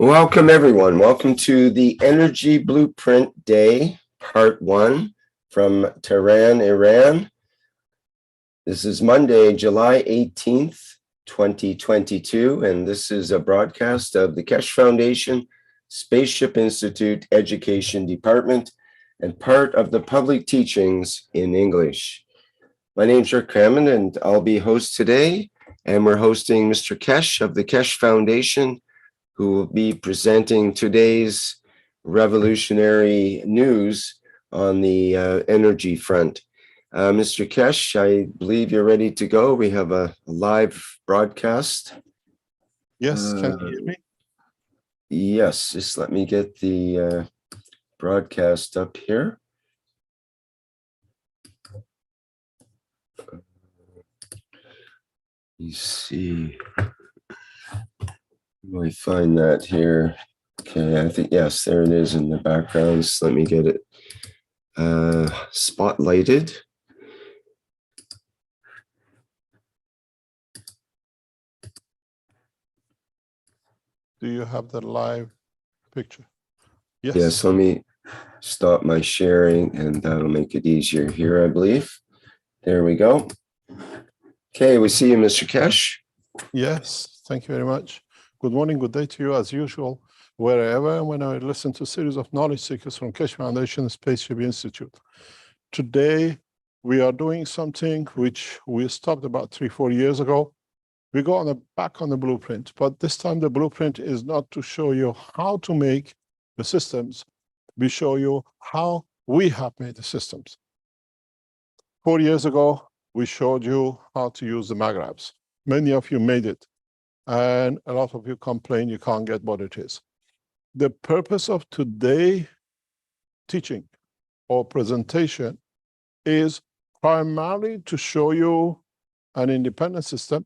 Welcome, everyone. Welcome to the Energy Blueprint Day, Part 1 from Tehran, Iran. This is Monday, July 18th, 2022, and this is a broadcast of the Keshe Foundation Spaceship Institute Education Department and part of the public teachings in English. My name is Rick Hammond, and I'll be host today, and we're hosting Mr. Keshe of the Keshe Foundation, who will be presenting today's revolutionary news on the energy front. Mr. Keshe, I believe you're ready to go. We have a live broadcast. Yes, can you hear me? Yes, just let me get the broadcast up here. You see. Let me find that here. Okay, I think, yes, there it is in the background. Just let me get it spotlighted. Do you have the live picture? Yes. Yes, let me stop my sharing and that'll make it easier here, I believe. There we go. Okay, we see you, Mr. Keshe. Yes, thank you very much. Good morning, good day to you as usual, wherever and when I listen to a series of knowledge seekers from Keshe Foundation Spaceship Institute. Today, we are doing something which we stopped about 3-4 years ago. We go back on the blueprint, but this time the blueprint is not to show you how to make the systems. We show you how we have made the systems. 4 years ago, we showed you how to use the magrabs. Many of you made it, and a lot of you complain you can't get what it is. The purpose of today's teaching or presentation is primarily to show you an independent system,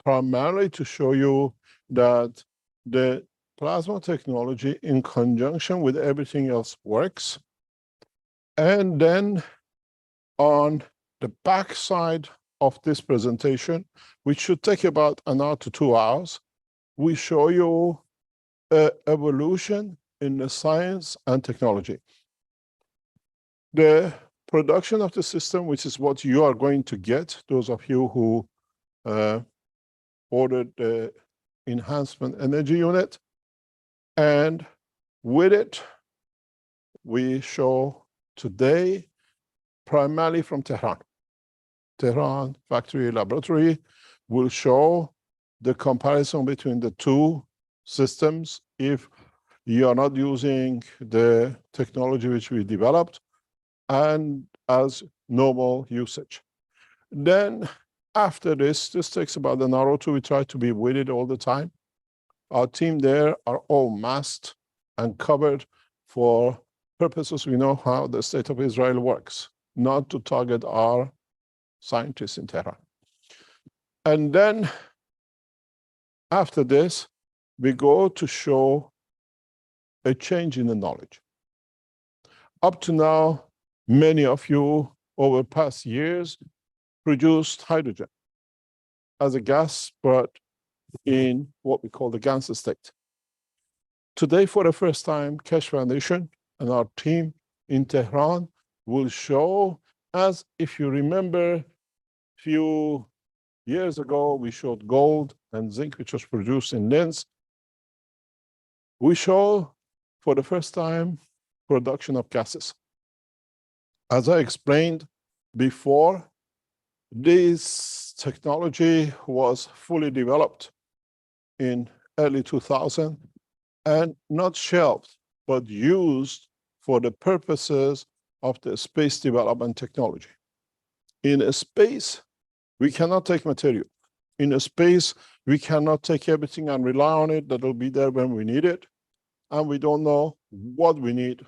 primarily to show you that the plasma technology in conjunction with everything else works. And then on the back side of this presentation, which should take about 1 hour to 2 hours, we show you evolution in the science and technology. The production of the system, which is what you are going to get, those of you who ordered the enhancement energy unit, and with it, we show today primarily from Tehran. Tehran factory laboratory will show the comparison between the two systems if you are not using the technology which we developed and as normal usage. Then after this takes about 1 hour or 2. We try to be with it all the time. Our team there are all masked and covered for purposes we know how the state of Israel works, not to target our scientists in Tehran. And then after this, we go to show a change in the knowledge. Up to now, many of you over past years produced hydrogen as a gas, but in what we call the gas state. Today, for the first time, Keshe Foundation and our team in Tehran will show, as if you remember, few years ago, we showed gold and zinc, which was produced in Linz. We show, for the first time, production of gases. As I explained before, this technology was fully developed in early 2000 and not shelved, but used for the purposes of the space development technology. In a space, we cannot take material. In a space, we cannot take everything and rely on it that will be there when we need it. And we don't know what we need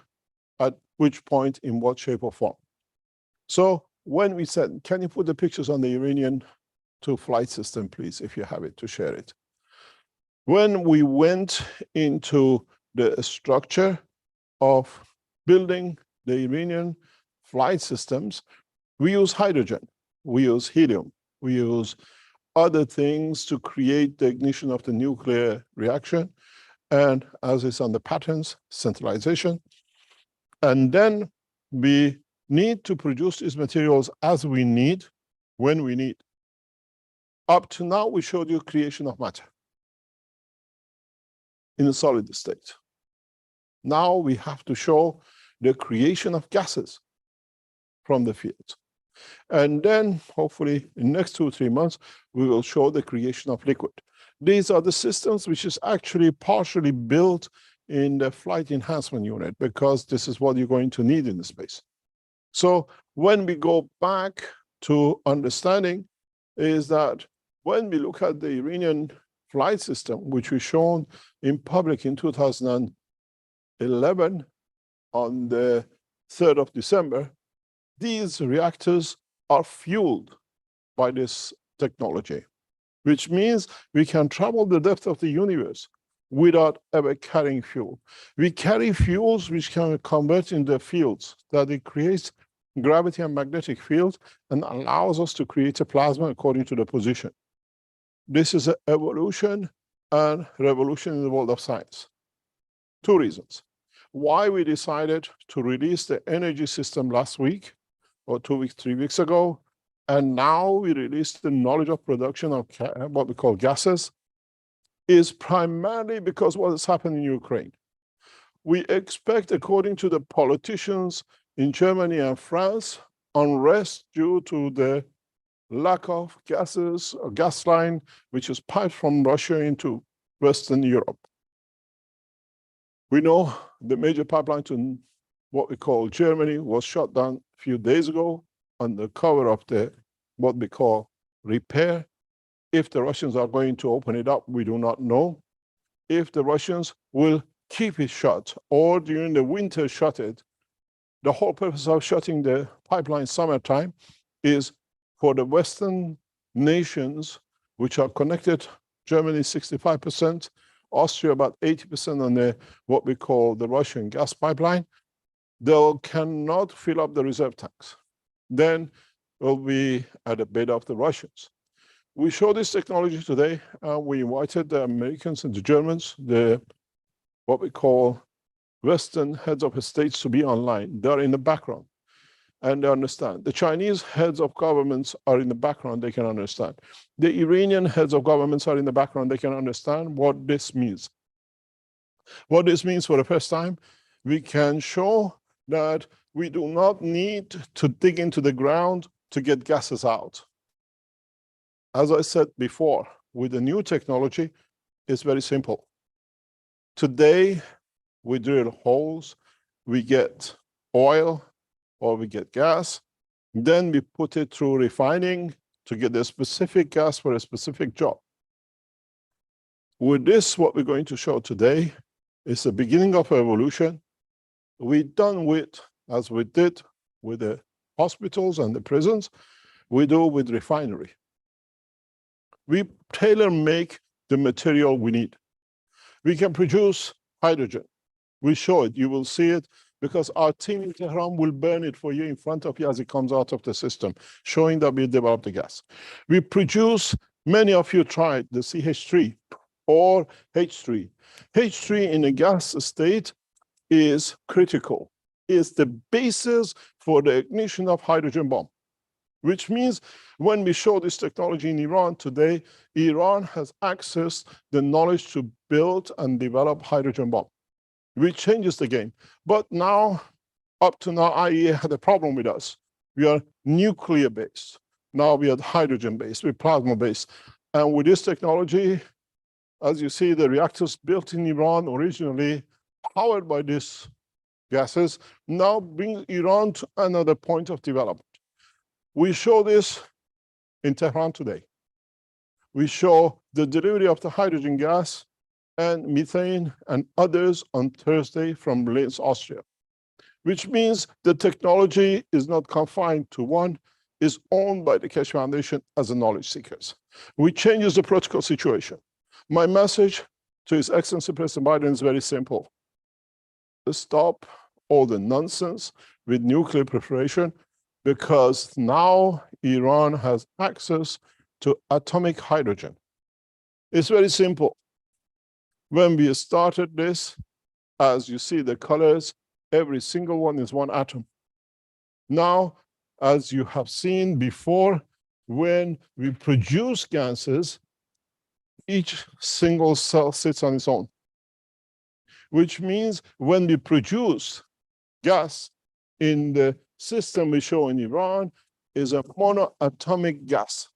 at which point, in what shape or form. So when we said, can you put the pictures on the Iranian 2 flight system, please, if you have it, to share it. When we went into the structure of building the Iranian flight systems, we use hydrogen, we use helium, we use other things to create the ignition of the nuclear reaction. And as is on the patterns, centralization. And then we need to produce these materials as we need, when we need. Up to now, we showed you creation of matter in a solid state. Now we have to show the creation of gases from the field. And then hopefully in the next 2 or 3 months, we will show the creation of liquid. These are the systems which is actually partially built in the flight enhancement unit, because this is what you're going to need in the space. So when we go back to understanding is that when we look at the Iranian flight system, which we shown in public in 2011 on the 3rd of December, these reactors are fueled by this technology, which means we can travel the depth of the universe without ever carrying fuel. We carry fuels which can convert into fields, that it creates gravity and magnetic fields and allows us to create a plasma according to the position. This is an evolution and revolution in the world of science. 2 reasons. Why we decided to release the energy system last week, or 2 weeks, 3 weeks ago, and now we released the knowledge of production of what we call gases, is primarily because what has happened in Ukraine. We expect, according to the politicians in Germany and France, unrest due to the lack of gases, a gas line, which is piped from Russia into Western Europe. We know the major pipeline to what we call Germany was shut down a few days ago on the cover of the what we call repair. If the Russians are going to open it up, we do not know. If the Russians will keep it shut or during the winter shut it, the whole purpose of shutting the pipeline summertime is for the Western nations, which are connected, Germany 65%, Austria about 80% on the what we call the Russian gas pipeline, they cannot fill up the reserve tanks. Then we'll be at the bid of the Russians. We show this technology today. We invited the Americans and the Germans, the what we call Western heads of states to be online. They're in the background and they understand. The Chinese heads of governments are in the background, they can understand. The Iranian heads of governments are in the background, they can understand what this means. What this means for the first time, we can show that we do not need to dig into the ground to get gases out. As I said before, with the new technology, it's very simple. Today, we drill holes, we get oil, or we get gas, then we put it through refining to get a specific gas for a specific job. With this, what we're going to show today is the beginning of evolution. We're done with, as we did with the hospitals and the prisons, we do with refinery. We tailor-make the material we need. We can produce hydrogen. We show it, you will see it, because our team in Tehran will burn it for you in front of you as it comes out of the system, showing that we developed the gas. We produce, many of you tried the CH3 or H3. H3 in a gas state is critical, is the basis for the ignition of hydrogen bomb, which means when we show this technology in Iran today, Iran has access the knowledge to build and develop hydrogen bomb, which changes the game. But now, up to now, IEA had a problem with us. We are nuclear-based. Now we are hydrogen-based, we're plasma-based. And with this technology, as you see, the reactors built in Iran originally powered by these gases now bring Iran to another point of development. We show this in Tehran today. We show the delivery of the hydrogen gas and methane and others on Thursday from Linz, Austria, which means the technology is not confined to one, is owned by the Keshe Foundation as a knowledge seekers. We changes the protocol situation. My message to His Excellency President Biden is very simple. Stop all the nonsense with nuclear proliferation, because now Iran has access to atomic hydrogen. It's very simple. When we started this, as you see the colors, every single one is one atom. Now, as you have seen before, when we produce gases, each single cell sits on its own, which means when we produce gas in the system we show in Iran is a monoatomic gas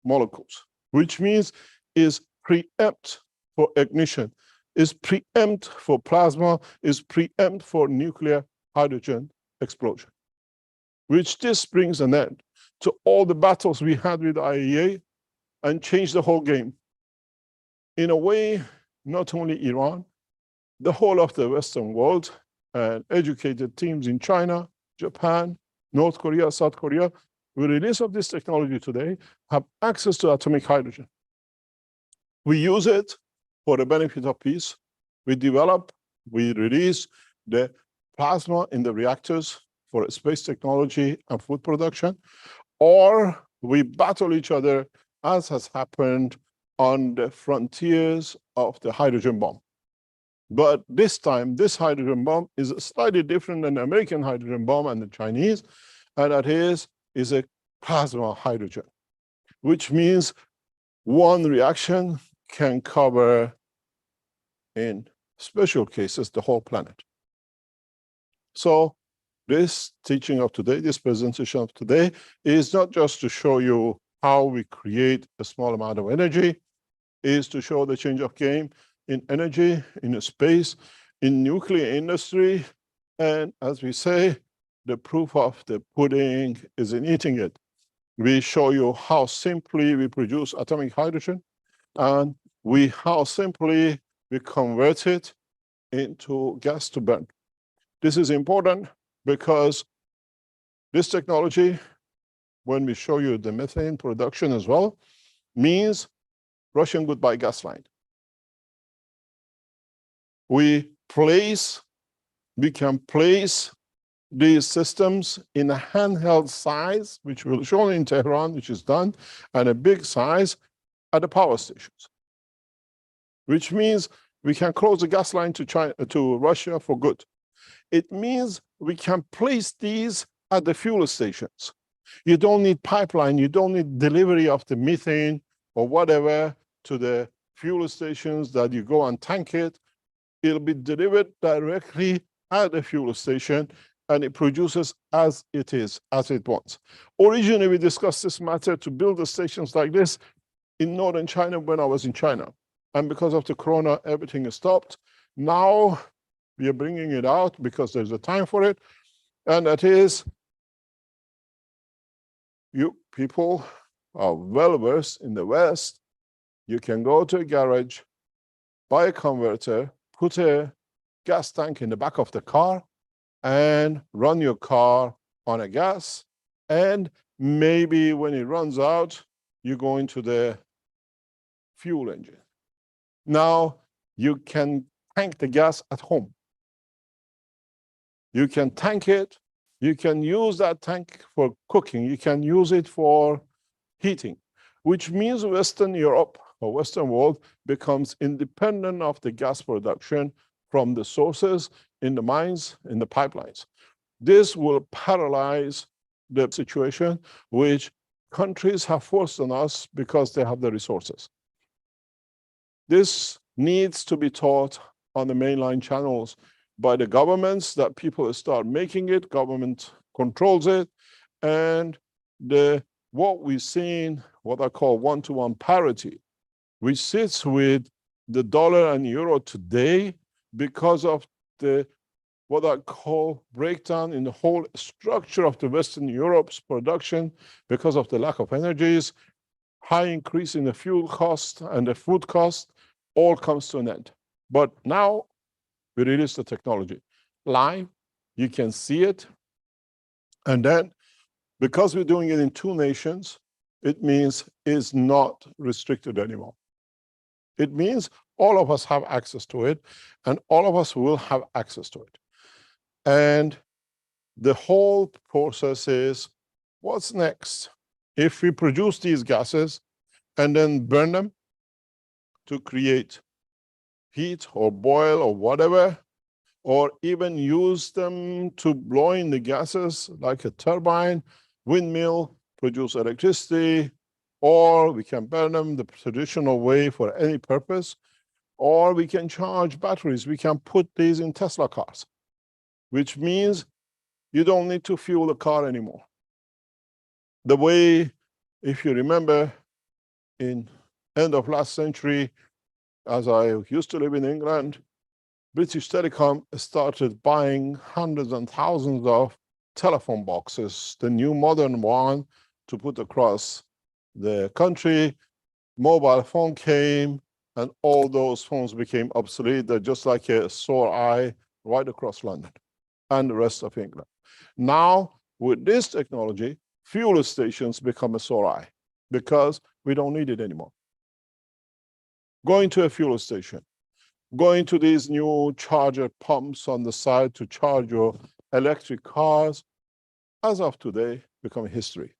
molecules, which means is preempt for ignition, is preempt for plasma, is preempt for nuclear hydrogen explosion, which this brings an end to all the battles we had with IAEA and changed the whole game. In a way, not only Iran, the whole of the Western world and educated teams in China, Japan, North Korea, South Korea, with the release of this technology today, have access to atomic hydrogen. We use it for the benefit of peace. We develop, we release the plasma in the reactors for space technology and food production, or we battle each other, as has happened on the frontiers of the hydrogen bomb. But this time, this hydrogen bomb is slightly different than the American hydrogen bomb and the Chinese, and that is a plasma hydrogen, which means one reaction can cover, in special cases, the whole planet. So this teaching of today, this presentation of today, is not just to show you how we create a small amount of energy, is to show the change of game in energy, in space, in nuclear industry, and as we say, the proof of the pudding is in eating it. We show you how simply we produce atomic hydrogen, and how simply we convert it into gas to burn. This is important because this technology, when we show you the methane production as well, means Russian goodbye gas line. We can place these systems in a handheld size, which we'll show in Tehran, which is done, and a big size at the power stations, which means we can close the gas line to China, to Russia for good. It means we can place these at the fuel stations. You don't need pipeline, you don't need delivery of the methane or whatever to the fuel stations that you go and tank it. It'll be delivered directly at the fuel station, and it produces as it is, as it wants. Originally, we discussed this matter to build the stations like this in northern China when I was in China. And because of the corona, everything is stopped. Now we are bringing it out because there's a time for it. And that is, you people are well versed in the West. You can go to a garage, buy a converter, put a gas tank in the back of the car, and run your car on a gas. And maybe when it runs out, you go into the fuel engine. Now you can tank the gas at home. You can tank it. You can use that tank for cooking. You can use it for heating, which means Western Europe or Western world becomes independent of the gas production from the sources in the mines, in the pipelines. This will paralyze the situation which countries have forced on us because they have the resources. This needs to be taught on the mainline channels by the governments, that people start making it, government controls it, and what we've seen, what I call one-to-one parity, which sits with the dollar and euro today because of what I call breakdown in the whole structure of the Western Europe's production because of the lack of energies, high increase in the fuel cost and the food cost, all comes to an end. But now we release the technology live, you can see it, and then because we're doing it in two nations, it means it's not restricted anymore. It means all of us have access to it, and all of us will have access to it. And the whole process is, what's next? If we produce these gases and then burn them to create heat or boil or whatever, or even use them to blow in the gases like a turbine, windmill, produce electricity, or we can burn them the traditional way for any purpose, or we can charge batteries. We can put these in Tesla cars, which means you don't need to fuel the car anymore. The way, if you remember, in end of last century, as I used to live in England, British Telecom started buying hundreds and thousands of telephone boxes, the new modern one, to put across the country. Mobile phone came, and all those phones became obsolete. They're just like a sore eye right across London and the rest of England. Now, with this technology, fuel stations become a sore eye because we don't need it anymore. Going to a fuel station, going to these new charger pumps on the side to charge your electric cars, as of today, become history.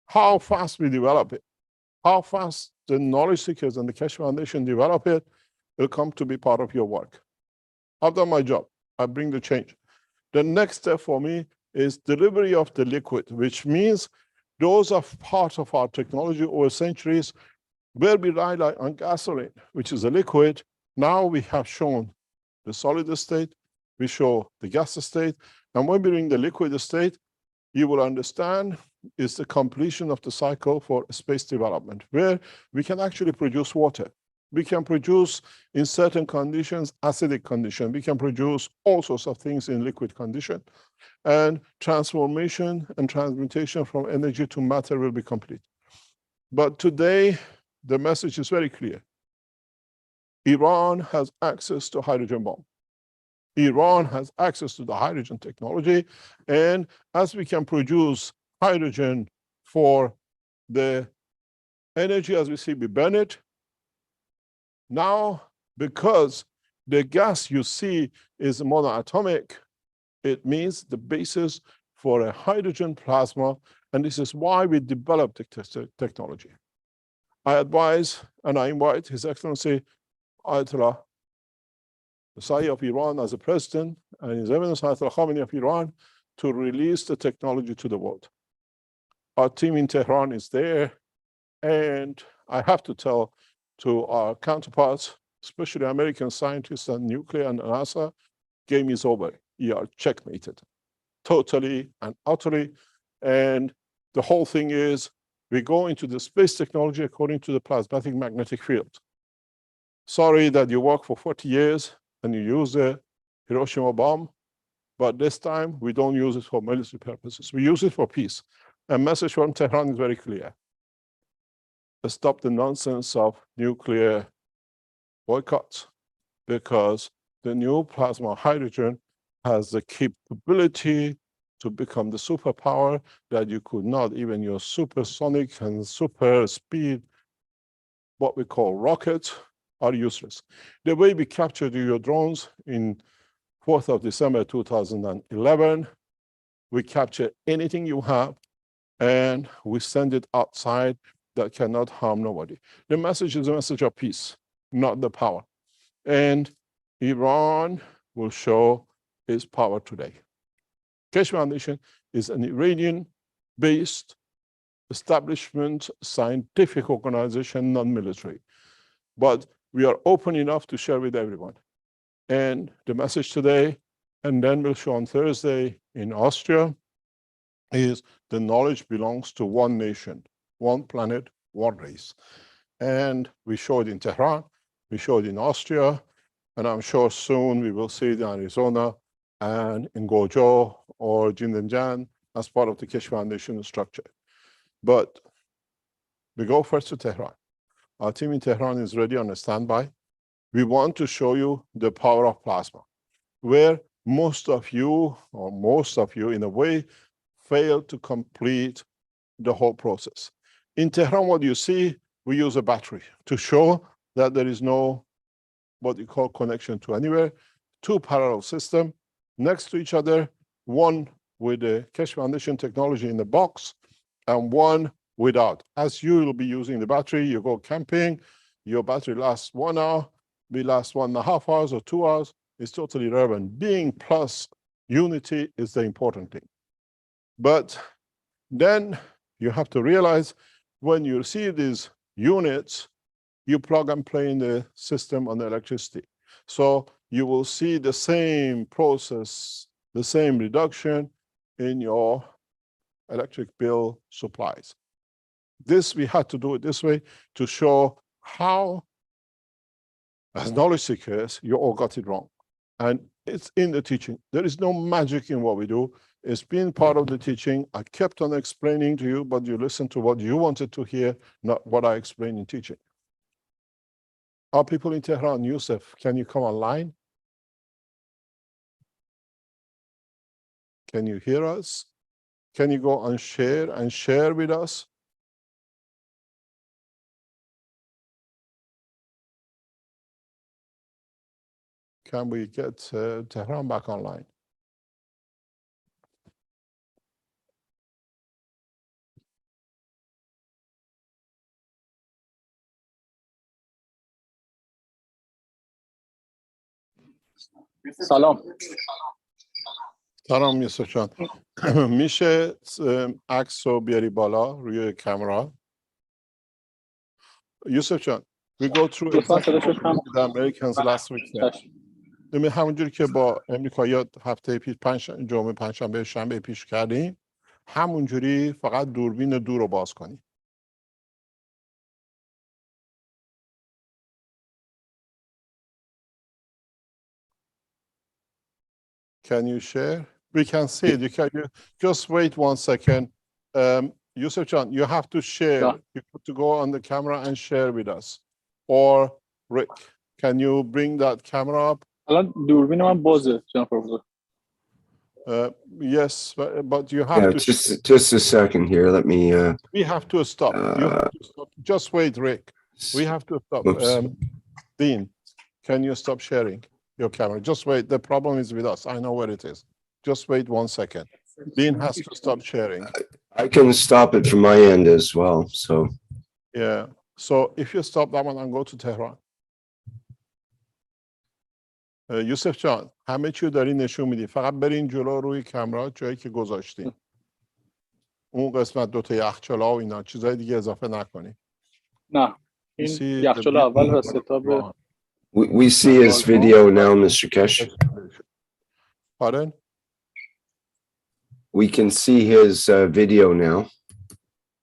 How fast we develop it, how fast the knowledge seekers and the Keshe Foundation develop it, will come to be part of your work. I've done my job. I bring the change. The next step for me is delivery of the liquid, which means those are part of our technology over centuries where we rely on gasoline, which is a liquid. Now we have shown the solid state, we show the gas state, and when we bring the liquid state, you will understand is the completion of the cycle for space development, where we can actually produce water. We can produce, in certain conditions, acidic condition. We can produce all sorts of things in liquid condition. And transformation and transmutation from energy to matter will be complete. But today, the message is very clear. Iran has access to hydrogen bomb. Iran has access to the hydrogen technology. And as we can produce hydrogen for the energy as we see, we burn it. Now, because the gas you see is monoatomic, it means the basis for a hydrogen plasma, and this is why we developed the technology. I advise and I invite His Excellency Ayatollah Sahi of Iran as a president and His Eminence Ayatollah Khamenei of Iran to release the technology to the world. Our team in Tehran is there, and I have to tell to our counterparts, especially American scientists and nuclear and NASA, game is over. You are checkmated, totally and utterly. And the whole thing is, we go into the space technology according to the plasmatic magnetic field. Sorry that you work for 40 years and you use the Hiroshima bomb, but this time we don't use it for military purposes. We use it for peace. A message from Tehran is very clear. Stop the nonsense of nuclear boycotts, because the new plasma hydrogen has the capability to become the superpower that you could not even use supersonic and super speed, what we call rockets, are useless. The way we captured your drones in 4th of December 2011, we capture anything you have and we send it outside that cannot harm nobody. The message is a message of peace, not the power. And Iran will show its power today. Keshe Foundation is an Iranian-based establishment, scientific organization, non-military. But we are open enough to share with everyone. And the message today, and then we'll show on Thursday in Austria, is the knowledge belongs to one nation, one planet, one race. And we show it in Tehran, we show it in Austria, and I'm sure soon we will see it in Arizona and in Guozhou or Jindanjiang as part of the Keshe Foundation structure. But we go first to Tehran. Our team in Tehran is ready on a standby. We want to show you the power of plasma, where most of you in a way failed to complete the whole process. In Tehran, what you see, we use a battery to show that there is no what you call connection to anywhere. Two parallel systems next to each other, one with the Keshe Foundation technology in the box and one without. As you will be using the battery, you go camping, your battery lasts 1 hour, we last 1.5 hours or 2 hours, is totally irrelevant. Being plus unity is the important thing. But then you have to realize when you receive these units, you plug and play in the system on the electricity. So you will see the same process, the same reduction in your electric bill supplies. This, we had to do it this way to show how, as knowledge seekers, you all got it wrong. And it's in the teaching. There is no magic in what we do. It's been part of the teaching. I kept on explaining to you, but you listened to what you wanted to hear, not what I explained in teaching. Are people in Tehran? Yusuf, can you come online? Can you hear us? Can you go and share with us? Can we get Tehran back online? سلام. سلام یوسف جان. میشه عکس رو بیاری بالا روی کامera. Yusuf John, we go through exactly what the Americans last week said. همونجوری که با امریکایی‌ها هفته پیش جمعه پنجشنبه شنبه پیش کردیم، همونجوری فقط دوربین دور رو باز کنیم. Can you share? We can see it. You just wait 1 second. Yusuf John, you have to share. Yeah. You have to go on the camera and share with us. Or Rick, can you bring that camera up? الان دوربین من بازه جناب پروفسور. Yes, but you have to. Just a second here. Let me. We have to stop. You have to stop. Just wait, Rick. We have to stop. Dean, can you stop sharing your camera? Just wait. The problem is with us. I know where it is. Just wait 1 second. Dean has to stop sharing. I can stop it from my end as well. So. Yeah. So if you stop that one and go to Tehran. یوسف جان همه چیو داری نشون میدی، فقط برین جلو روی کامera جایی که گذاشتین. اون قسمت دوتا یخچالا و اینا چیزای دیگه اضافه نکنی. نه این یخچال اول و ستاب. We see his video now, Mr. Kesh. Pardon? We can see his video now.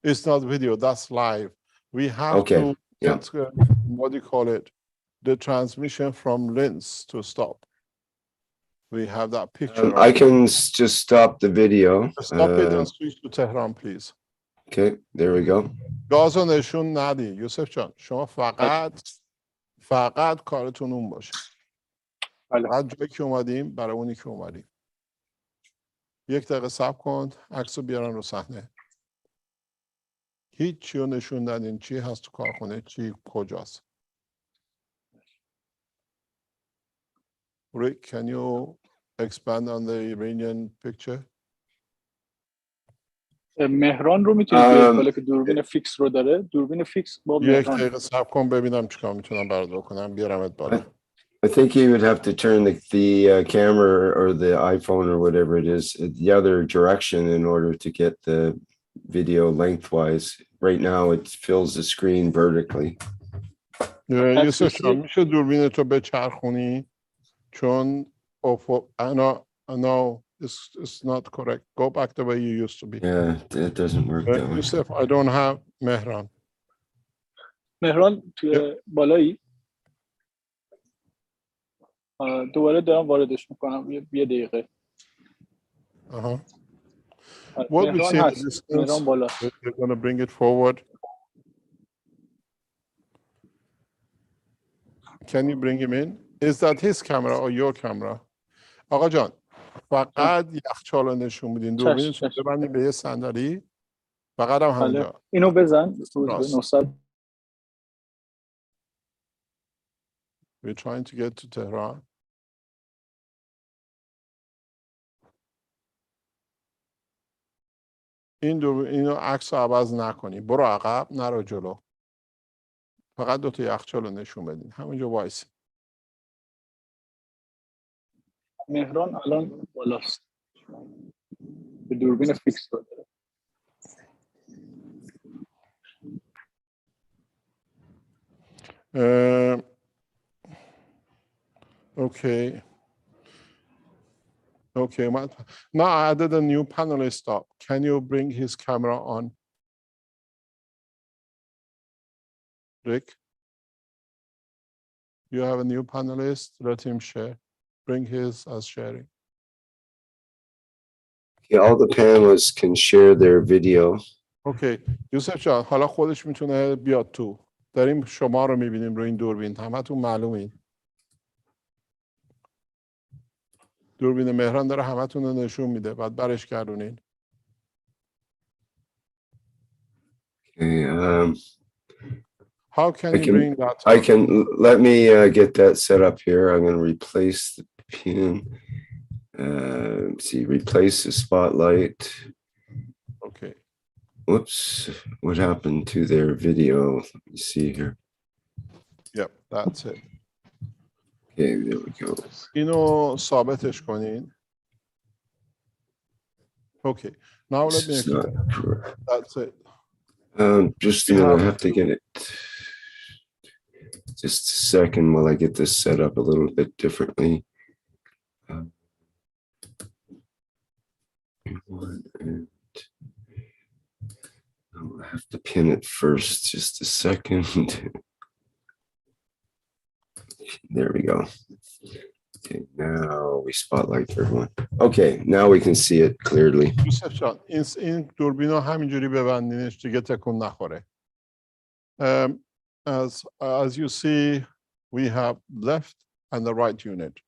It's not video, that's live. We have Okay. to get, what do you call it? The transmission from Linz to stop. We have that picture. I can just stop the video. Stop it and switch to Tehran, please. Okay, there we go. گاز رو نشون ندی یوسف جان. شما فقط کارتون اون باشه. فقط جایی که اومدیم برای اونی که اومدیم. 1 دقیقه صبر کن، عکس رو بیارن رو صحنه. هیچ چی رو نشون ندین، چی هست تو کارخونه، چی کجاست. Rick, can you expand on the Iranian picture? مهران رو میتونید بیارید بالا که دوربین فیکس رو داره. دوربین فیکس با مهران. 1 دقیقه صبر کن ببینم چیکار میتونم برات بکنم، بیارمت بالا. I think he would have to turn the camera or the iPhone or whatever it is the other direction in order to get the video lengthwise. Right now it fills the screen vertically. یوسف جان میشه دوربین تو بچرخونی؟ چون no, it's not correct. Go back the way you used to be. Yeah, it doesn't work that way. Yusuf, I don't have Mehran. مهران توی بالایی؟ دوباره دارم واردش میکنم 1 دقیقه. What we see in the distance, مهران بالا. we're going to bring it forward. Can you bring him in? Is that his camera or your camera? آقا جان فقط یخچال رو نشون میدین، دوربینتون ببندین به یه صندلی، فقط هم همونجا. اینو بزن. 900. We're trying to get to Tehran. اینو عکس رو عوض نکنی، برو عقب نرو جلو، فقط 2 تا یخچال رو نشون بدین، همونجا وایسی. مهران الان بالاست به دوربین فیکس رو داره. Okay. Okay. Now I added a new panelist up. Can you bring his camera on? Rick? You have a new panelist. Let him share. Bring his as sharing. Yeah, all the panelists can share their video. اوکی یوسف جان حالا خودش میتونه بیاد تو. داریم شما رو میبینیم روی این دوربین. همتون معلومین. دوربین مهران داره همتون رو نشون میده. بعد برش گردونین. Okay, How can you bring that I up? can, let me get that set up here. I'm going to replace the pin. See, replace the spotlight. Okay. Whoops, what happened to their video? Let me see here. Yep, that's it. Okay, there we go. اینو ثابتش کنین. Okay. Now let me This is not explain. correct. That's it. Just a minute, I have to get it. Just a second while I get this set up a little bit differently. I have to pin it first, just a second. There we go. Okay, now we spotlight everyone. Okay, now we can see it clearly. یوسف جان این دوربین رو همینجوری ببندینش دیگه تکون نخوره. As you see, we have left and the right unit.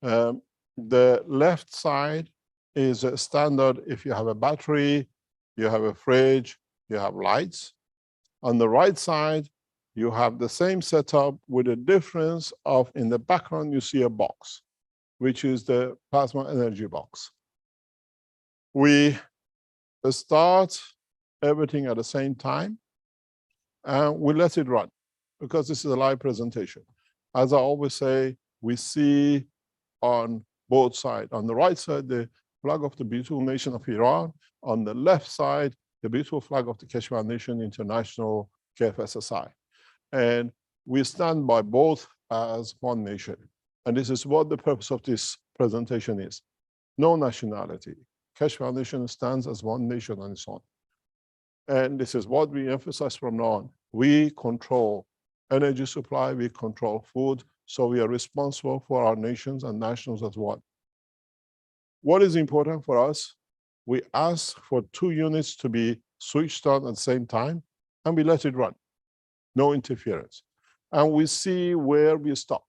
The left side is a standard if you have a battery, you have a fridge, you have lights. On the right side, you have the same setup with a difference of in the background you see a box, which is the plasma energy box. We start everything at the same time and we let it run because this is a live presentation. As I always say, we see on both sides. On the right side, the flag of the beautiful nation of Iran. On the left side, the beautiful flag of the Kashmir Nation International, KFSSI. And we stand by both as one nation. And this is what the purpose of this presentation is. No nationality. Kashmir Nation stands as one nation on its own. And this is what we emphasize from now on. We control energy supply, we control food, so we are responsible for our nations and nationals as one. What is important for us? We ask for 2 units to be switched on at the same time, and we let it run. No interference. And we see where we stop.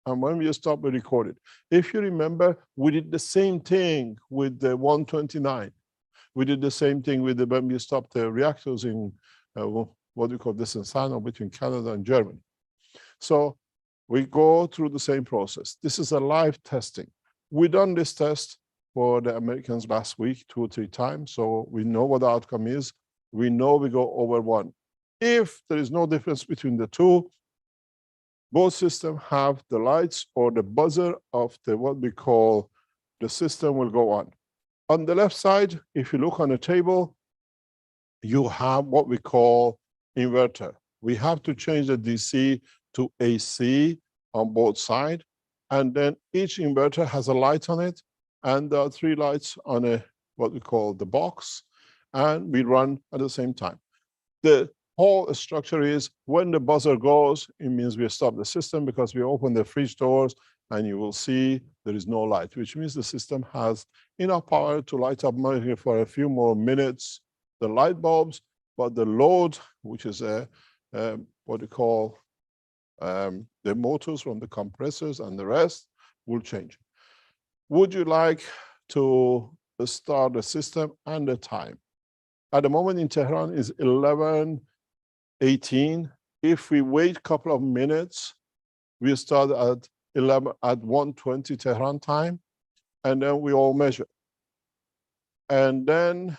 And when we stop, we record it. If you remember, we did the same thing with the 129. We did the same thing with when we stopped the reactors in what we call Desensano between Canada and Germany. So we go through the same process. This is a live testing. We done this test for the Americans last week 2 or 3 times, so we know what the outcome is. We know we go over 1. If there is no difference between the two, both systems have the lights or the buzzer of the what we call the system will go on. On the left side, if you look on the table, you have what we call inverter. We have to change the DC to AC on both sides. And then each inverter has a light on it. And there are 3 lights on what we call the box. And we run at the same time. The whole structure is when the buzzer goes, it means we stop the system because we open the fridge doors and you will see there is no light, which means the system has enough power to light up for a few more minutes, the light bulbs, but the load, which is what we call the motors from the compressors and the rest will change. Would you like to start the system and the time? At the moment in Tehran is 11:18. If we wait a couple of minutes, we start at 1:20 Tehran time, and then we all measure. And then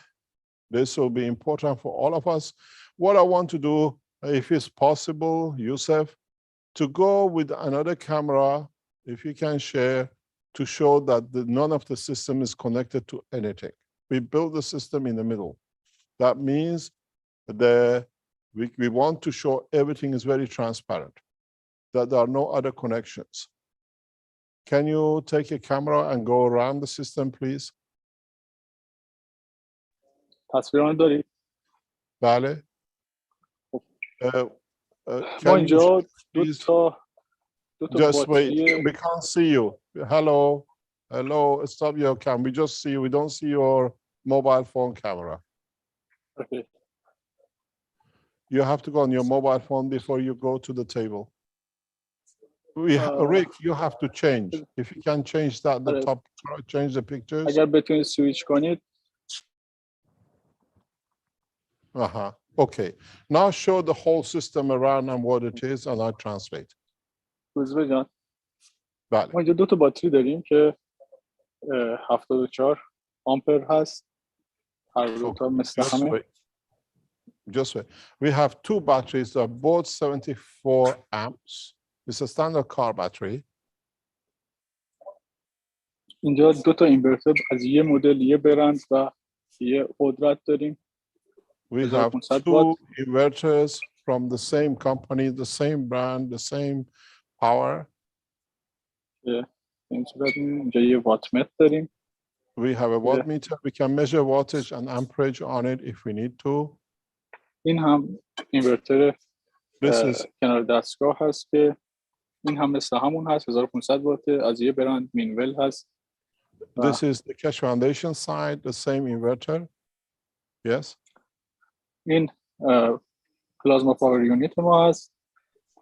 this will be important for all of us. What I want to do, if it's possible, Yusuf, to go with another camera, if you can share, to show that none of the system is connected to anything. We build the system in the middle. That means we want to show everything is very transparent, that there are no other connections. Can you take a camera and go around the system, please? تصویر داری؟ بله. ما اینجا دو please تا just wait, باتری. we can't see you. Hello, stop your cam. We just see you. We don't see your mobile phone camera. Okay. You have to go on your mobile phone before you go to the table. Rick, you have to change. If you can change that, the top, change the pictures. اگر بتونید سویچ کنید. Okay. Now show the whole system around and what it is, and I'll translate. روزبه جان. بله. ما اینجا دو تا باتری داریم که 74 آمپر هست. هر دو تا مثل همه. Just wait. We have two batteries that are both 74 amps. It's a standard car battery. اینجا دو تا اینورتر از یه مدل یه برند و یه قدرت داریم. We have two inverters from the same company, the same brand, the same power. این صورت اینجا یه وات متر داریم. We have a watt meter. We can measure wattage and amperage on it if we need to. این هم اینورتر کنار دستگاه هست که این هم مثل همون هست 1500 وات از یه برند مینول هست. This is the cache foundation side, the same inverter. Yes. این پلازما پاور یونیت ما هست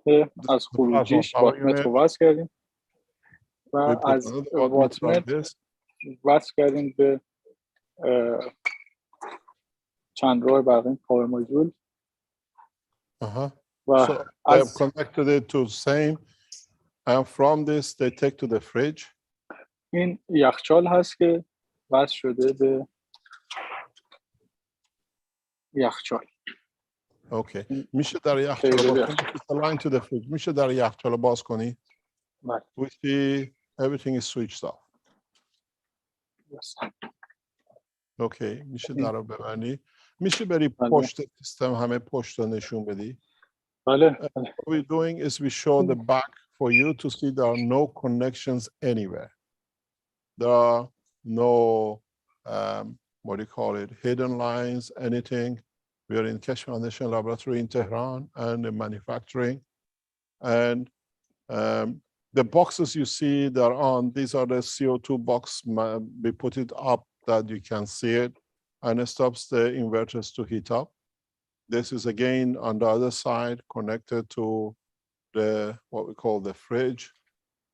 که از خروجیش وات متر رو وصل کردیم و از وات متر وصل کردیم به چند راه برقی پاور ماژول. So they have connected it to the same, and from this they take to the fridge. این یخچال هست که وصل شده به یخچال. Okay. میشه در یخچال باز کنی؟ Line to the fridge. میشه در یخچال باز کنی؟ بله. We see everything is switched off. Yes. Okay. میشه در رو ببندی. میشه بری پشت سیستم همه پشت رو نشون بدی؟ بله. What we're doing is we show the back for you to see there are no connections anywhere. There are no, what do you call it, hidden lines, anything. We are in Keshe Foundation Laboratory in Tehran and in manufacturing. And the boxes you see that are on, these are the CO2 box. We put it up that you can see it, and it stops the inverters to heat up. This is again on the other side connected to the, what we call the fridge.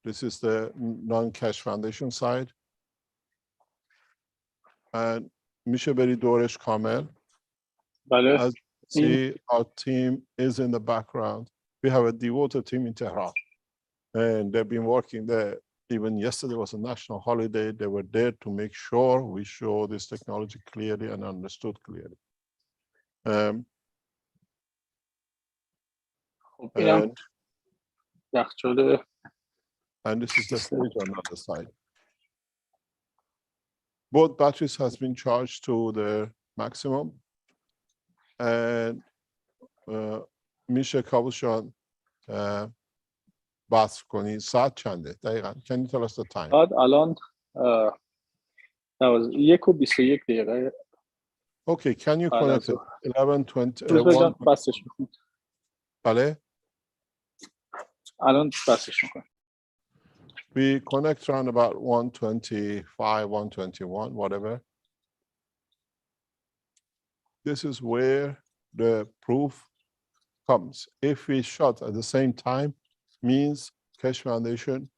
This is the non-cache foundation side. And میشه بری دورش کامل. بله. As you see, our team is in the background. We have a devoted team in Tehran, and they've been working there. Even yesterday was a national holiday. They were there to make sure we show this technology clearly and understood clearly. And this is the fridge on the other side. Both batteries has been charged to the maximum. And میشه کابوشان بس کنی ساعت چنده دقیقاً؟ Can you tell us the time? ساعت الان 1:21 دقیقه. Okay, can you connect it? 11:20. بسش میکنم. بله؟ الان بسش میکنم. We connect around about 1:25, 1:21, whatever. This is where the proof comes. If we shut at the same time, means Keshe Foundation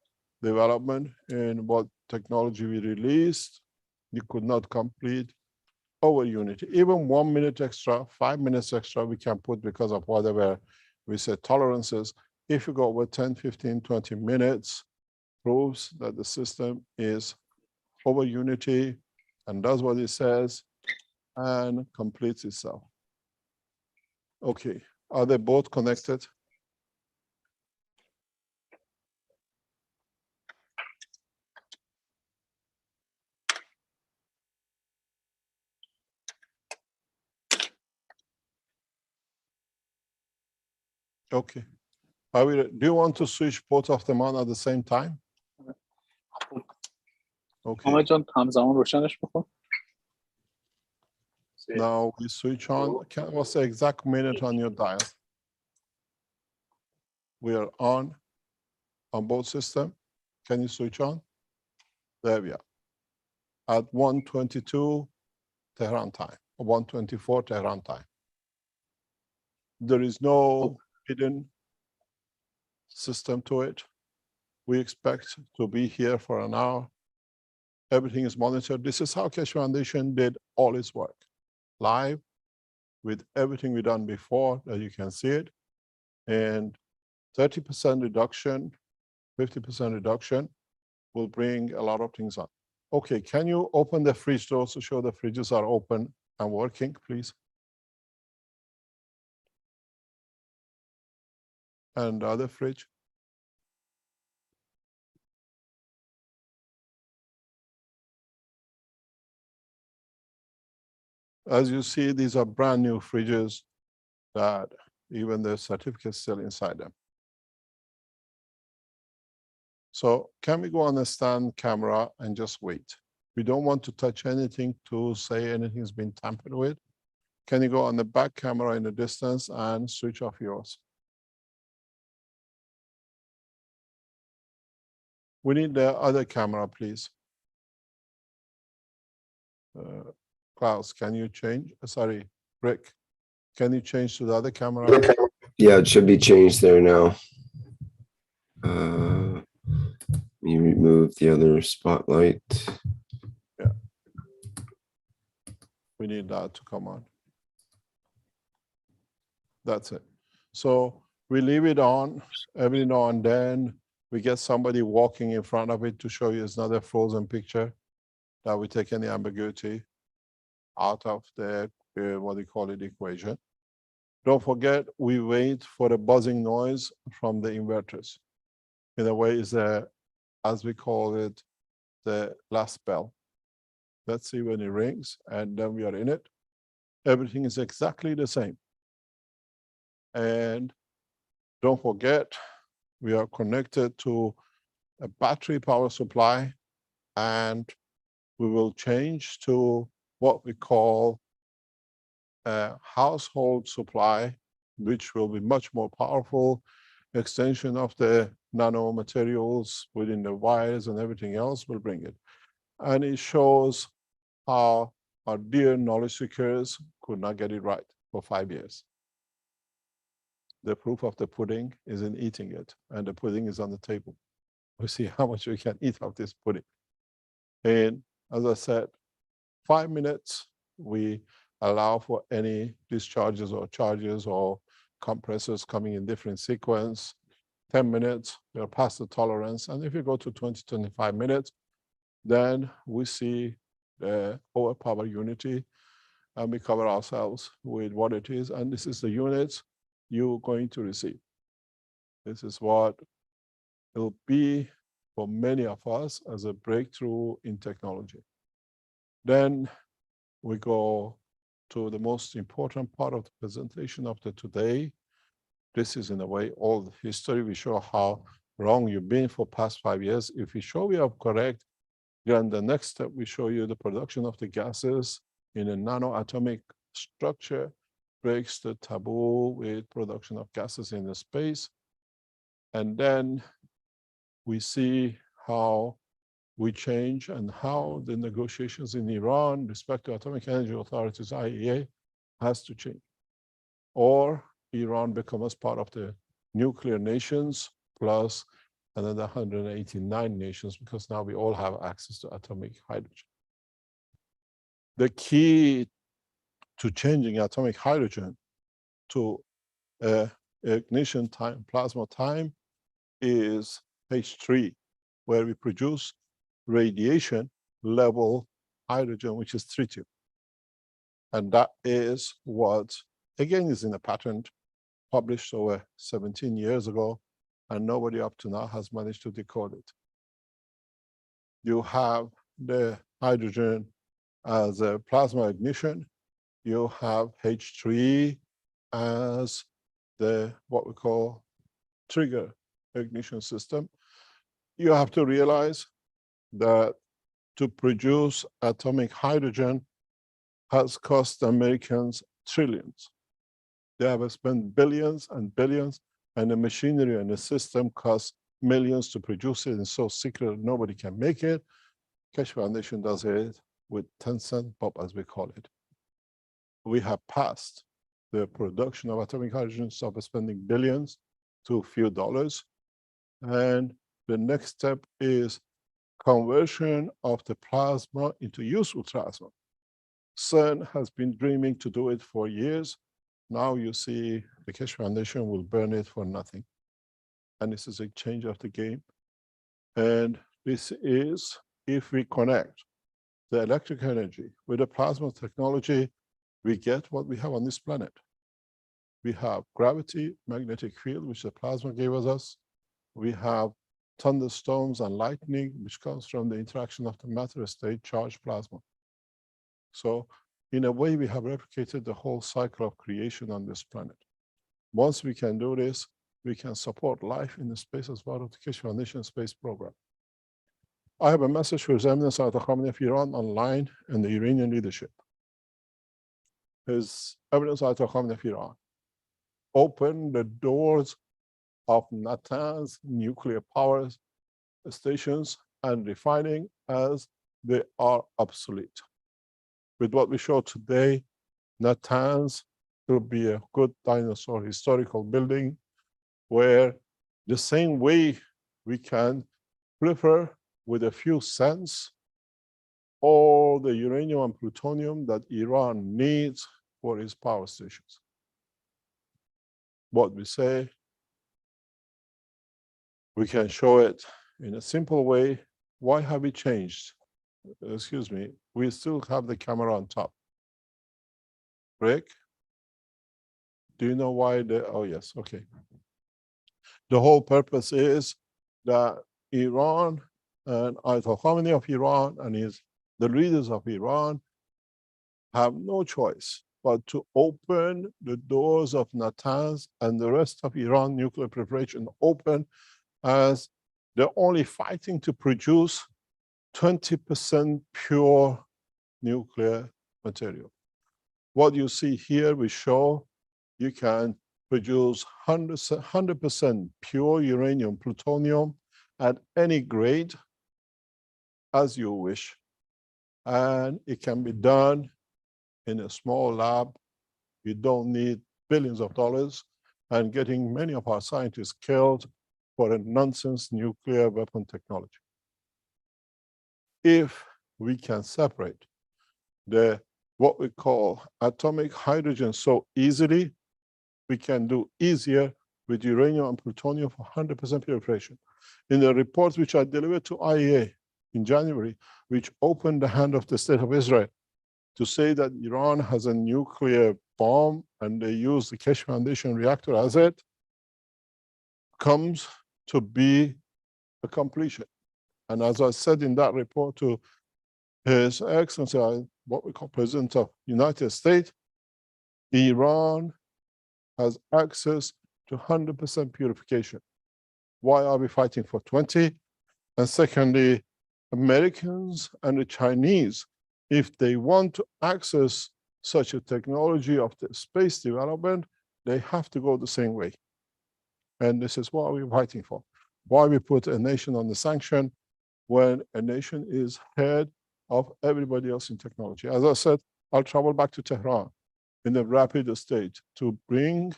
development and what technology we released, you could not complete over unity. Even 1 minute extra, 5 minutes extra, we can put because of whatever we said tolerances. If you go over 10, 15, 20 minutes, proves that the system is over unity and does what it says and completes itself. Okay, are they both connected? Okay. Do you want to switch both of them on at the same time? Okay. آمد جان همزمان روشنش بکن. Now we switch on. What's the exact minute on your dial? We are on both systems. Can you switch on? There we are. At 1:22 Tehran time, 1:24 Tehran time. There is no hidden system to it. We expect to be here for an hour. Everything is monitored. This is how Keshe Foundation did all its work. Live, with everything we've done before, that you can see it. And 30% reduction, 50% reduction will bring a lot of things on. Okay, can you open the fridge doors to show the fridges are open and working, please? And the other fridge. As you see, these are brand new fridges that even the certificate's still inside them. So can we go on the stand camera and just wait? We don't want to touch anything to say anything's been tampered with. Can you go on the back camera in the distance and switch off yours? We need the other camera, please. Klaus, can you change? Sorry, Rick, can you change to the other camera? Yeah, it should be changed there now. You remove the other spotlight. Yeah. We need that to come on. That's it. So we leave it on every now and then. We get somebody walking in front of it to show you it's not a frozen picture, that we take any ambiguity out of the, what do you call it, equation. Don't forget, we wait for the buzzing noise from the inverters. In a way, is as we call it, the last bell. Let's see when it rings, and then we are in it. Everything is exactly the same. And don't forget, we are connected to a battery power supply, and we will change to what we call a household supply, which will be much more powerful extension of the nano materials within the wires, and everything else will bring it. And it shows how our dear knowledge seekers could not get it right for 5 years. The proof of the pudding is in eating it, and the pudding is on the table. We see how much we can eat of this pudding. And as I said, 5 minutes, we allow for any discharges or charges or compressors coming in different sequence. 10 minutes, we're past the tolerance. And if you go to 20, 25 minutes, then we see the overpower unity, and we cover ourselves with what it is. And this is the units you're going to receive. This is what it'll be for many of us as a breakthrough in technology. Then we go to the most important part of the presentation of the today. This is in a way all the history. We show how wrong you've been for past 5 years. If we show we are correct, then the next step, we show you the production of the gases in a nanoatomic structure, breaks the taboo with production of gases in the space. And then we see how we change and how the negotiations in Iran with respect to Atomic Energy Authorities, IAEA, has to change. Or Iran becomes part of the nuclear nations plus another 189 nations, because now we all have access to atomic hydrogen. The key to changing atomic hydrogen to ignition time, plasma time, is H3, where we produce radiation level hydrogen, which is tritium. And that is what, again, is in a patent published over 17 years ago, and nobody up to now has managed to decode it. You have the hydrogen as a plasma ignition. You have H3 as the what we call trigger ignition system. You have to realize that to produce atomic hydrogen has cost Americans trillions. They have spent billions and billions, and the machinery and the system costs millions to produce it. It's so secret nobody can make it. Keshe Foundation does it with 10-cent pop, as we call it. We have passed the production of atomic hydrogen, stop spending billions to a few dollars. And the next step is conversion of the plasma into useful plasma. CERN has been dreaming to do it for years. Now you see the Keshe Foundation will burn it for nothing. And this is a change of the game. And this is, if we connect the electric energy with the plasma technology, we get what we have on this planet. We have gravity, magnetic field, which the plasma gave us. We have thunderstorms and lightning, which comes from the interaction of the matter state charged plasma. So in a way, we have replicated the whole cycle of creation on this planet. Once we can do this, we can support life in the space as part of the Keshe Foundation space program. I have a message for His Eminence Ayatollah Khamenei of Iran online and the Iranian leadership. His Eminence Ayatollah Khamenei of Iran opened the doors of Natanz nuclear power stations and refining as they are obsolete. With what we show today, Natanz will be a good dinosaur historical building where the same way we can prefer with a few cents all the uranium and plutonium that Iran needs for its power stations. What we say, we can show it in a simple way. Why have we changed? Excuse me, we still have the camera on top. Rick, do you know why oh yes, okay. The whole purpose is that Iran and Ayatollah Khamenei of Iran and the leaders of Iran have no choice but to open the doors of Natanz and the rest of Iran nuclear preparation open, as they're only fighting to produce 20% pure nuclear material. What you see here, we show you can produce 100% pure uranium, plutonium at any grade as you wish. And it can be done in a small lab. You don't need billions of dollars and getting many of our scientists killed for a nonsense nuclear weapon technology. If we can separate what we call atomic hydrogen so easily, we can do easier with uranium and plutonium for 100% purification. In the reports which I delivered to IAEA in January, which opened the hand of the State of Israel to say that Iran has a nuclear bomb and they use the Keshe Foundation reactor as it, comes to be a completion. And as I said in that report to His Excellency, what we call President of the United States, Iran has access to 100% purification. Why are we fighting for 20? And secondly, Americans and the Chinese, if they want to access such a technology of the space development, they have to go the same way. And this is what we're fighting for. Why we put a nation on the sanction when a nation is head of everybody else in technology. As I said, I'll travel back to Tehran in a rapid state to bring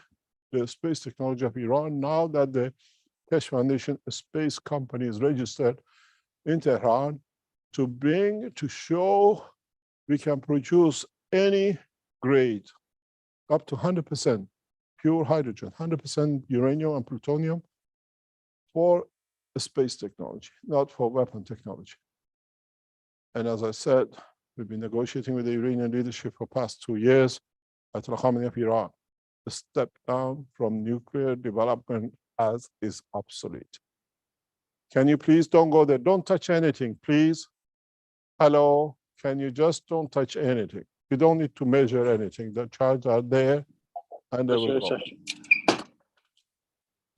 the space technology of Iran, now that the Keshe Foundation space company is registered in Tehran, to show we can produce any grade up to 100% pure hydrogen, 100% uranium and plutonium for space technology, not for weapon technology. And as I said, we've been negotiating with the Iranian leadership for past 2 years. Ayatollah Khamenei of Iran, the step down from nuclear development as is obsolete. Can you please don't go there? Don't touch anything, please. Hello, can you just don't touch anything? You don't need to measure anything. The charts are there and they will go.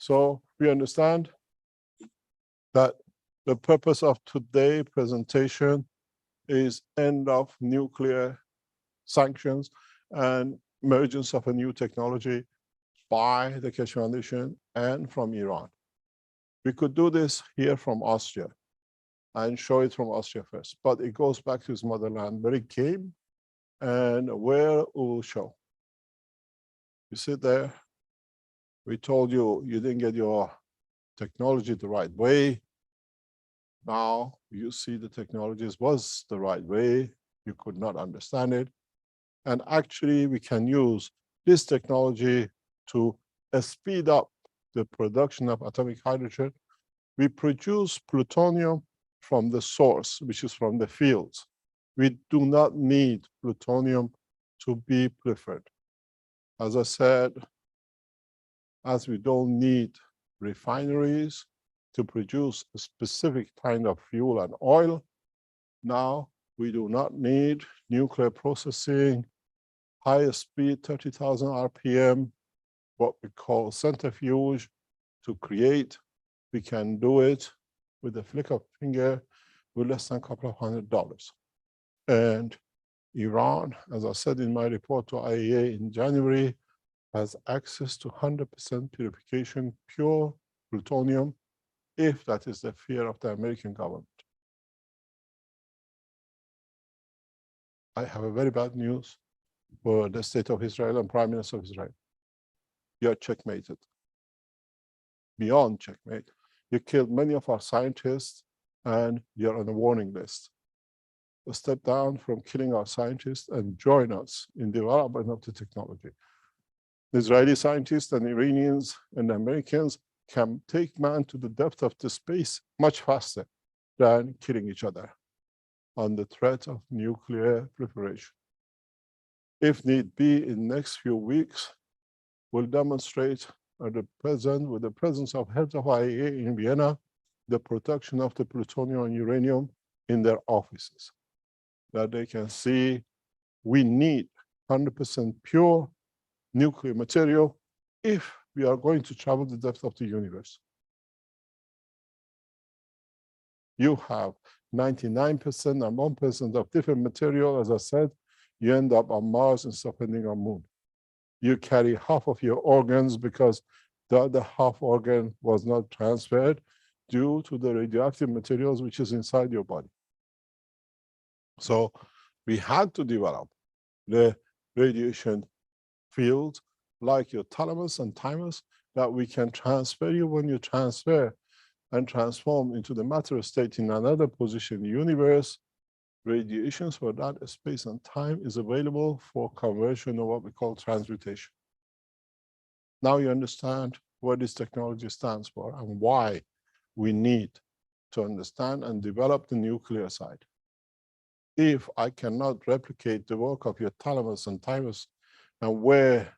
So we understand that the purpose of today's presentation is end of nuclear sanctions and emergence of a new technology by the Keshe Foundation and from Iran. We could do this here from Austria and show it from Austria first, but it goes back to its motherland where it came and where it will show. You sit there, we told you you didn't get your technology the right way. Now you see the technologies was the right way, you could not understand it. And actually we can use this technology to speed up the production of atomic hydrogen. We produce plutonium from the source, which is from the fields. We do not need plutonium to be preferred. As I said, as we don't need refineries to produce a specific kind of fuel and oil, now we do not need nuclear processing, higher speed, 30,000 RPM, what we call centrifuge to create. We can do it with a flick of finger with less than a couple of $100. And Iran, as I said in my report to IAEA in January, has access to 100% purification, pure plutonium, if that is the fear of the American government. I have a very bad news for the state of Israel and Prime Minister of Israel. You're checkmated. Beyond checkmate. You killed many of our scientists and you're on a warning list. Step down from killing our scientists and join us in development of the technology. The Israeli scientists and Iranians and Americans can take man to the depth of the space much faster than killing each other on the threat of nuclear proliferation. If need be, in the next few weeks, we'll demonstrate with the presence of heads of IAEA in Vienna, the production of the plutonium and uranium in their offices, that they can see we need 100% pure nuclear material if we are going to travel the depth of the universe. You have 99% and 1% of different material, as I said, you end up on Mars instead of ending on Moon. You carry half of your organs because the other half organ was not transferred due to the radioactive materials which is inside your body. So we had to develop the radiation field like your thalamus and thymus that we can transfer you when you transfer and transform into the matter state in another position in the universe. Radiations for that space and time is available for conversion of what we call transmutation. Now you understand what this technology stands for and why we need to understand and develop the nuclear side. If I cannot replicate the work of your thalamus and thymus, and where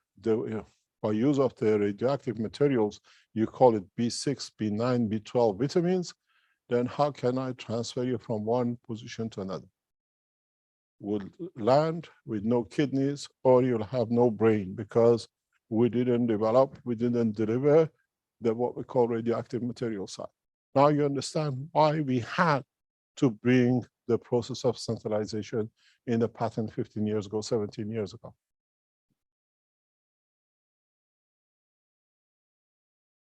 by use of the radioactive materials, you call it B6, B9, B12 vitamins, then how can I transfer you from one position to another? Would land with no kidneys, or you'll have no brain because we didn't develop, we didn't deliver the what we call radioactive material side. Now you understand why we had to bring the process of centralization in the patent 15 years ago, 17 years ago.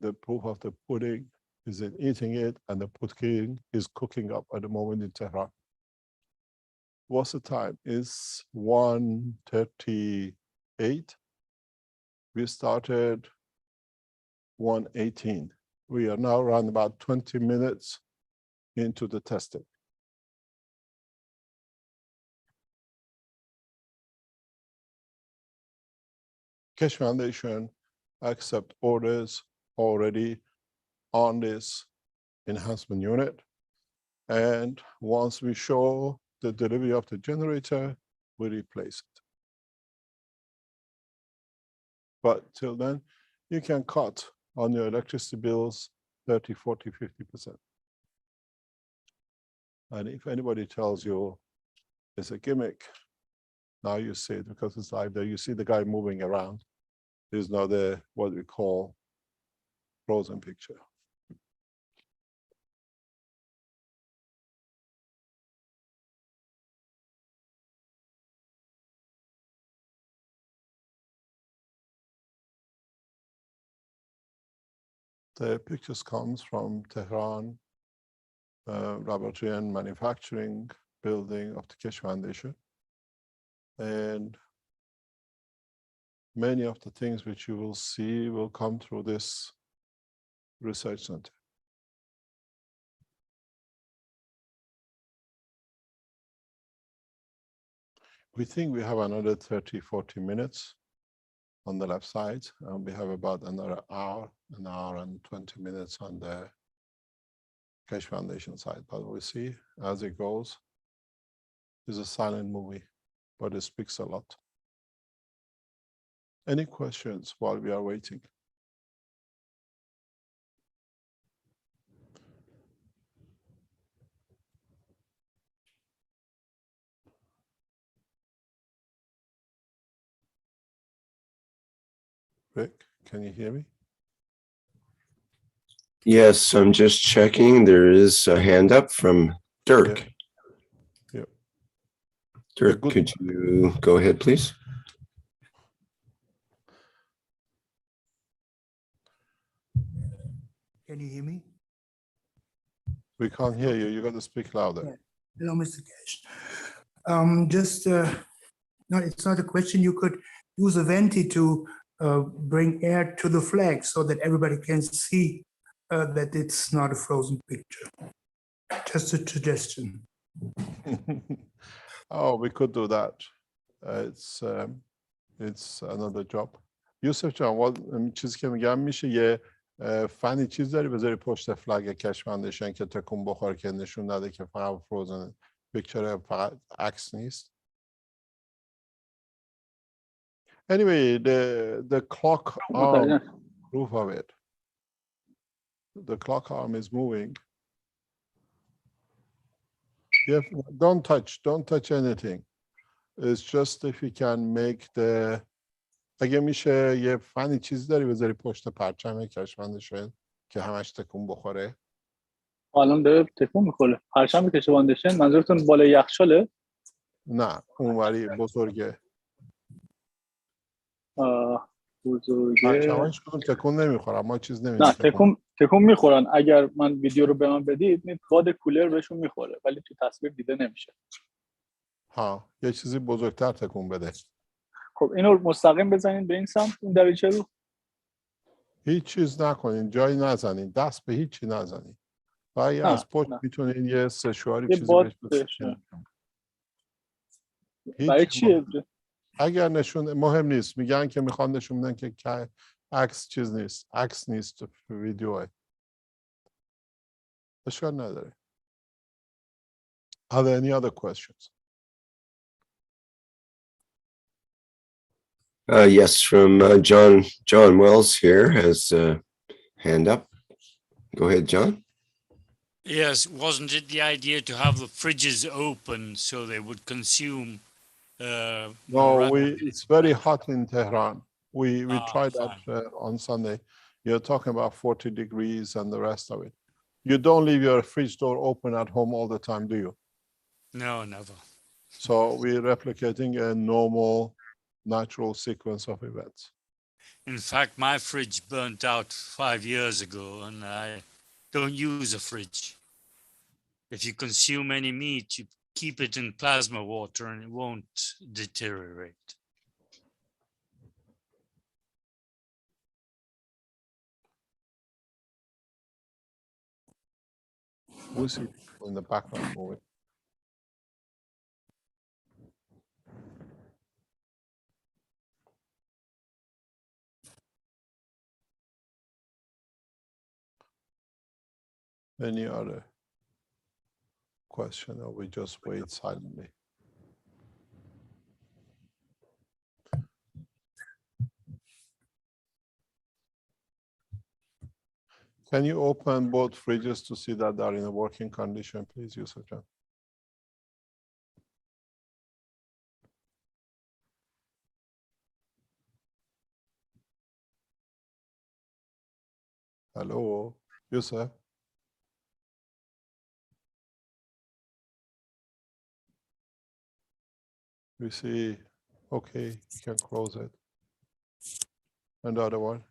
The proof of the pudding is in eating it, and the pudding is cooking up at the moment in Tehran. What's the time? It's 1:38. We started 1:18. We are now around about 20 minutes into the testing. Keshe Foundation accept orders already on this enhancement unit. And once we show the delivery of the generator, we replace it. But till then, you can cut on your electricity bills 30, 40, 50%. And if anybody tells you it's a gimmick, now you see it because it's live there. You see the guy moving around. There's now the what we call frozen picture. The pictures comes from Tehran Laboratory and Manufacturing Building of the Keshe Foundation. And many of the things which you will see will come through this research center. We think we have another 30, 40 minutes on the left side, and we have about another hour and 20 minutes on the Keshe Foundation side. But we'll see as it goes. It's a silent movie, but it speaks a lot. Any questions while we are waiting? Rick, can you hear me? Yes, I'm just checking. There is a hand up from Dirk. Yeah. Dirk, could you go ahead, please? Can you hear me? We can't hear you. You got to speak louder. Yeah. Hello, Mr. Cash. No, it's not a question. You could use a venti to bring air to the flag so that everybody can see that it's not a frozen picture. Just a suggestion. Oh, we could do that. It's another job. یوسف جان چیزی که میگم میشه یه فنی چیز داری بذاری پشت فلگ کش فاندیشن که تکون بخوره که نشون نده که فقط فروزن پیکچر فقط عکس نیست. Anyway, the clock arm proof of it. The clock arm is moving. Don't touch anything. It's just if you can make the اگه میشه یه فنی چیزی داری بذاری پشت پرچم کش فاندیشن که همش تکون بخوره. الان داره تکون میخوره. پرچم کش فاندیشن منظورتون بالای یخچاله؟ نه اونوری بزرگه. بزرگه. پرچمش تکون نمیخوره ما چیز نمیدیم. نه تکون میخورن. اگر من ویدیو رو به من بدید باد کولر بهشون میخوره ولی تو تصویر دیده نمیشه. ها یه چیزی بزرگتر تکون بده. خب اینو مستقیم بزنین به این سمت این دریچه رو. هیچ چیز نکنین جایی نزنین دست به هیچی نزنین. و اگه از پشت میتونین یه سشواری چیزی بهش برای چیه؟ اگر نشون مهم نیست میگن که میخوان نشون بدن که عکس چیز نیست عکس نیست ویدیوه اشکال نداره. Are there any other questions? Yes, from John Wells here has a hand up. Go ahead, John. Yes, wasn't it the idea to have the fridges open so they would consume? No, it's very hot in Tehran. We tried that on Sunday. You're talking about 40 degrees and the rest of it. You don't leave your fridge door open at home all the time, do you? No, never. So we're replicating a normal, natural sequence of events. In fact, my fridge burnt out 5 years ago, and I don't use a fridge. If you consume any meat, you keep it in plasma water and it won't deteriorate. We see people in the background moving. Any other question, or we just wait silently? Can you open both fridges to see that they're in a working condition, please, Yusuf Jan? Hello, Yusuf. We see, okay, you can close it. And the other one.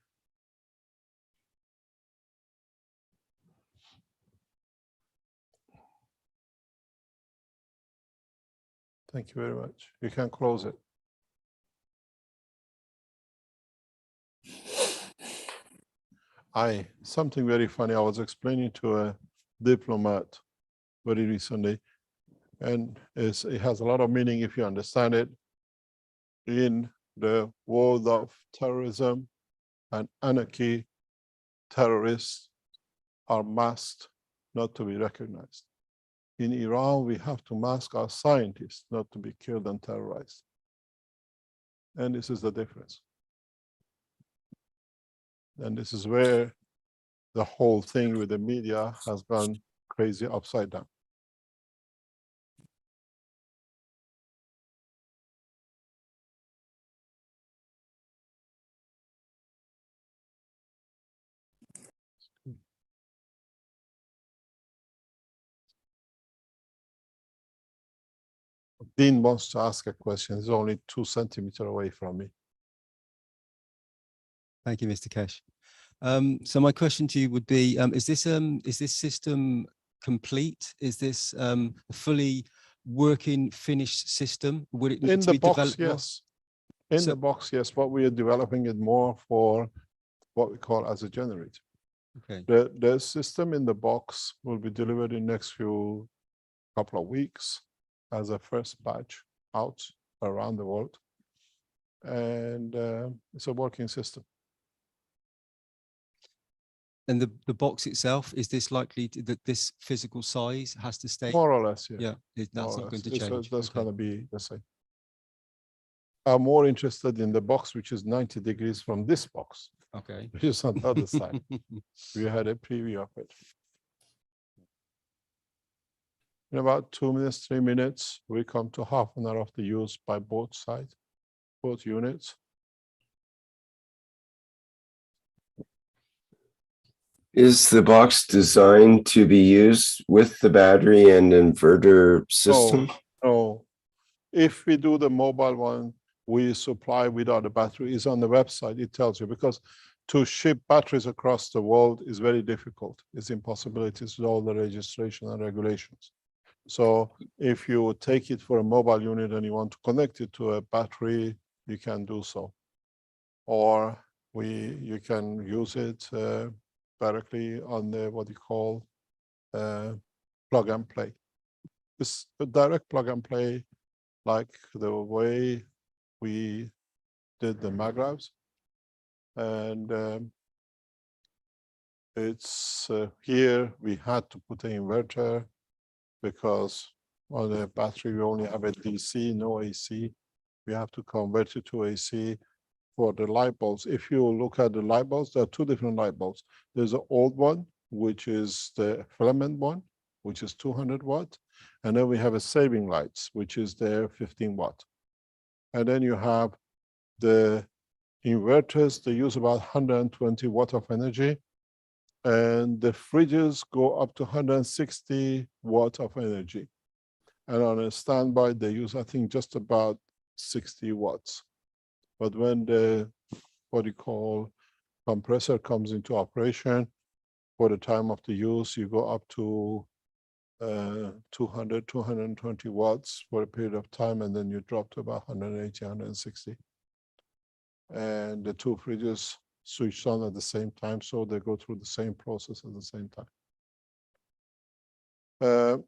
Thank you very much. You can close it. Something very funny. I was explaining to a diplomat very recently, and it has a lot of meaning if you understand it. In the world of terrorism and anarchy, terrorists are masked not to be recognized. In Iran, we have to mask our scientists not to be killed and terrorized. And this is the difference. And this is where the whole thing with the media has gone crazy upside down. Dean wants to ask a question. He's only 2 centimeters away from me. Thank you, Mr. Kesh. So my question to you would be, is this system complete? Is this a fully working, finished system? Would it need In to the be box, developed more? yes. In the box, yes, but we are developing it more for what we call as a generator. Okay. The system in the box will be delivered in next couple of weeks as a first batch out around the world. And it's a working system. And the box itself, is this likely that this physical size has to stay? More or less, yeah. Yeah, that's More or not going to less. change. That's Okay. going to be the same. I'm more interested in the box, which is 90 degrees from this box, Okay. which is on the other side. We had a preview of it. In about 2 minutes, 3 minutes, we come to half an hour of the use by both sides, both units. Is the box designed to be used with the battery and inverter system? No. If we do the mobile one, we supply without a battery. It's on the website. It tells you, because to ship batteries across the world is very difficult. It's impossibilities with all the registration and regulations. So if you take it for a mobile unit and you want to connect it to a battery, you can do so. Or you can use it directly on the what you call plug and play. It's a direct plug and play, like the way we did the magravs. And it's here we had to put an inverter because on the battery we only have a DC, no AC. We have to convert it to AC. For the light bulbs, if you look at the light bulbs, there are 2 different light bulbs. There's an old one, which is the filament one, which is 200 watt. And then we have a saving lights, which is the 15 watt. And then you have the inverters, they use about 120 watt of energy. And the fridges go up to 160 watt of energy. And on a standby, they use, I think, just about 60 watts. But when the, what you call, compressor comes into operation, for the time of the use, you go up to 200, 220 watts for a period of time, and then you drop to about 180, 160. And the 2 fridges switched on at the same time, so they go through the same process at the same time.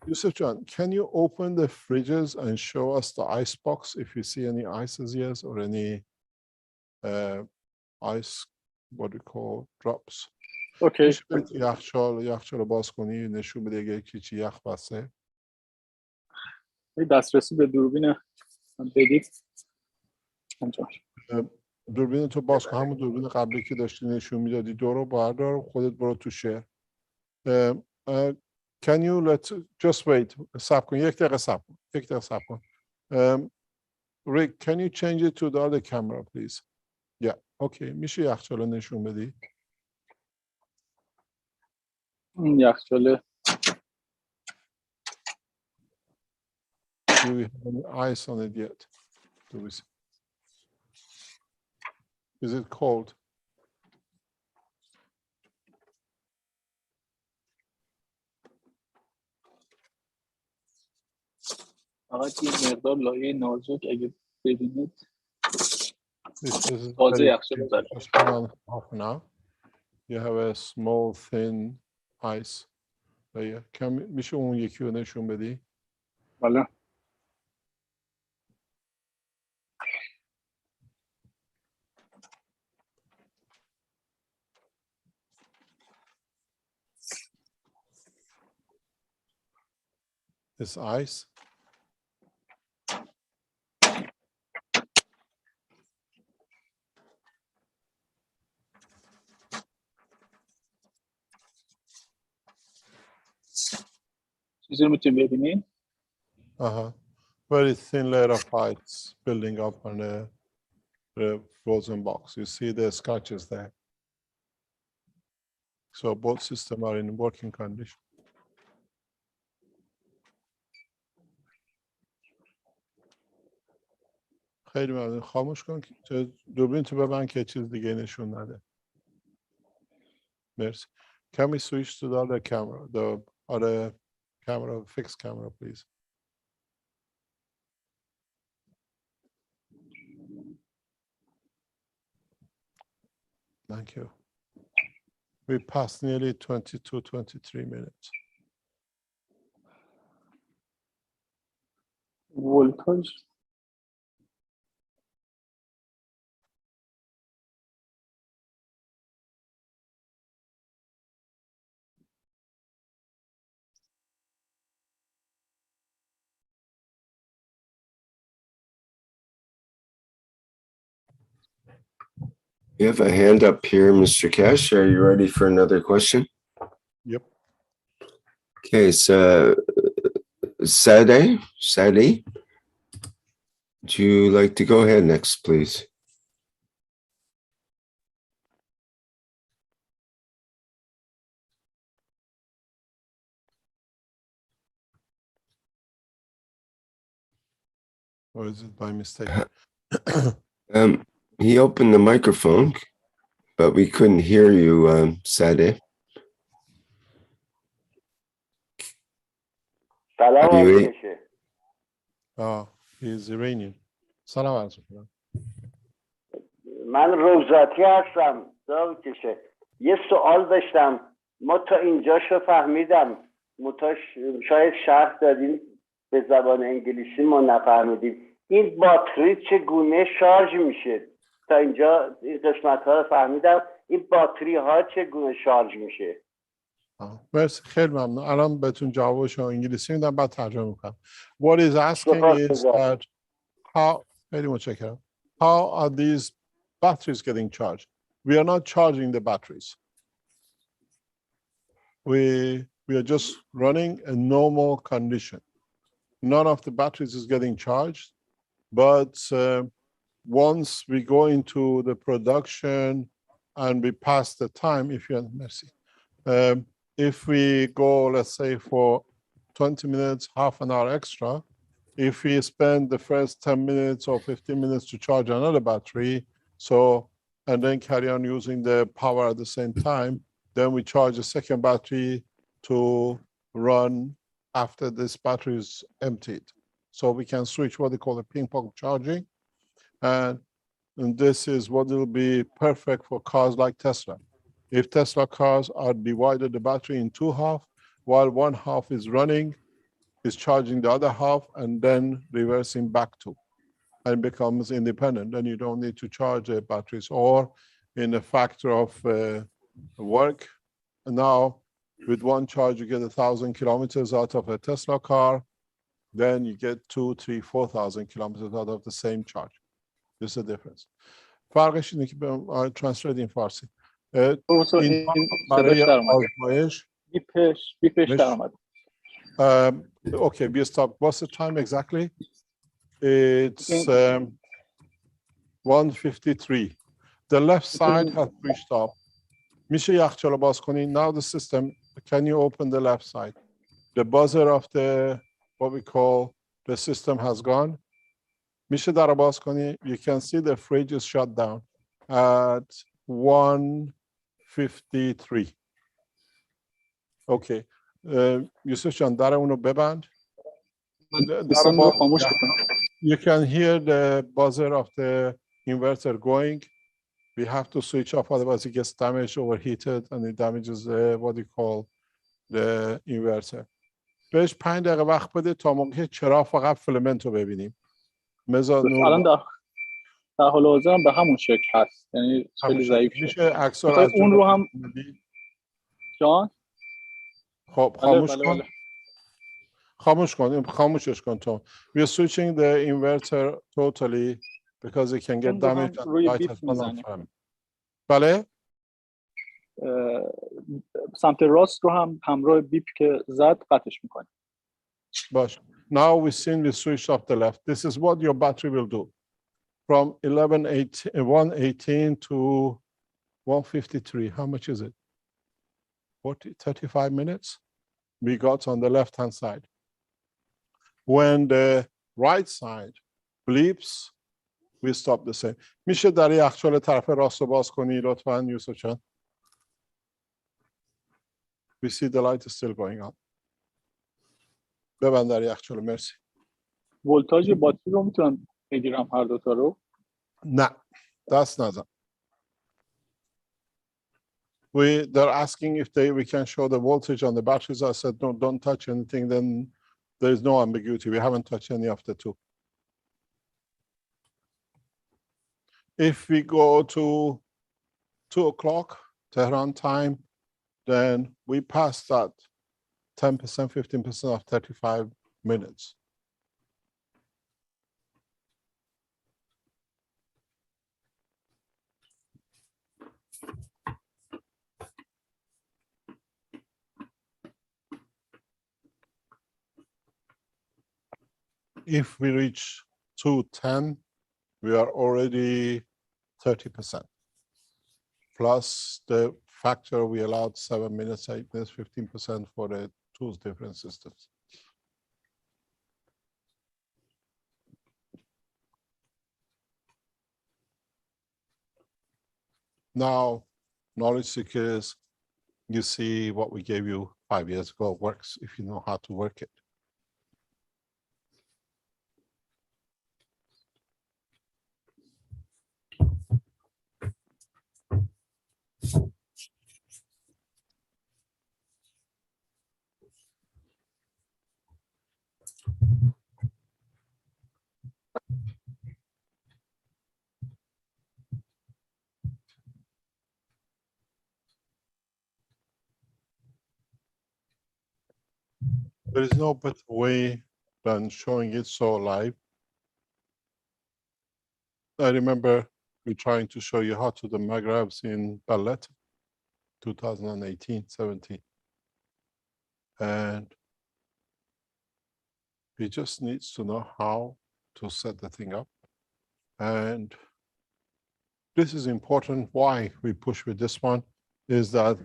Yusuf John, can you open the fridges and show us the ice box if you see any ices yet or any ice, what we call drops? Okay. یخچال باز کنی نشون بده اگه کیچی یخ بسته. دسترسی به دوربین بدید. دوربین تو باز کن، همون دوربین قبلی که داشتی نشون میدادی دورو بردار، خودت برو تو شهر. Can you just wait, صبر کن، 1 دقیقه صبر کن. Rick, can you change it to the other camera, please? Yeah, okay. میشه یخچال نشون بدی؟ این یخچال Do we have any ice on it yet? Do we see? Is it cold? فقط یه مقدار لایه نازک اگه ببینید This is تازه very یخچال thin, زده. just put on half an hour. You have a small thin ice layer. میشه اون یکی رو نشون بدی؟ بله. This ice. چیزی رو میتونید ببینید. Very thin layer of ice building up on the frozen box. You see the scratches there. So both systems are in working condition. خیلی ممنون. خاموش کن که دوربین تو ببند که چیز دیگه نشون نده. مرسی. Can we switch to the other camera, the other camera, fixed camera, please? Thank you. We passed nearly 22, 23 minutes. ولتاژ You have a hand up here, Mr. Cash. Are you ready for another question? Yep. Okay, so Sade, would you like to go ahead next, please? Or is it by mistake? He opened the microphone, but we couldn't hear you, Sade. سلام Are you آقای کشه. He's Iranian. سلام عرض می‌کنم. من روزاتی هستم آقای کشه. یه سوال داشتم. ما تا اینجاشو فهمیدم. شاید شرح دادین به زبان انگلیسی ما نفهمیدیم. این باتری چگونه شارژ میشه؟ تا اینجا این قسمت ها رو فهمیدم. این باتری ها چگونه شارژ میشه؟ مرسی، خیلی ممنون. الان بهتون جوابش رو انگلیسی میدم بعد ترجمه میکنم. What is asking is that خیلی متشکرم. How are these batteries getting charged? We are not charging the batteries. We are just running a normal condition. None of the batteries is getting charged, but once we go into the production and we pass the time, if we go, let's say, for 20 minutes, half an hour extra, if we spend the first 10 minutes or 15 minutes to charge another battery, and then carry on using the power at the same time, then we charge a second battery to run after this battery is emptied. So we can switch what they call a ping pong charging. And this is what will be perfect for cars like Tesla. If Tesla cars are divided the battery in two halves, while one half is running, is charging the other half and then reversing back to, and becomes independent. Then you don't need to charge the batteries, or in a factor of work. Now, with one charge, you get 1,000 kilometers out of a Tesla car. Then you get 2, 3, 4,000 kilometers out of the same charge. This is the difference. فرقش اینه که I translate in فارسی. این برای آزمایش بیپش در آمد. Okay, we stop. What's the time exactly? It's 1:53. The left side has reached up. میشه یخچال باز کنین. Now the system can you open the left side? The buzzer of the, what we call, the system has gone. میشه در باز کنی. You can see the fridge is shut down at 1:53. Okay. یوسف جان در اونو ببند. سیستم رو خاموش کنم. You can hear the buzzer of the inverter going. We have to switch off, otherwise it gets damaged, overheated, and it damages what you call the inverter. بهش 5 دقیقه وقت بده تا موقع چراغ فقط فیلمنت رو ببینیم. الان در حال حاضر هم به همون شکل هست، یعنی خیلی ضعیف شد. میشه عکس‌ها رو از اون رو هم جان خب خاموش کن. خاموش کن. خاموشش کن تو. We are switching the inverter totally because it can get damaged and light has gone off. بله؟ سمت راست رو هم همراه بیپ که زد قطعش میکنیم. باش. Now we seen we switched off the left. This is what your battery will do. From 118 to 153. How much is it? 35 minutes? We got on the left-hand side. When the right side bleeps, we stop the same. میشه در یخچال طرف راست رو باز کنی لطفاً یوسف جان؟ We see the light is still going on. ببند در یخچال. مرسی. ولتاژ باتری رو میتونم بگیرم هر دو تا رو؟ نه. دست نزن. They're asking if we can show the voltage on the batteries. I said, no, don't touch anything. Then there is no ambiguity. We haven't touched any of the two. If we go to 2 o'clock Tehran time, then we pass that 10%, 15% of 35 minutes. If we reach 2:10, we are already 30%. Plus the factor we allowed 7 minutes, 8 minutes, 15% for the two different systems. Now, knowledge seekers, you see what we gave you 5 years ago works if you know how to work it. There is no better way than showing it so live. I remember we trying to show you how to the Maghrebs in Ballet, 2018, 17. And he just needs to know how to set the thing up. And this is important. Why we push with this one is that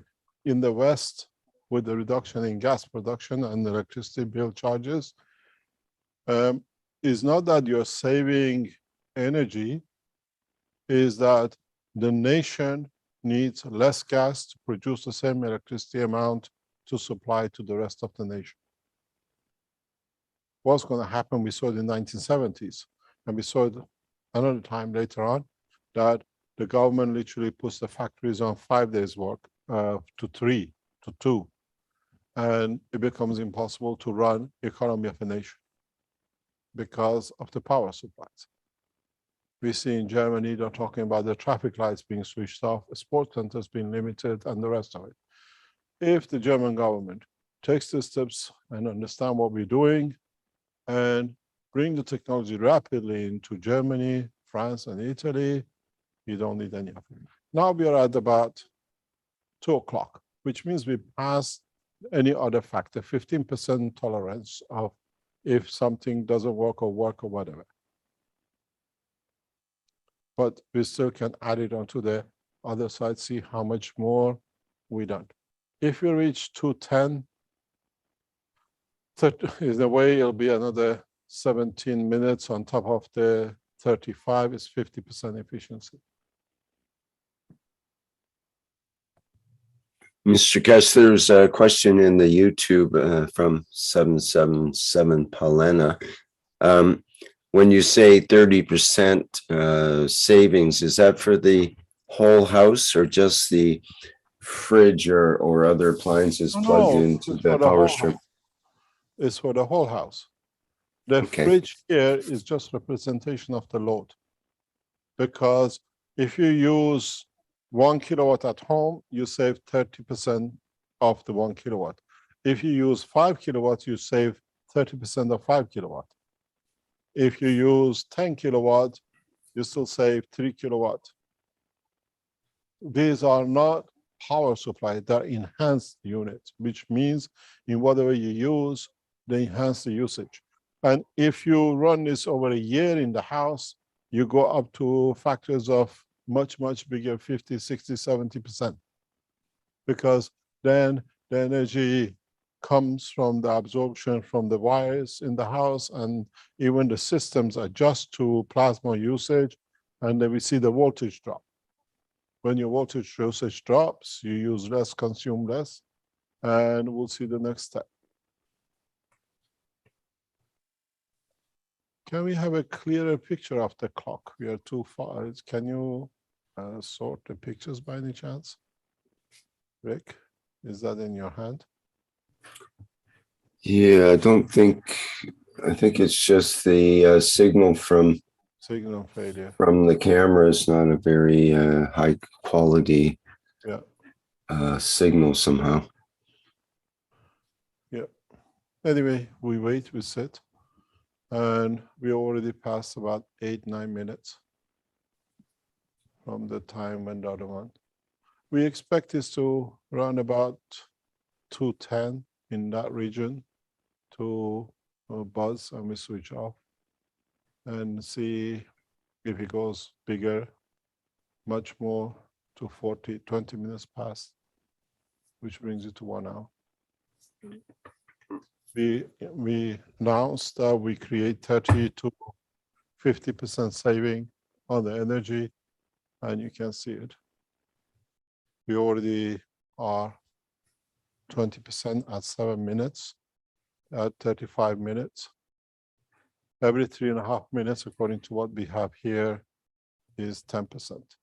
in the West, with the reduction in gas production and electricity bill charges, is not that you're saving energy, is that the nation needs less gas to produce the same electricity amount to supply to the rest of the nation. What's going to happen? We saw it in the 1970s, and we saw it another time later on, that the government literally puts the factories on 5 days work to 3, to 2. And it becomes impossible to run the economy of a nation because of the power supplies. We see in Germany, they're talking about the traffic lights being switched off, sports centers being limited, and the rest of it. If the German government takes the steps and understand what we're doing and bring the technology rapidly into Germany, France, and Italy, you don't need any of it. Now we are at about 2 o'clock, which means we passed any other factor, 15% tolerance of if something doesn't work or whatever. But we still can add it onto the other side, see how much more we done. if you reach 210, is the way it'll be another 17 minutes on top of the 35 is 50% efficiency. Mr. Kesh, there's a question in the YouTube from 777 Palena. When you say 30% savings, is that for the whole house or just the fridge or other appliances plugged into it's the for the power whole strip? house. It's for the whole house. The Okay. fridge here is just representation of the load. Because if you use 1 kilowatt at home, you save 30% of the 1 kilowatt. If you use 5 kilowatts, you save 30% of 5 kilowatt. If you use 10 kilowatt, you still save 3 kilowatt. These are not power supply, they're enhanced units, which means in whatever you use, they enhance the usage. And if you run this over a year in the house, you go up to factors of much, much bigger, 50, 60, 70%. Because then the energy comes from the absorption from the wires in the house, and even the systems adjust to plasma usage, and then we see the voltage drop. When your voltage usage drops, you use less, consume less, and we'll see the next step. Can we have a clearer picture of the clock? We are too far. Can you sort the pictures by any chance? Rick, is that in your hand? Yeah, I think it's just the signal from failure. From the camera is not a very high quality signal somehow. Yeah. Anyway, we wait, we sit, and we already passed about 8-9 minutes from the time when the other one. We expect this to run about 210 in that region to buzz, and we switch off and see if it goes bigger, much more to 20 minutes past, which brings it to 1 hour. We announced that we create 30 to 50% saving on the energy, and you can see it. We already are 20% at 7 minutes, at 35 minutes. Every 3.5 minutes, according to what we have here, is 10%.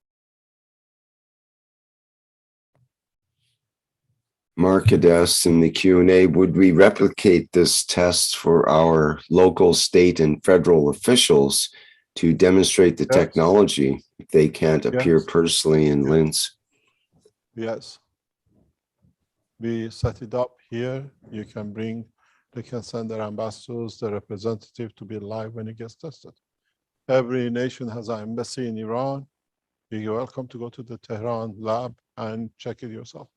Mark had asked in the Q&A, would we replicate this test for our local, state, and federal officials to demonstrate the technology if they can't appear personally in Linz? Yes. We set it up here. You can bring, they can send their ambassadors, their representative to be live when it gets tested. Every nation has an embassy in Iran. You're welcome to go to the Tehran lab and check it yourself.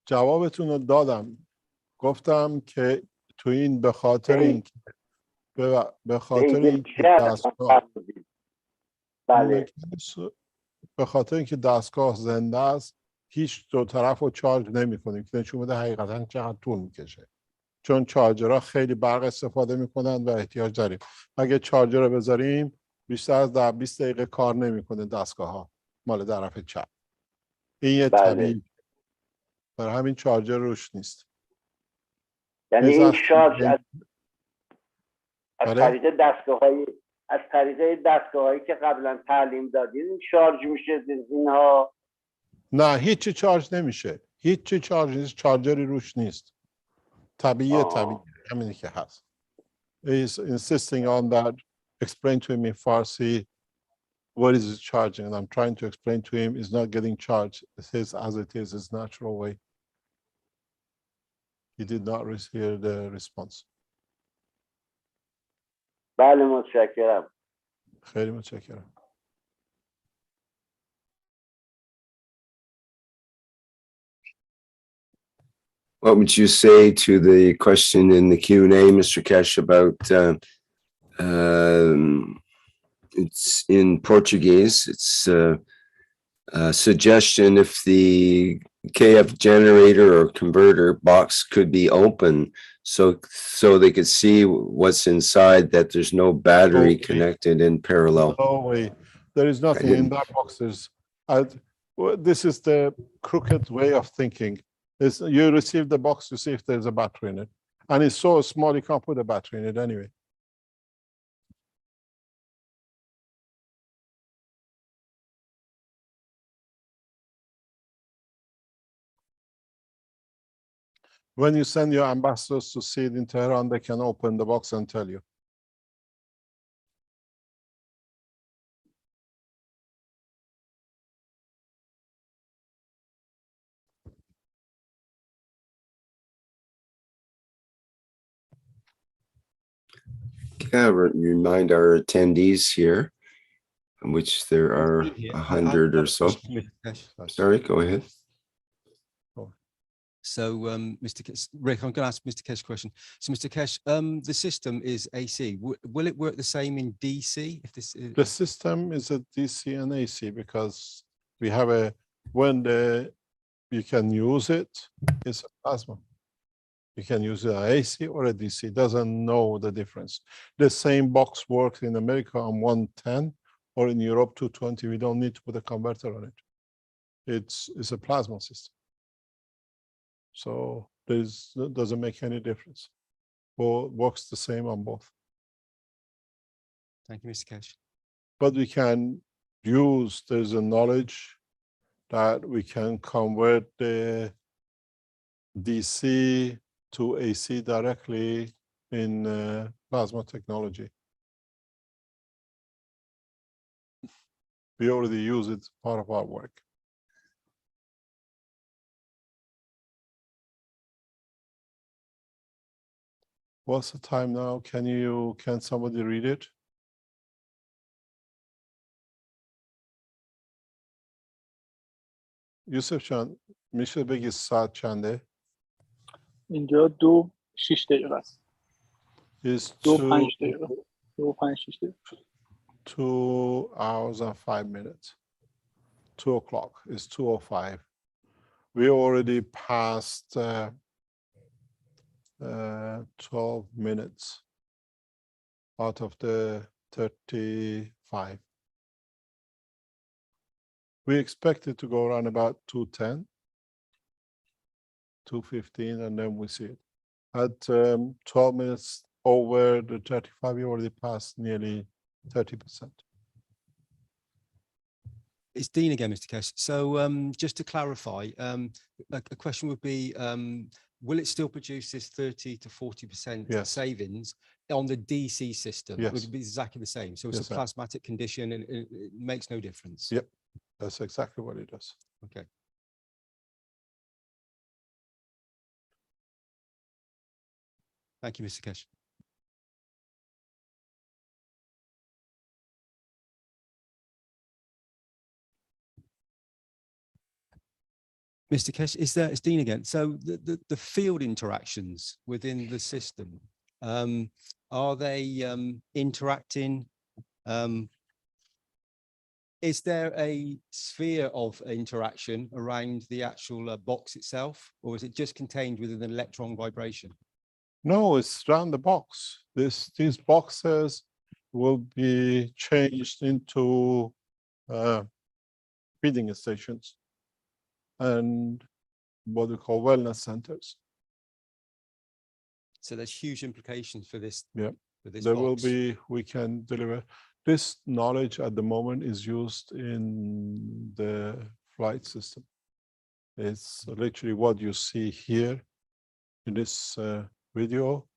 جوابتون رو دادم. گفتم که تو این به خاطر اینکه دستگاه زنده است، هیچ دو طرف رو چارج نمی کنیم که نشون بده حقیقتا چقدر طول میکشه. چون چارجرها خیلی برق استفاده میکنن و احتیاج داریم. اگه چارجر رو بذاریم بیشتر از 10-20 دقیقه کار نمیکنه دستگاه ها مال طرف چپ. این یه طبیعی. برای همین چارجر روش نیست. یعنی این شارژ از طریق دستگاه‌هایی که قبلا تعلیم دادین شارژ میشه اینها؟ نه هیچی چارج نمیشه. هیچی چارج نیست. چارجری روش نیست. طبیعی همینی که هست. He's insisting on that. Explain to him in Farsi what is it charging, and I'm trying to explain to him it's not getting charged. It is as it is, its natural way. He did not hear the response. بله متشکرم. خیلی متشکرم. What would you say to the question in the Q&A, Mr. Kesh, about it's in Portuguese? It's a suggestion if the KF generator or converter box could be open so they could see what's inside, that there's no battery Okay. connected in parallel. No way. There is nothing in that box. This is the crooked way of thinking. You receive the box to see if there's a battery in it. And it's so small, you can't put a battery in it anyway. When you send your ambassadors to see it in Tehran, they can open the box and tell you. Yeah, remind our attendees here, which there are 100 or so. Sorry, go ahead. So, Mr. Kesh, Rick, I'm going to ask Mr. Kesh a question. So, Mr. Kesh, the system is AC. Will it work the same in DC? If this is... The system is a DC and AC because we have you can use it, it's a plasma. You can use an AC or a DC, it doesn't know the difference. The same box works in America on 110 or in Europe 220. We don't need to put a converter on it. It's a plasma system. So that doesn't make any difference. Works the same on both. Thank you, Mr. Kesh. But we can use, there's a knowledge that we can convert the DC to AC directly in plasma technology. We already use it, part of our work. What's the time now? Can somebody read it? یوسف جان میشه بگی ساعت چنده؟ اینجا 2:06 است. Is 2:05 2:05 2 hours and 5 minutes. 2 o'clock is 2:05. We already passed 12 minutes out of the 35. We expected to go around about 2:10, 2:15, and then we see it. At 12 minutes over the 35, we already passed nearly 30%. It's Dean again, Mr. Kesh. So just to clarify, a question would be, will it still produce this 30 to 40% savings on the DC system? Yes. Would it be exactly the same? So it's a plasmatic condition and it makes no difference? Yep, that's exactly what it does. Okay. Thank you, Mr. Kesh. Mr. Kesh, it's Dean again. So the field interactions within the system, are they interacting? Is there a sphere of interaction around the actual box itself, or is it just contained within an electron vibration? No, it's around the box. These boxes will be changed into feeding stations and what we call wellness centers. So there's huge implications for this. Yeah, for this there box. will be. We can deliver. This knowledge at the moment is used in the flight system. It's literally what you see here in this video.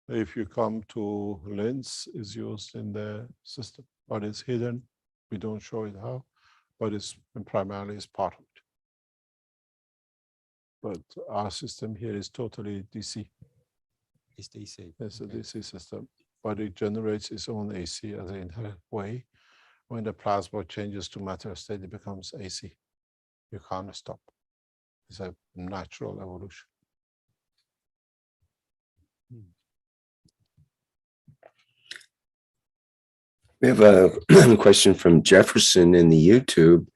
If you come to lens, is used in the system, but it's hidden. We don't show it how, but it's primarily is part of it. But our system here is totally DC. It's DC. It's a DC system, but it generates its own AC as an inherent way. When the plasma changes to matter state, it becomes AC. You can't stop. It's a natural evolution. We have a question from Jefferson in the YouTube.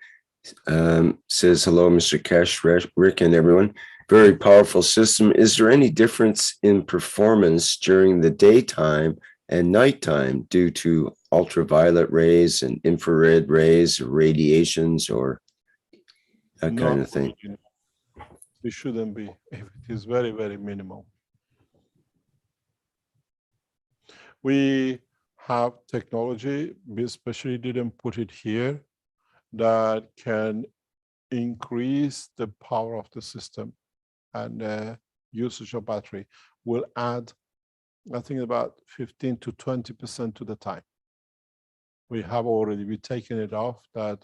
Says, hello, Mr. Cash, Rick, and everyone. Very powerful system. Is there any difference in performance during the daytime and nighttime due to ultraviolet rays and infrared rays or radiations or that kind of thing? It shouldn't be. It is very, very minimal. We have technology, we especially didn't put it here, that can increase the power of the system, and usage of battery will add, I think, about 15 to 20% to the time. We've taken it off, that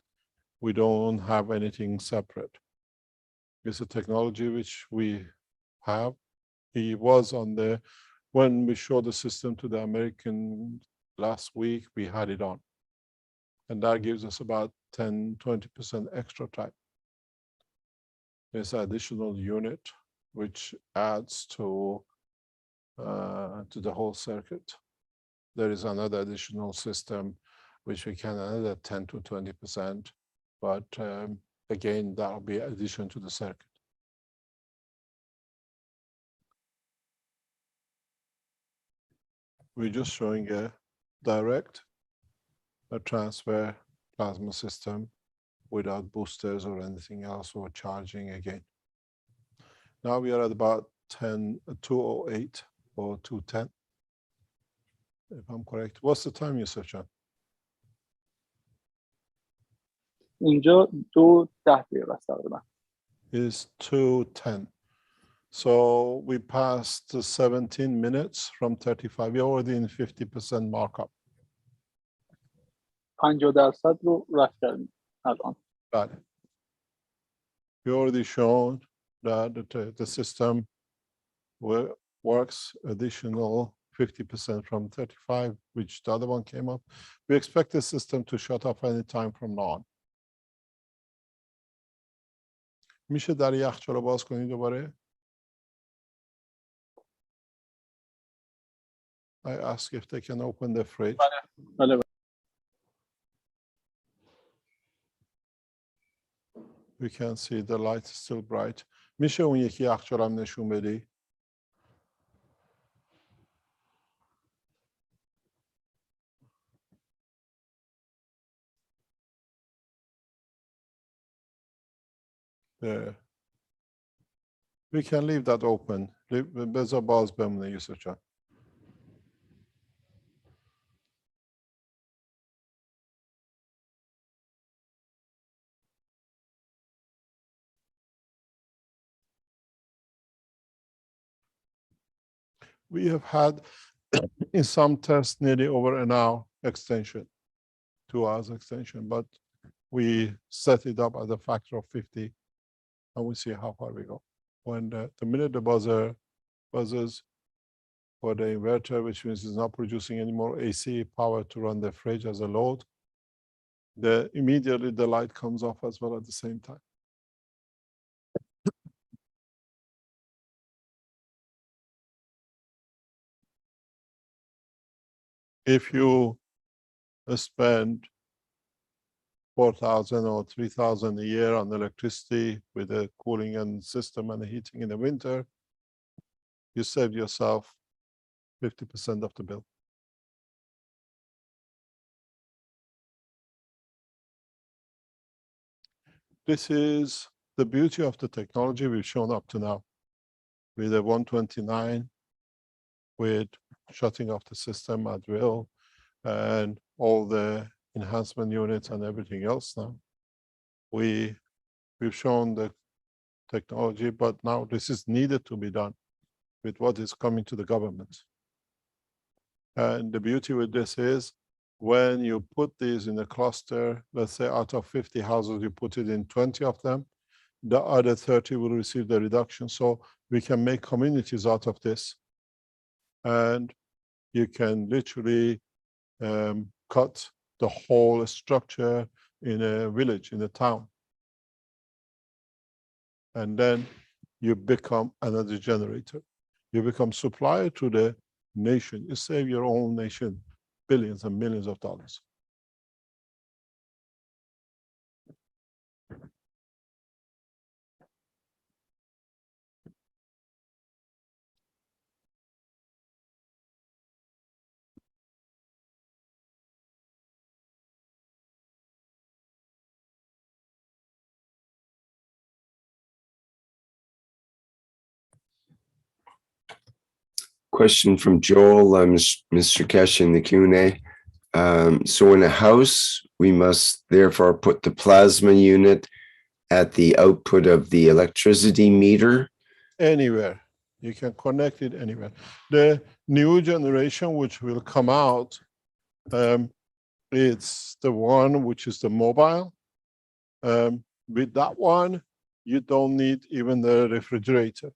we don't have anything separate. It's a technology which we have. He was on the, when we showed the system to the American last week, we had it on. And that gives us about 10, 20% extra time. There's an additional unit which adds to the whole circuit. There is another additional system which we can another 10 to 20%, but again, that'll be addition to the circuit. We're just showing a direct transfer plasma system without boosters or anything else or charging again. Now we are at about 208 or 210, if I'm correct. What's the time, Yusuf Jan? اینجا 2:10 دقیقه است تقریبا. Is 2:10. So we passed the 17 minutes from 35. We're already in 50% markup. 50% رو رفت کردیم الان. Got it. We already shown that the system works additional 50% from 35, which the other one came up. We expect the system to shut off any time from now on. میشه در یخچال رو باز کنید دوباره؟ I ask if they can open the fridge. بله. We can see the light is still bright. میشه اون یکی یخچال هم نشون بدی؟ There. We can leave that open. بذار باز بمونه یوسف جان. We have had in some tests nearly over an hour extension, 2 hours extension, but we set it up at a factor of 50 and we see how far we go. When the minute the buzzer buzzes for the inverter, which means it's not producing any more AC power to run the fridge as a load, immediately the light comes off as well at the same time. If you spend 4,000 or 3,000 a year on electricity with the cooling and system and the heating in the winter, you save yourself 50% of the bill. This is the beauty of the technology we've shown up to now with a 129, with shutting off the system at will and all the enhancement units and everything else. Now we've shown the technology, but now this is needed to be done with what is coming to the government. And the beauty with this is when you put these in a cluster, let's say out of 50 houses, you put it in 20 of them, the other 30 will receive the reduction. So we can make communities out of this. And you can literally cut the whole structure in a village, in a town. And then you become another generator. You become supplier to the nation. You save your own nation billions and millions of dollars. Question from Joel, Mr. Kesh in the Q&A. So in a house, we must therefore put the plasma unit at the output of the electricity meter? Anywhere. You can connect it anywhere. The new generation, which will come out, it's the one which is the mobile. With that one, you don't need even the refrigerator.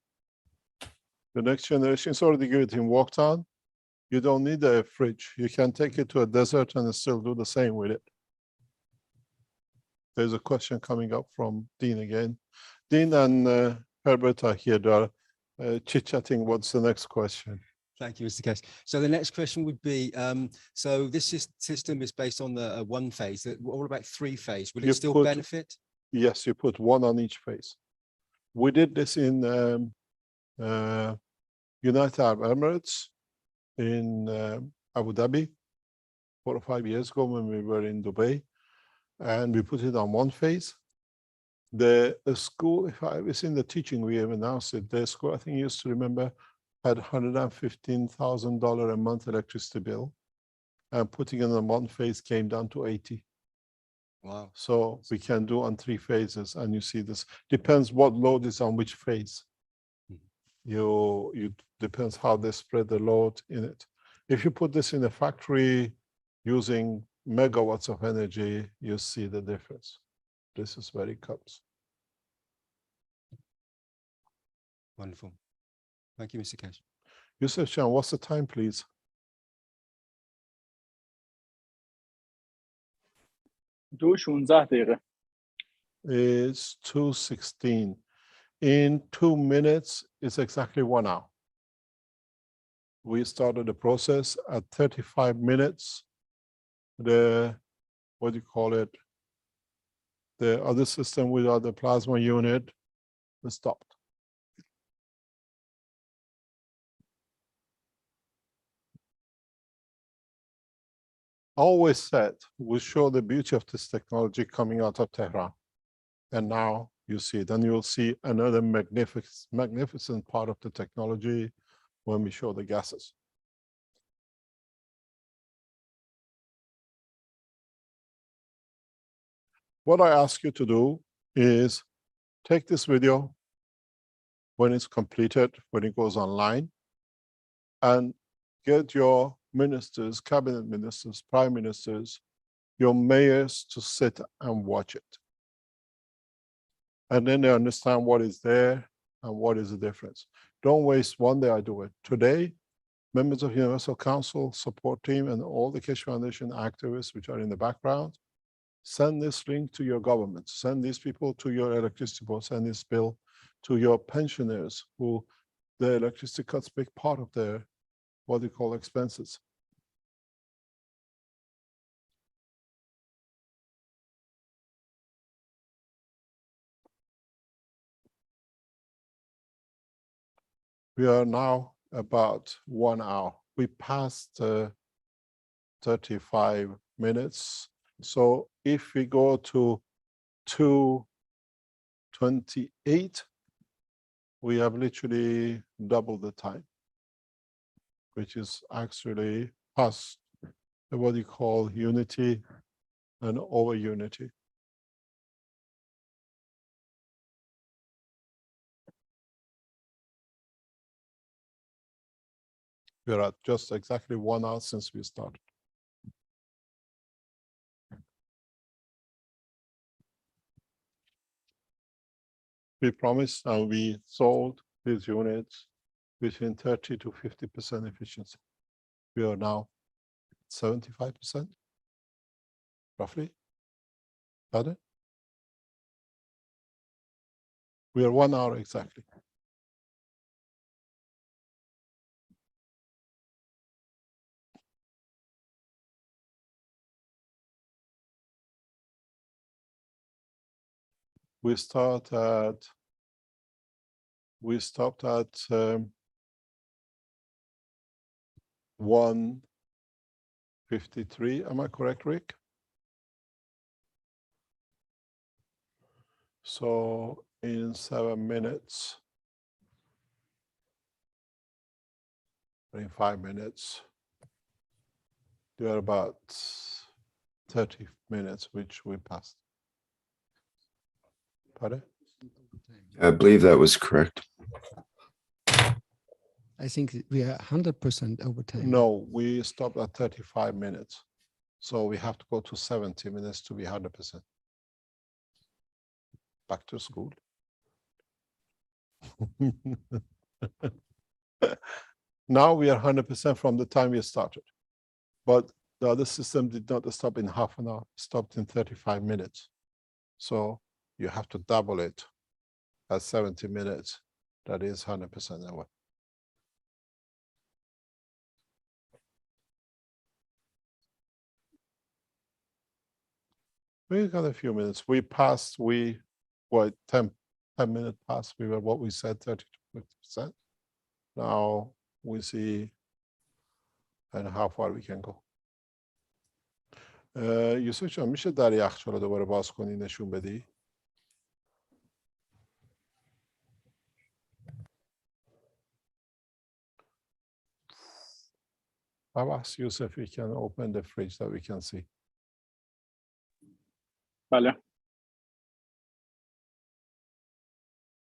The next generation is already getting worked on. You don't need a fridge. You can take it to a desert and still do the same with it. There's a question coming up from Dean again. Dean and Herbert are here. They're chit-chatting. What's the next question? Thank you, Mr. Kesh. So the next question would be, so this system is based on the one phase. What about three phase? Will it still benefit? Yes, you put one on each phase. We did this in United Arab Emirates, in Abu Dhabi 4 or 5 years ago when we were in Dubai, and we put it on one phase. The school, if I was in the teaching, we have announced it. The school, I think you used to remember, had $115,000 a month electricity bill, and putting it on one phase came down to 80. Wow. So we can do on 3 phases, and you see this depends what load is on which phase. You depends how they spread the load in it. If you put this in a factory using megawatts of energy, you see the difference. This is where it comes. Wonderful. Thank you, Mr. Kesh. Yusuf Chan, what's the time, please? It's 2:16. In 2 minutes, it's exactly 1 hour. We started the process at 35 minutes. The, what do you call it? The other system without the plasma unit was stopped. Always said, we show the beauty of this technology coming out of Tehran. And now you see it, and you'll see another magnificent part of the technology when we show the gases. What I ask you to do is take this video when it's completed, when it goes online, and get your ministers, cabinet ministers, prime ministers, your mayors to sit and watch it. And then they understand what is there and what is the difference. Don't waste one day, I do it. Today, members of Universal Council support team and all the Keshe Foundation activists which are in the background, send this link to your government, send these people to your electricity board, send this bill to your pensioners who the electricity cuts big part of their, what they call expenses. We are now about 1 hour. We passed 35 minutes. So if we go to 2:28, we have literally double the time, which is actually past what you call unity and over unity. We're at just exactly 1 hour since we started. We promised and we sold these units between 30 to 50% efficiency. We are now 75%, roughly. Got it? We are 1 hour exactly. We stopped at 1:53. Am I correct, Rick? So in 7 minutes, in 5 minutes, there are about 30 minutes which we passed. Pardon? I believe that was correct. I think we are 100% over time. No, we stopped at 35 minutes. So we have to go to 70 minutes to be 100%. Back to school. Now we are 100% from the time we started. But the other system did not stop in half an hour, stopped in 35 minutes. So you have to double it at 70 minutes. That is 100% away. We got a few minutes. We passed, what, 10 minutes past, we were what we said, 30 to 50%. Now we see and how far we can go. یوسف جان میشه در یخچال رو دوباره باز کنی نشون بدی؟ I've asked Yusuf if he can open the fridge that we can see. بله.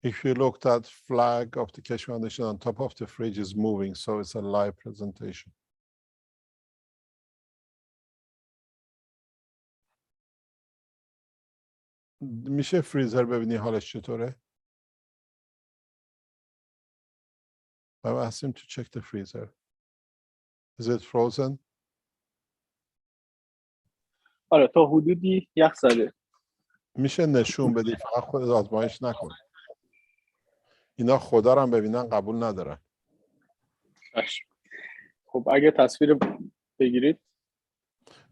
If you look, that flag of the Keshe Foundation on top of the fridge is moving, so it's a live presentation. میشه فریزر ببینی حالش چطوره؟ I've asked him to check the freezer. Is it frozen? آره تا حدودی یخ زده. میشه نشون بدی، فقط خودت آزمایش نکن. اینا خدا رو هم ببینن قبول ندارن. خب اگه تصویر بگیرید.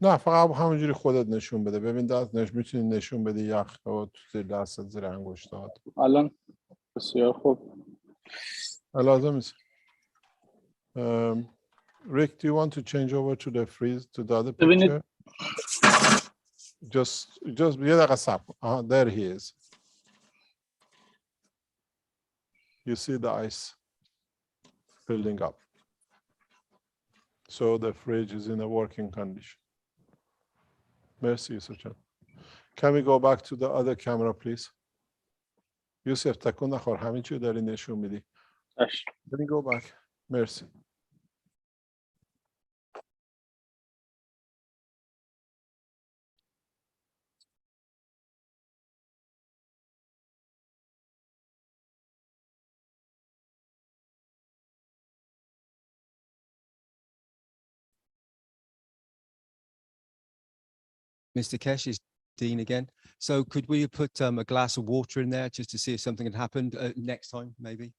نه فقط همونجوری خودت نشون بده. ببین دست میتونی نشون بدی یخ رو زیر دستت زیر انگشتات. الان بسیار خوب. لازم نیست. Rick, do you want to change over to the freeze to the other picture? Just یه دقیقه صبر کن. There he is. You see the ice building up. So the fridge is in a working condition. Merci, Yusuf. Can we go back to the other camera, please? Yusuf, تکون نخور. همین چیو داری نشون میدی. Can we go back? Merci. Mr. Keshe is Dean again. So could we put a glass of water in there just to see if something had happened next time, maybe?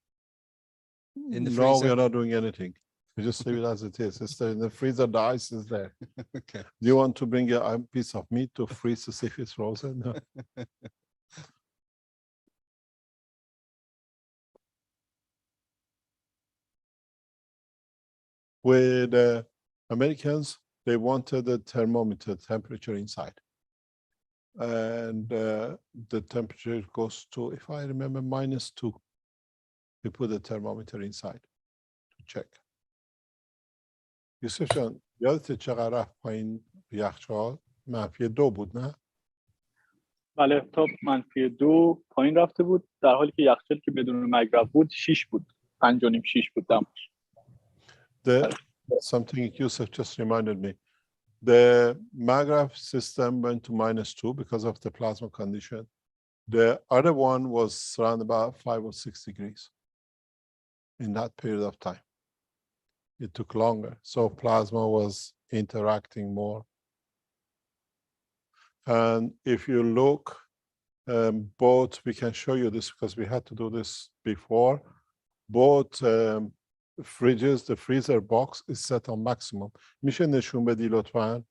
In the freezer? No, we are not doing anything. We just leave it as it is. It's in the freezer, the ice is there. Okay. Do you want to bring a piece of meat to freeze to see if it's frozen? No. With the Americans, they wanted the thermometer temperature inside. And the temperature goes to, if I remember, -2. We put the thermometer inside to check. یوسف جان یادت چقدر رفت پایین یخچال؟ -2 بود نه؟ بله تا -2 پایین رفته بود در حالی که یخچال که بدون مگرف بود 6 بود. 5.5 6 بود دمش. Something Yusuf just reminded me. The Maghraf system went to -2 because of the plasma condition. The other one was around about 5 or 6 degrees in that period of time. It took longer. So plasma was interacting more. And if you look, both, we can show you this because we had to do this before. Both fridges, the freezer box is set on maximum. میشه نشون بدی لطفاً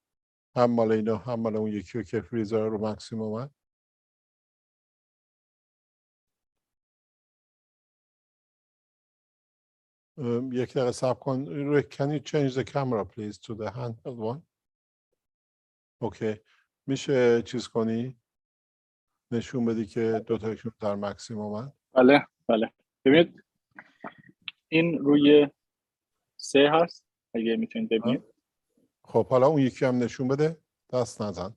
هم مال اینا هم مال اون یکی که فریزر رو ماکسیمومه. یک دقیقه صبر کن. Rick, can you change the camera please to the handheld one? Okay. میشه چیز کنی؟ نشون بدی که دو تایشون در مکسیمومن؟ بله بله. ببینید این روی 3 هست اگه میتونید ببینید. خب حالا اون یکی هم نشون بده. دست نزن.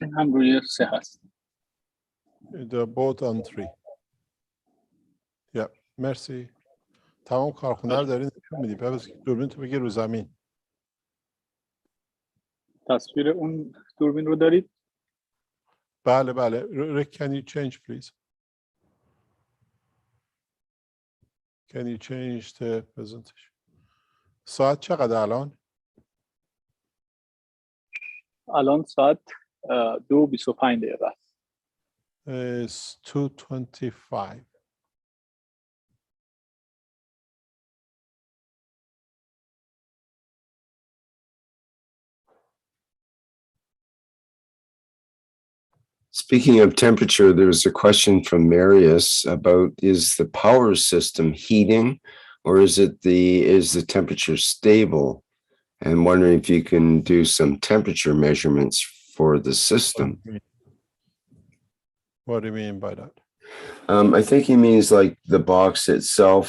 این هم روی 3 هست. They're both on 3. مرسی. تمام کارخونه رو داری نشون میدی. بس دوربین تو بگیر رو زمین. تصویر اون دوربین رو دارید؟ بله بله. Rick, can you change please? Can you change the presentation? ساعت چقدر الان؟ الان ساعت 2:25 دقیقه است. It's 2:25. Speaking of temperature, there was a question from Marius about, is the power system heating or is the temperature stable? And wondering if you can do some temperature measurements for the system. What do you mean by that? I think he means like the box itself,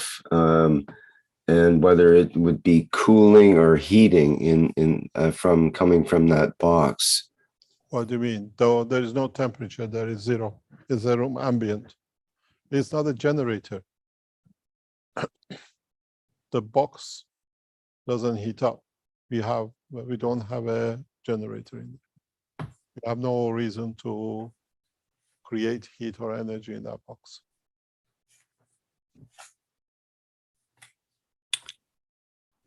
and whether it would be cooling or heating from coming from that box. What do you mean? Though there is no temperature, there is zero. It's a room ambient. It's not a generator. The box doesn't heat up. We don't have a generator in it. We have no reason to create heat or energy in that box.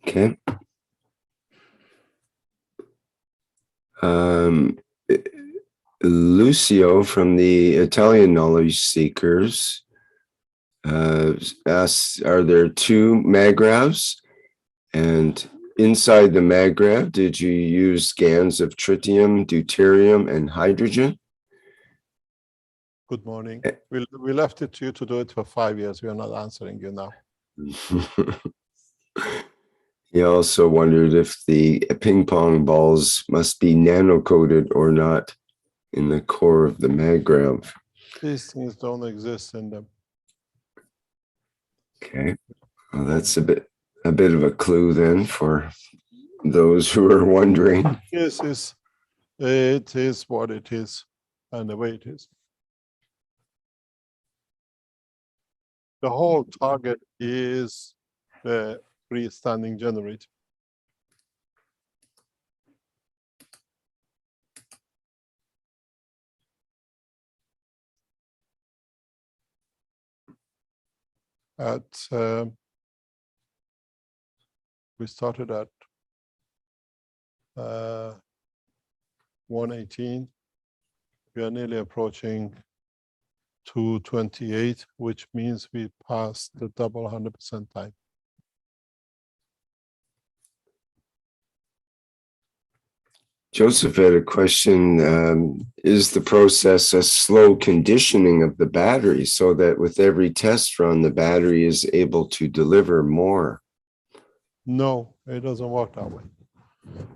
Okay. Lucio from the Italian Knowledge Seekers asks, are there 2 magravs? And inside the magrav, did you use GANs of tritium, deuterium, and hydrogen? Good morning. We left it to you to do it for 5 years. We are not answering you now. He also wondered if the ping pong balls must be nano-coated or not in the core of the magrav. These things don't exist in them. Okay, well, that's a bit of a clue then for those who are wondering. It is what it is and the way it is. The whole target is the freestanding generator. We started at 118. We are nearly approaching 228, which means we passed the double 100% time. Joseph had a question. Is the process a slow conditioning of the battery so that with every test run, the battery is able to deliver more? No, it doesn't work that way.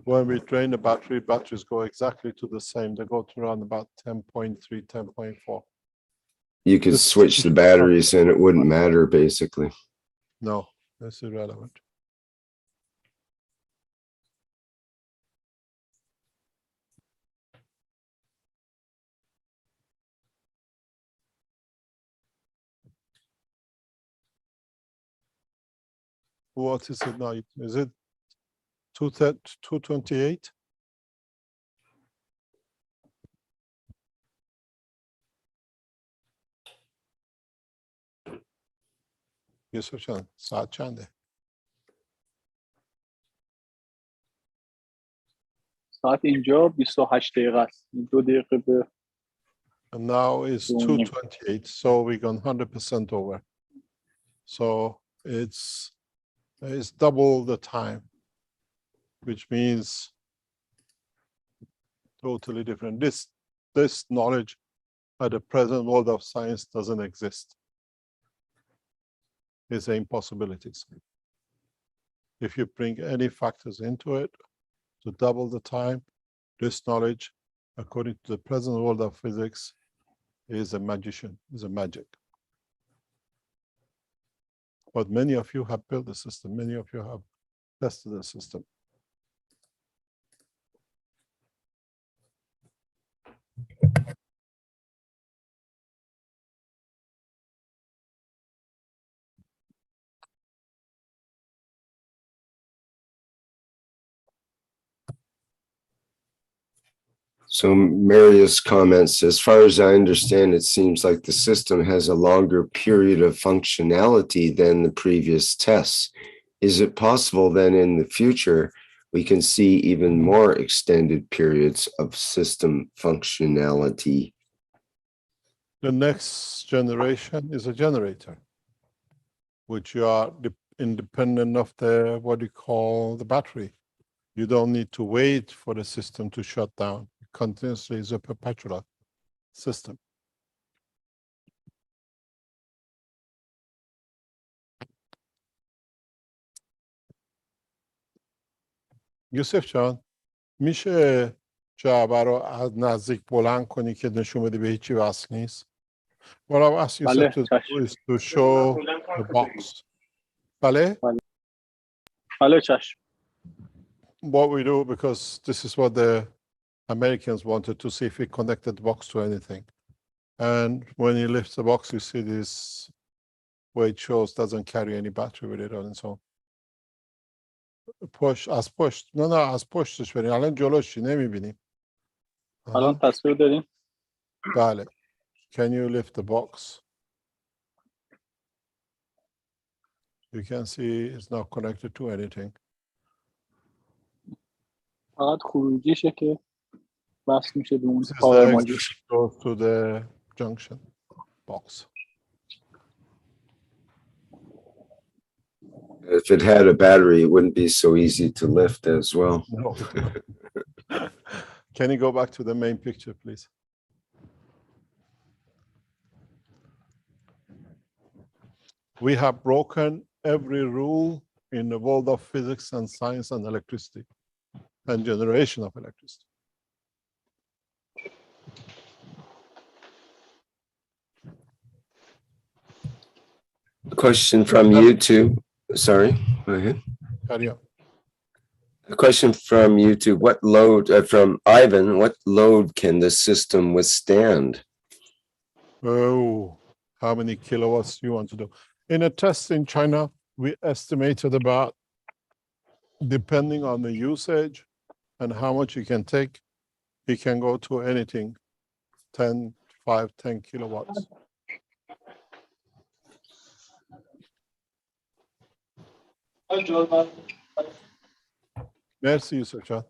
When we drain the battery, batteries go exactly to the same. They go to around about 10.3, 10.4. You could switch the batteries and it wouldn't matter, basically. No, that's irrelevant. What is it now? Is it 228? یوسف جان ساعت چنده؟ ساعت اینجا 28 دقیقه است. 2 دقیقه به And now it's 2:28, so we're gone 100% over. So it's double the time, which means totally different. This knowledge at the present world of science doesn't exist. is the impossibilities. If you bring any factors into it to double the time, this knowledge, according to the present world of physics, is a magician, is a magic. But many of you have built the system, many of you have tested the system. So Marius comments, as far as I understand, it seems like the system has a longer period of functionality than the previous tests. Is it possible then in the future, we can see even more extended periods of system functionality? The next generation is a generator, which you are independent of the, what you call the battery. You don't need to wait for the system to shut down. It continuously is a perpetual system. یوسف جان میشه جعبه رو از نزدیک بلند کنی که نشون بدی به هیچی وصل نیست؟ What I've asked you بله، to do چشم. is to show the box. بله؟ بله چشم. What we do, because this is what the Americans wanted to see if we connected the box to anything. And when you lift the box, you see this where it shows doesn't carry any battery with it on its own. Push, از پشت. نه از پشتش بریم. الان جلوشی نمیبینیم. الان تصویر داریم. بله. Can you lift the box? You can see it's not connected to anything. فقط خروجیشه که وصل میشه به اون This is پاور the ماجور. exit goes to the junction box. If it had a battery, it wouldn't be so easy to lift as well. No. Can you go back to the main picture, please? We have broken every rule in the world of physics and science and electricity and generation of electricity. Question from YouTube. Sorry, go ahead. Carry on. A question from YouTube. What load, from Ivan, what load can the system withstand? Oh, how many kilowatts do you want to do? In a test in China, we estimated about, depending on the usage and how much you can take, it can go to anything, 10 kilowatts. Merci, Yusuf.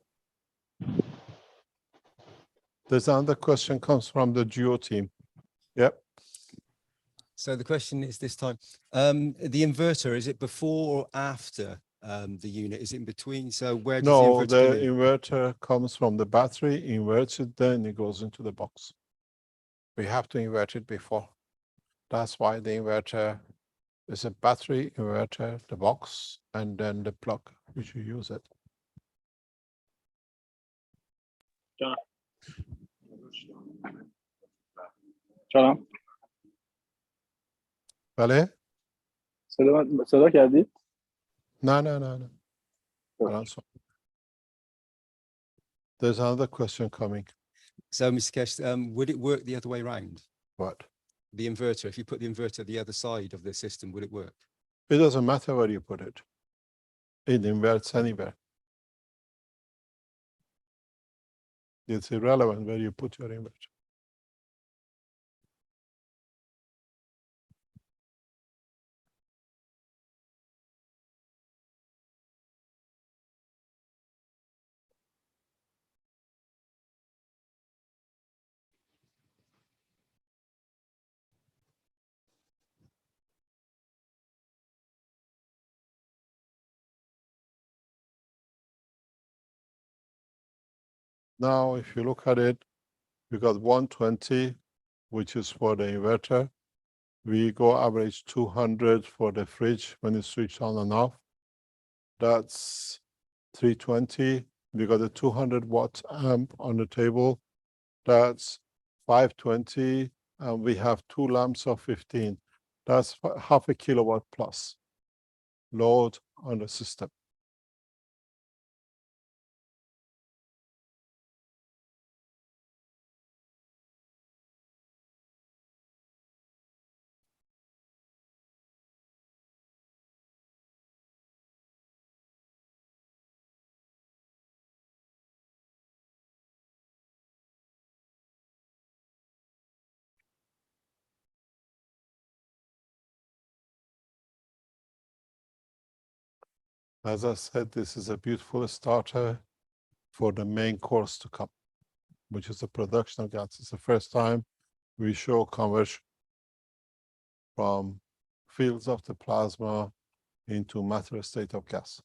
There's another question comes from the Geo team. Yep. So the question is this time, the inverter, is it before or after the unit? Is it in between? So where does No, the inverter come the in? inverter comes from the battery, inverts it, then it goes into the box. We have to invert it before. That's why the inverter is a battery inverter, the box, and then the plug, which you use it. جانم. بله؟ صدا کردید؟ نه. There's another question coming. So, Mr. Kesh, would it work the other way around? What? The inverter, if you put the inverter the other side of the system, would it work? It doesn't matter where you put it. It inverts anywhere. It's irrelevant where you put your inverter. Now, if you look at it, we got 120, which is for the inverter, We go average 200 for the fridge when it's switched on and off. That's 320. We got a 200 watt amp on the table. That's 520. And we have 2 lamps of 15. That's half a kilowatt plus load on the system. As I said, this is a beautiful starter for the main course to come, which is the production of gas. It's the first time we show conversion from fields of the plasma into matter state of gas.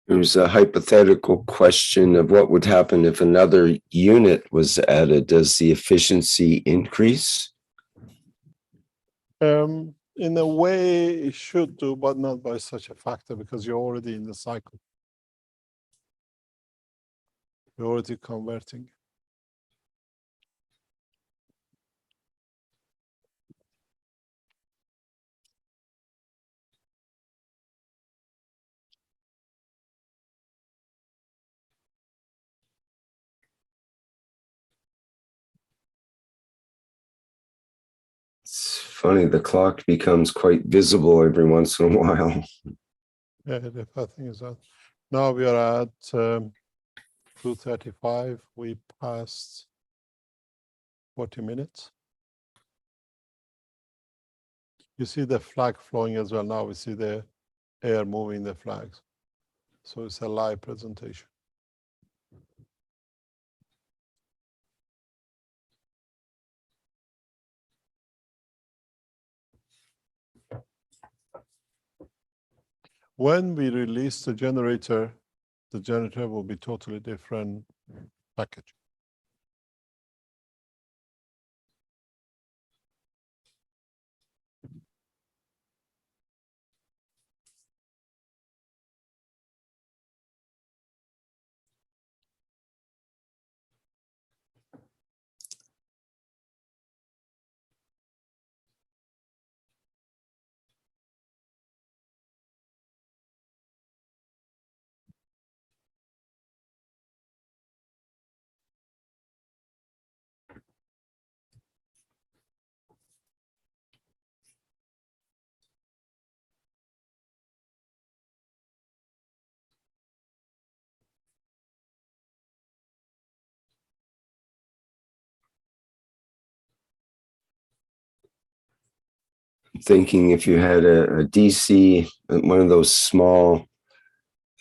There's a hypothetical question of what would happen if another unit was added. Does the efficiency increase? In a way, it should do, but not by such a factor because you're already in the cycle. You're already converting. It's funny, the clock becomes quite visible every once in a while. Yeah, the thing is that now we are at 2:35. We passed 40 minutes. You see the flag flowing as well. Now we see the air moving the flags. So it's a live presentation. When we release the generator will be totally different package. Thinking if you had a DC, one of those small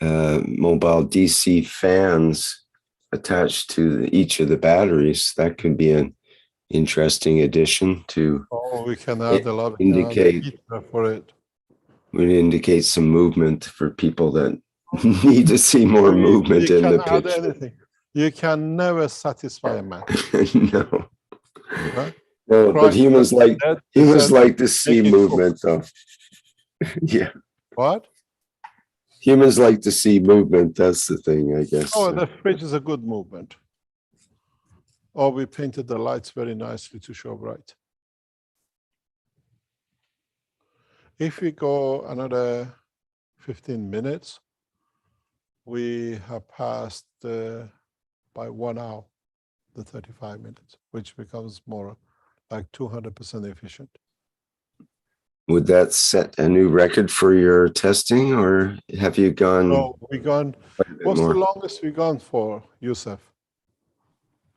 mobile DC fans attached to each of the batteries, that could be an interesting addition to We can add a lot indicate for it. Would indicate some movement for people that need to see more movement in the picture. Anything. You can never satisfy a man. No. Huh? No, but humans like to see movement though. Yeah. What? Humans like to see movement. That's the thing, I guess. Oh, the fridge is a good movement. Oh, we painted the lights very nicely to show bright. If we go another 15 minutes, we have passed by 1 hour, the 35 minutes, which becomes more like 200% efficient. Would that set a new record for your testing, or have you gone? No, what's the longest we gone for, Yusuf?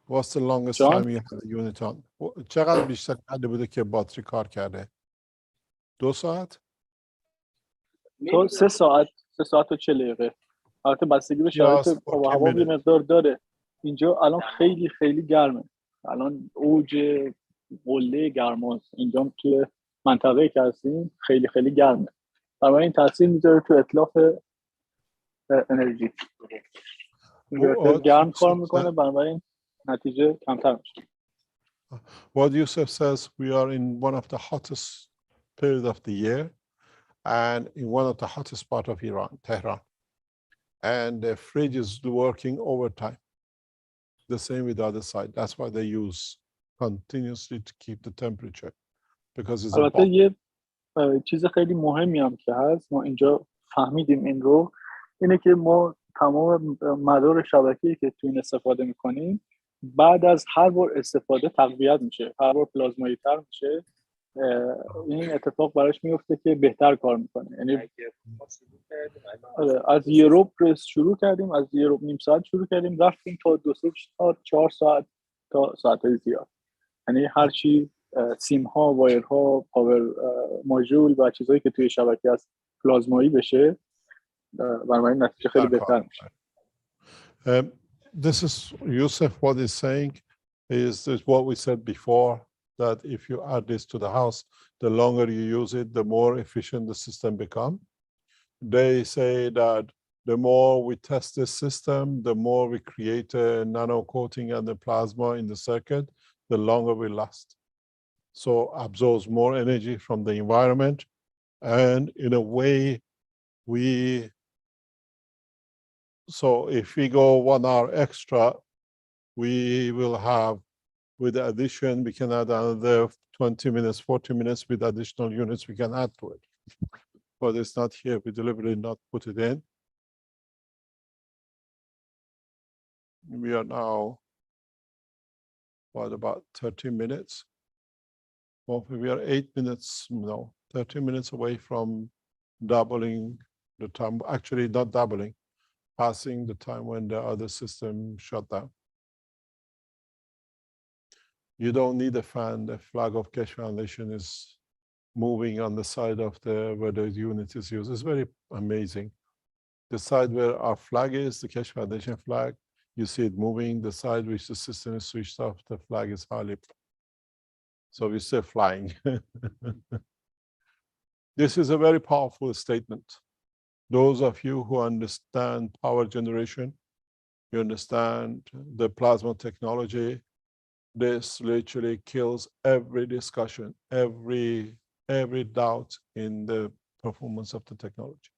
What's the longest time you had the unit on? چقدر بیشتر کرده بوده که باتری کار کرده؟ 2 ساعت؟ تو 3 ساعت 40 دقیقه. البته بستگی به شرایط آب و هوا یه مقدار داره. اینجا الان خیلی گرمه. الان اوج قله گرماست. اینجا توی منطقه‌ای که هستیم خیلی خیلی گرمه. بنابراین تاثیر میذاره تو اتلاف انرژی. گرم کار میکنه، بنابراین نتیجه کمتر میشه. What Yusuf says, we are in one of the hottest period of the year and in one of the hottest part of Iran, Tehran. And the fridge is working overtime. The same with the other side. That's why they use continuously to keep the temperature because it's البته یه چیز خیلی مهمی هم که هست، ما اینجا فهمیدیم این رو، اینه که ما تمام مدار شبکه‌ای که تو این استفاده میکنیم بعد از هر بار استفاده تقویت میشه، هر بار پلازمایی تر میشه. این اتفاق براش میفته که بهتر کار میکنه. یعنی از یه ربع شروع کردیم، از یه ربع نیم ساعت شروع کردیم، رفتیم تا 2 ساعت 4 ساعت تا ساعت‌های زیاد. یعنی هر چی سیم ها، وایر ها، پاور ماژول و چیزایی که توی شبکه هست پلازمایی بشه، بنابراین نتیجه خیلی بهتر میشه. This is Yusuf, what he's saying is what we said before, that if you add this to the house, the longer you use it, the more efficient the system become. They say that the more we test this system, the more we create a nano coating and the plasma in the circuit, the longer we last. So absorbs more energy from the environment, and in a way so if we go 1 hour extra, we will have, with the addition, we can add another 20 minutes, 40 minutes with additional units we can add to it. But it's not here, we deliberately not put it in. We are now, what, about 30 minutes? Well, we are 8 minutes, no, 30 minutes away from doubling the time, actually not doubling, passing the time when the other system shut down. You don't need a fan. The flag of Keshe Foundation is moving on the side of where the unit is used. It's very amazing. The side where our flag is, the Keshe Foundation flag, you see it moving. The side which the system is switched off, the flag is hardly. So we're still flying. This is a very powerful statement. Those of you who understand power generation, you understand the plasma technology, this literally kills every discussion, every doubt in the performance of the technology.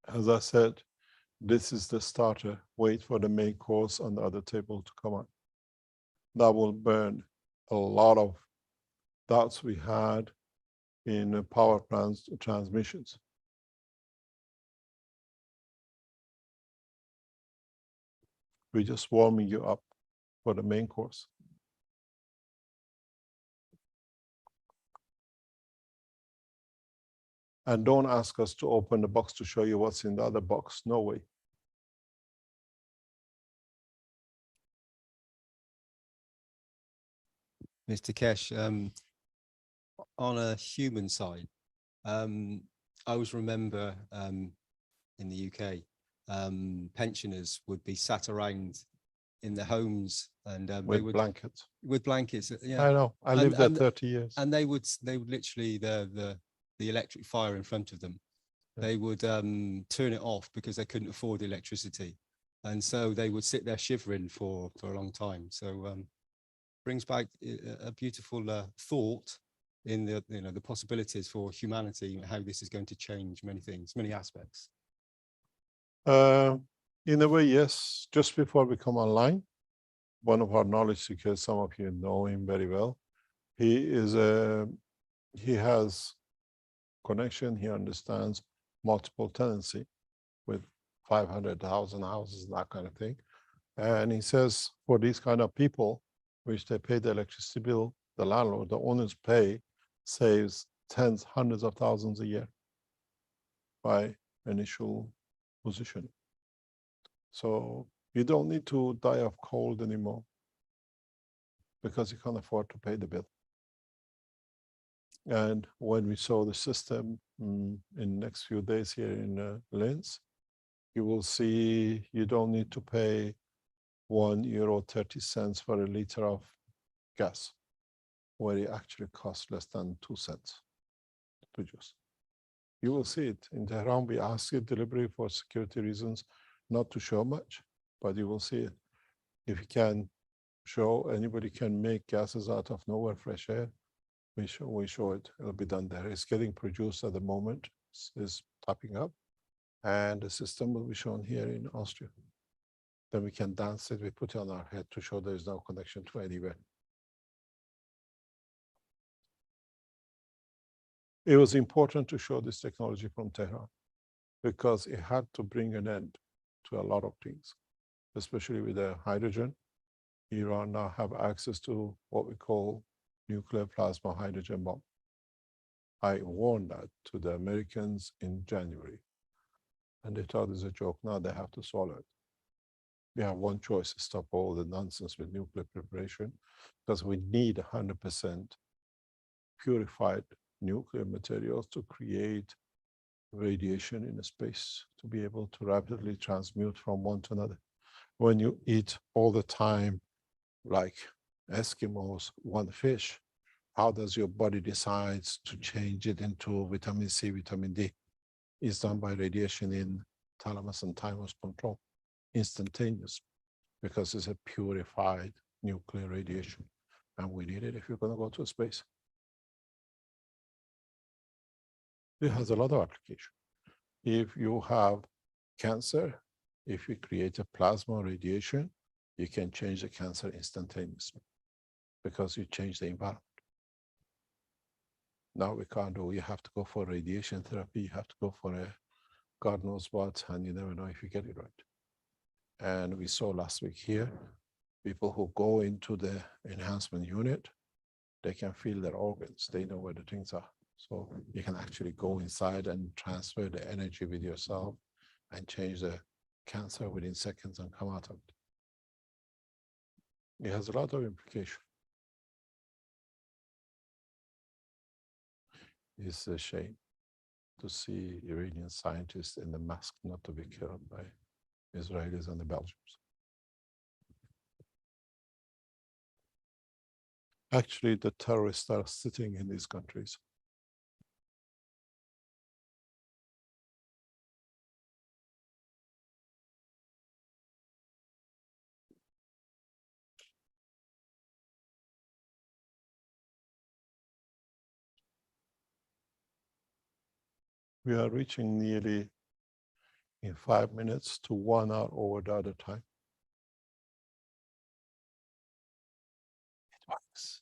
As I said, this is the starter. Wait for the main course on the other table to come on. That will burn a lot of doubts we had in power plants transmissions. We're just warming you up for the main course. And don't ask us to open the box to show you what's in the other box. No way. Mr. Keshe, on a human side, I always remember in the UK, pensioners would be sat around in their homes and with blankets. With blankets, yeah. I know. I lived there 30 years. And they would literally the electric fire in front of them. They would turn it off because they couldn't afford the electricity, and so they would sit there shivering for a long time. So brings back a beautiful thought in the possibilities for humanity, how this is going to change many things, many aspects. In a way, yes. Just before we come online, one of our knowledge seekers, some of you know him very well. He has connection. He understands multiple tenancy with 500,000 houses, that kind of thing. And he says for these kind of people, which they pay the electricity bill, the landlord, the owners pay, saves tens, hundreds of thousands a year by initial position. So you don't need to die of cold anymore because you can't afford to pay the bill. And when we saw the system in the next few days here in Linz, you will see you don't need to pay €1.30 for a liter of gas, where it actually costs less than 2 cents to produce. You will see it in Tehran. We ask it deliberately for security reasons, not to show much, but you will see it. If you can show anybody can make gases out of nowhere, fresh air, we show it. It'll be done there. It's getting produced at the moment. It's topping up, and the system will be shown here in Austria. Then we can dance it. We put it on our head to show there is no connection to anywhere. It was important to show this technology from Tehran because it had to bring an end to a lot of things, especially with the hydrogen. Iran now have access to what we call nuclear plasma hydrogen bomb. I warned that to the Americans in January, and they thought it's a joke. Now they have to swallow it. We have one choice: to stop all the nonsense with nuclear preparation, because we need 100% purified nuclear materials to create radiation in space, to be able to rapidly transmute from one to another. When you eat all the time, like Eskimos, one fish, how does your body decide to change it into vitamin C, vitamin D? It's done by radiation in thalamus and thymus control, instantaneous, because it's a purified nuclear radiation. And we need it if you're going to go to space. It has a lot of application. If you have cancer, if you create a plasma radiation, you can change the cancer instantaneously because you change the environment. Now we can't do, you have to go for radiation therapy, you have to go for a God knows what, and you never know if you get it right. And we saw last week here, people who go into the enhancement unit, they can feel their organs, they know where the things are. So you can actually go inside and transfer the energy with yourself and change the cancer within seconds and come out of it. It has a lot of implication. It's a shame to see Iranian scientists in the mask not to be killed by Israelis and the Belgians. Actually, the terrorists are sitting in these countries. We are reaching nearly in 5 minutes to 1 hour over the other time. It works.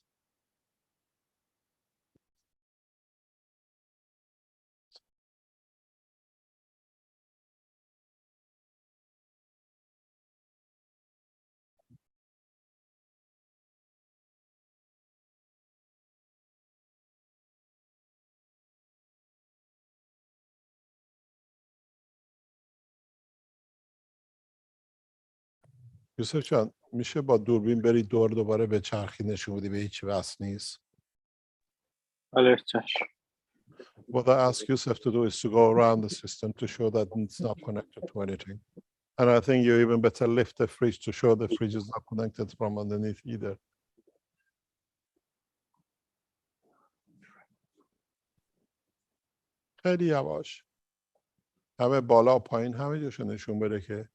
یوسف جان میشه با دوربین بری دور دوباره به چرخی نشون بدی به هیچ وصل نیست؟ بله چشم. What I ask Yusuf to do is to go around the system to show that it's not connected to anything. And I think you even better lift the fridge to show the fridge is not connected from underneath either. خیلی یواش. همه بالا و پایین همه جاشو نشون بده که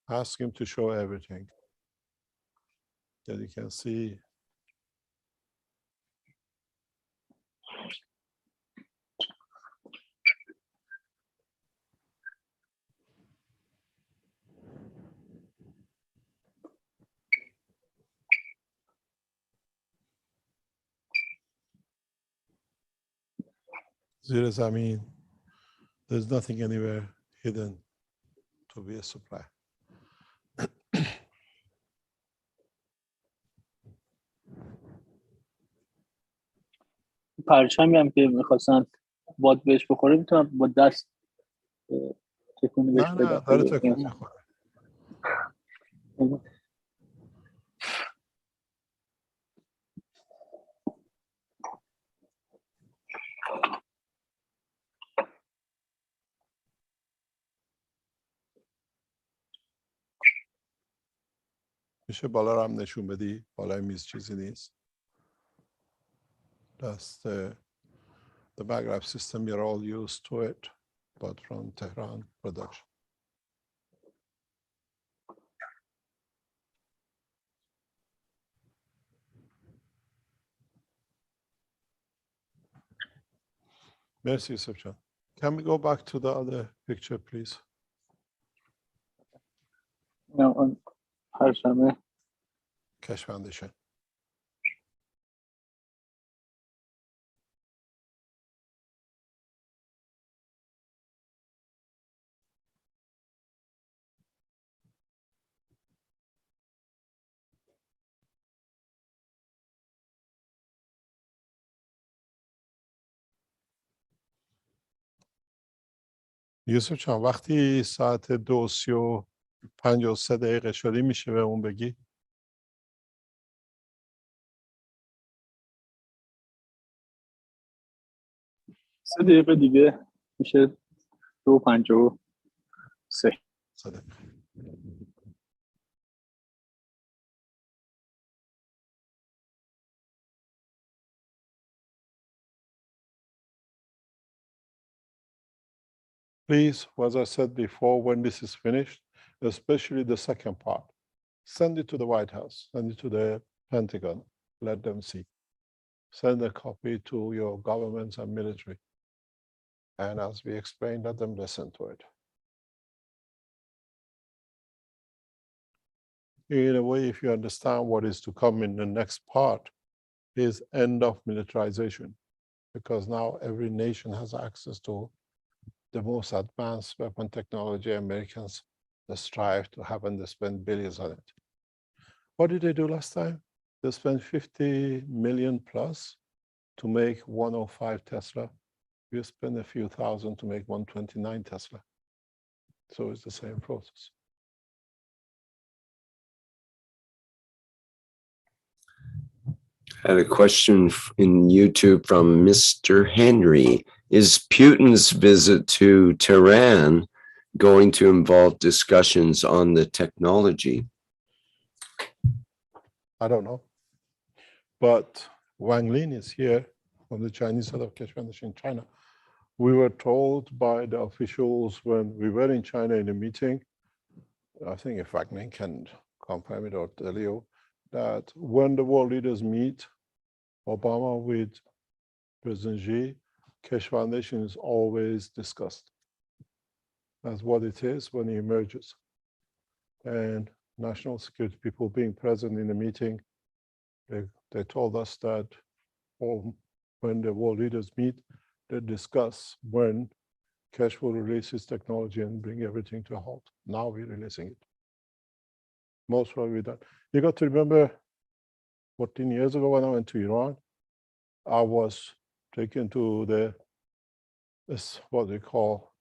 ask him to show everything that you can see. زیر زمین. There's nothing anywhere hidden to be a supply. پرچمی هم که میخواستن باد بهش بخوره میتونم با دست تکونی بهش بدم. نه داره تکون میخوره. میشه بالا رو هم نشون بدی؟ بالای میز چیزی نیست. That's the backgraph system. You're all used to it, but from Tehran production. Merci, Yusuf. Can we go back to the other picture, please? اون پرچم Cash Foundation. یوسف جان وقتی ساعت 2:53 شدی میشه به اون بگی؟ 3 دقیقه دیگه میشه 2:53. صدق. Please, as I said before, when this is finished, especially the second part, send it to the White House, send it to the Pentagon, let them see. Send a copy to your governments and military. And as we explained, let them listen to it. In a way, if you understand what is to come in the next part, is end of militarization, because now every nation has access to the most advanced weapon technology. Americans strive to have, and they spend billions on it. What did they do last time? They spent 50 million plus to make 105 Tesla. We spent a few thousand to make 129 Tesla. So it's the same process. I had a question in YouTube from Mr. Henry. Is Putin's visit to Tehran going to involve discussions on the technology? I don't know. But Wang Lin is here from the Chinese head of Cash Foundation in China. We were told by the officials when we were in China in a meeting, I think if Wang Lin can confirm it or tell you, that when the world leaders meet, Obama with President Xi, Cash Foundation is always discussed as what it is when he emerges. And national security people being present in the meeting, they told us that when the world leaders meet, they discuss when Cash will release his technology and bring everything to a halt. Now we're releasing it. Most probably done. You got to remember 14 years ago when I went to Iran, I was taken to this what they call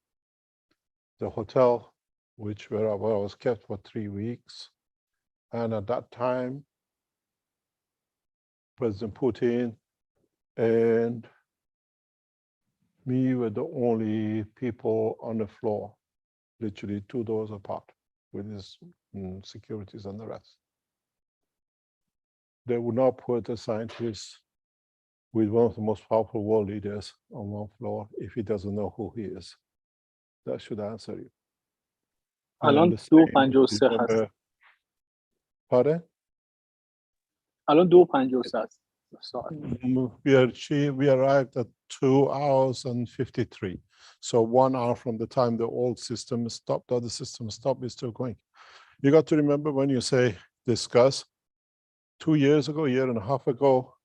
the hotel, where I was kept for 3 weeks. And at that time, President Putin and me were the only people on the floor, literally 2 doors apart, with his securities and the rest. They would not put a scientist with one of the most powerful world leaders on one floor if he doesn't know who he is. That should answer you. الان 2:53 هست. Pardon? الان 2:53 است. We arrived at 2 hours and 53. So 1 hour from the time the old system stopped, the other system stopped, is still going. You got to remember when you say discuss, 2 years ago, a year and a half ago,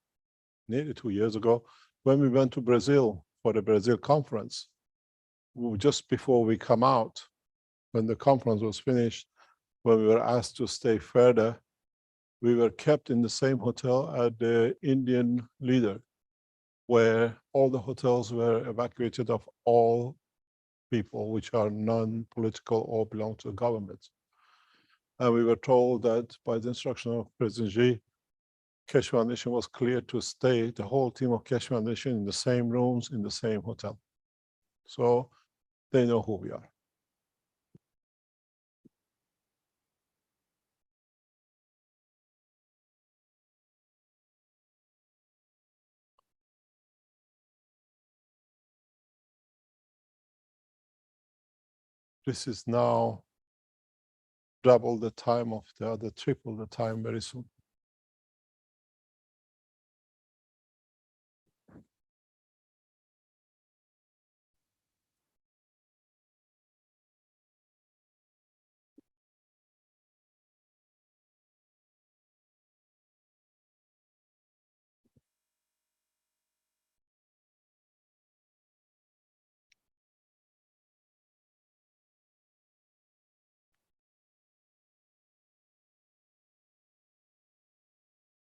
nearly 2 years ago, when we went to Brazil for the Brazil conference, just before we come out, when the conference was finished, when we were asked to stay further, we were kept in the same hotel at the Indian leader, where all the hotels were evacuated of all people which are non-political or belong to the government. And we were told that by the instruction of President Xi, Cash Foundation was cleared to stay, the whole team of Cash Foundation, in the same rooms, in the same hotel. So they know who we are. This is now double the time of the other, triple the time very soon.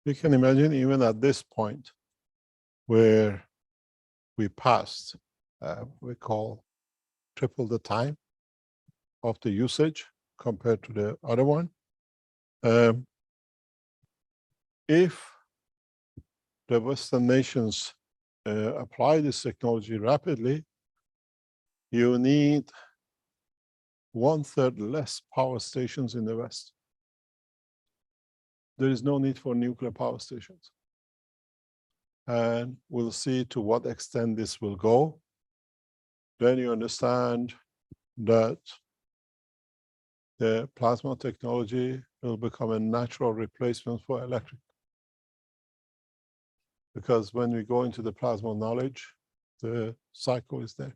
You can imagine even at this point where we passed, we call triple the time of the usage compared to the other one. If the Western nations apply this technology rapidly, you need 1/3 less power stations in the West. There is no need for nuclear power stations. And we'll see to what extent this will go. Then you understand that the plasma technology will become a natural replacement for electric. Because when we go into the plasma knowledge, the cycle is there.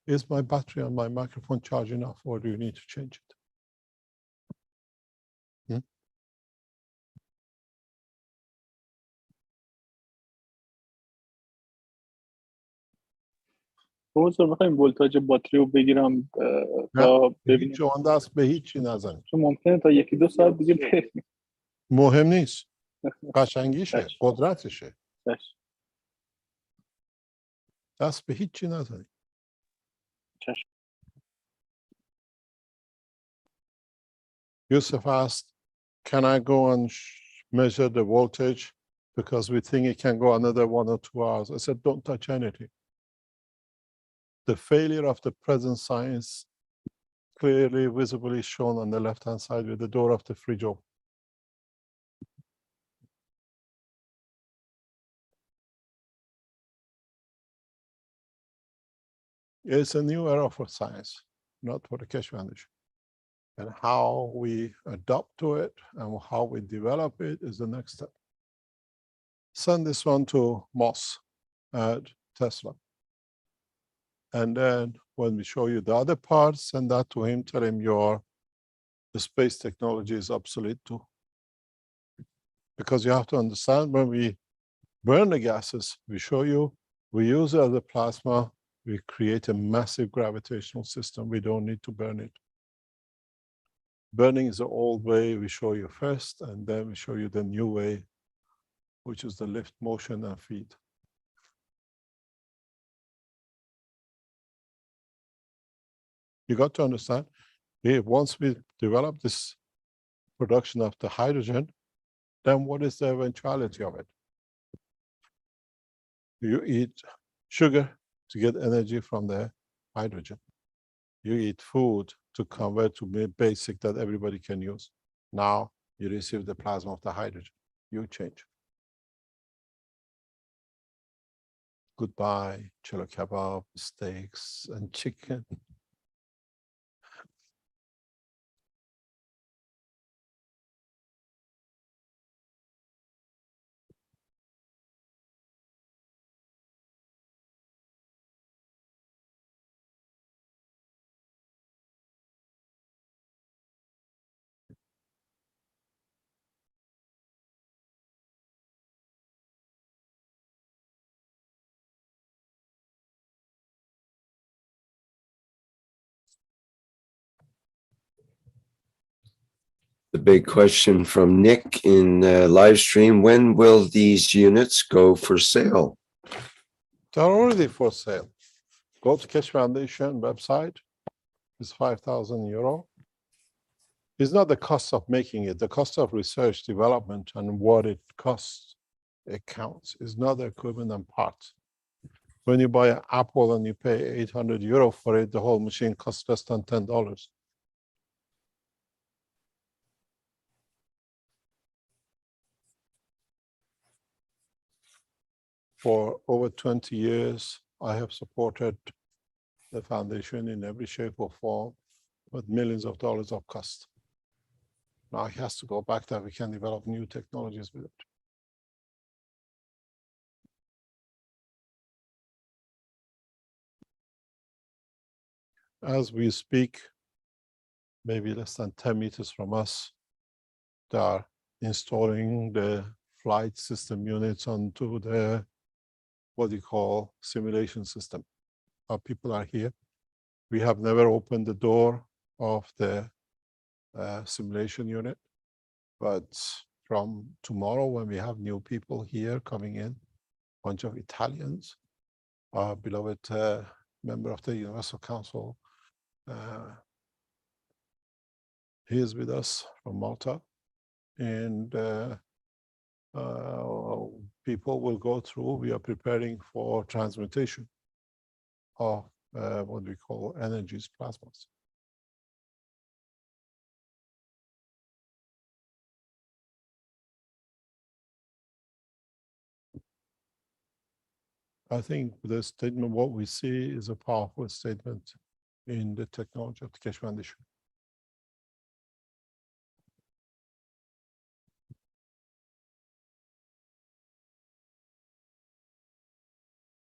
Is my battery on my microphone charged enough, or do you need to change it? پروفسور میخوایم ولتاژ باتری رو بگیرم تا ببینیم. شما دست به هیچی نزنید. چون ممکنه تا 1-2 ساعت دیگه بریم. مهم نیست. قشنگیشه، قدرتشه. دست به هیچی نزنید. Yusuf asked, can I go and measure the voltage because we think it can go another 1 or 2 hours? I said, don't touch anything. The failure of the present science clearly visibly shown on the left-hand side with the door of the fridge open. It's a new era for science, not for the Keshe Foundation. And how we adapt to it and how we develop it is the next step. Send this one to Moss at Tesla. And then when we show you the other parts, send that to him, tell him the space technology is obsolete too. Because you have to understand, when we burn the gases, we show you, we use it as a plasma, we create a massive gravitational system. We don't need to burn it. Burning is the old way we show you first, and then we show you the new way, which is the lift, motion, and feed. You got to understand, once we develop this production of the hydrogen, then what is the eventuality of it? You eat sugar to get energy from the hydrogen. You eat food to convert to basic that everybody can use. Now you receive the plasma of the hydrogen. You change. Goodbye, chilo kebab, steaks, and chicken. The big question from Nick in live stream, when will these units go for sale? They're already for sale. Go to Keshe Foundation website. It's €5,000. It's not the cost of making it, the cost of research, development, and what it costs. It counts. It's not the equipment and parts. When you buy an Apple and you pay €800 for it, the whole machine costs less than $10. For over 20 years, I have supported the foundation in every shape or form. with millions of dollars of cost. Now he has to go back that we can develop new technologies with it. As we speak, maybe less than 10 meters from us, they are installing the flight system units onto the, what you call, simulation system. Our people are here. We have never opened the door of the simulation unit, but from tomorrow when we have new people here coming in, a bunch of Italians, our beloved member of the Universal Council, he is with us from Malta, and people will go through. We are preparing for transmutation of what we call energies plasmas. I think the statement, what we see, is a powerful statement in the technology of the Keshe Foundation.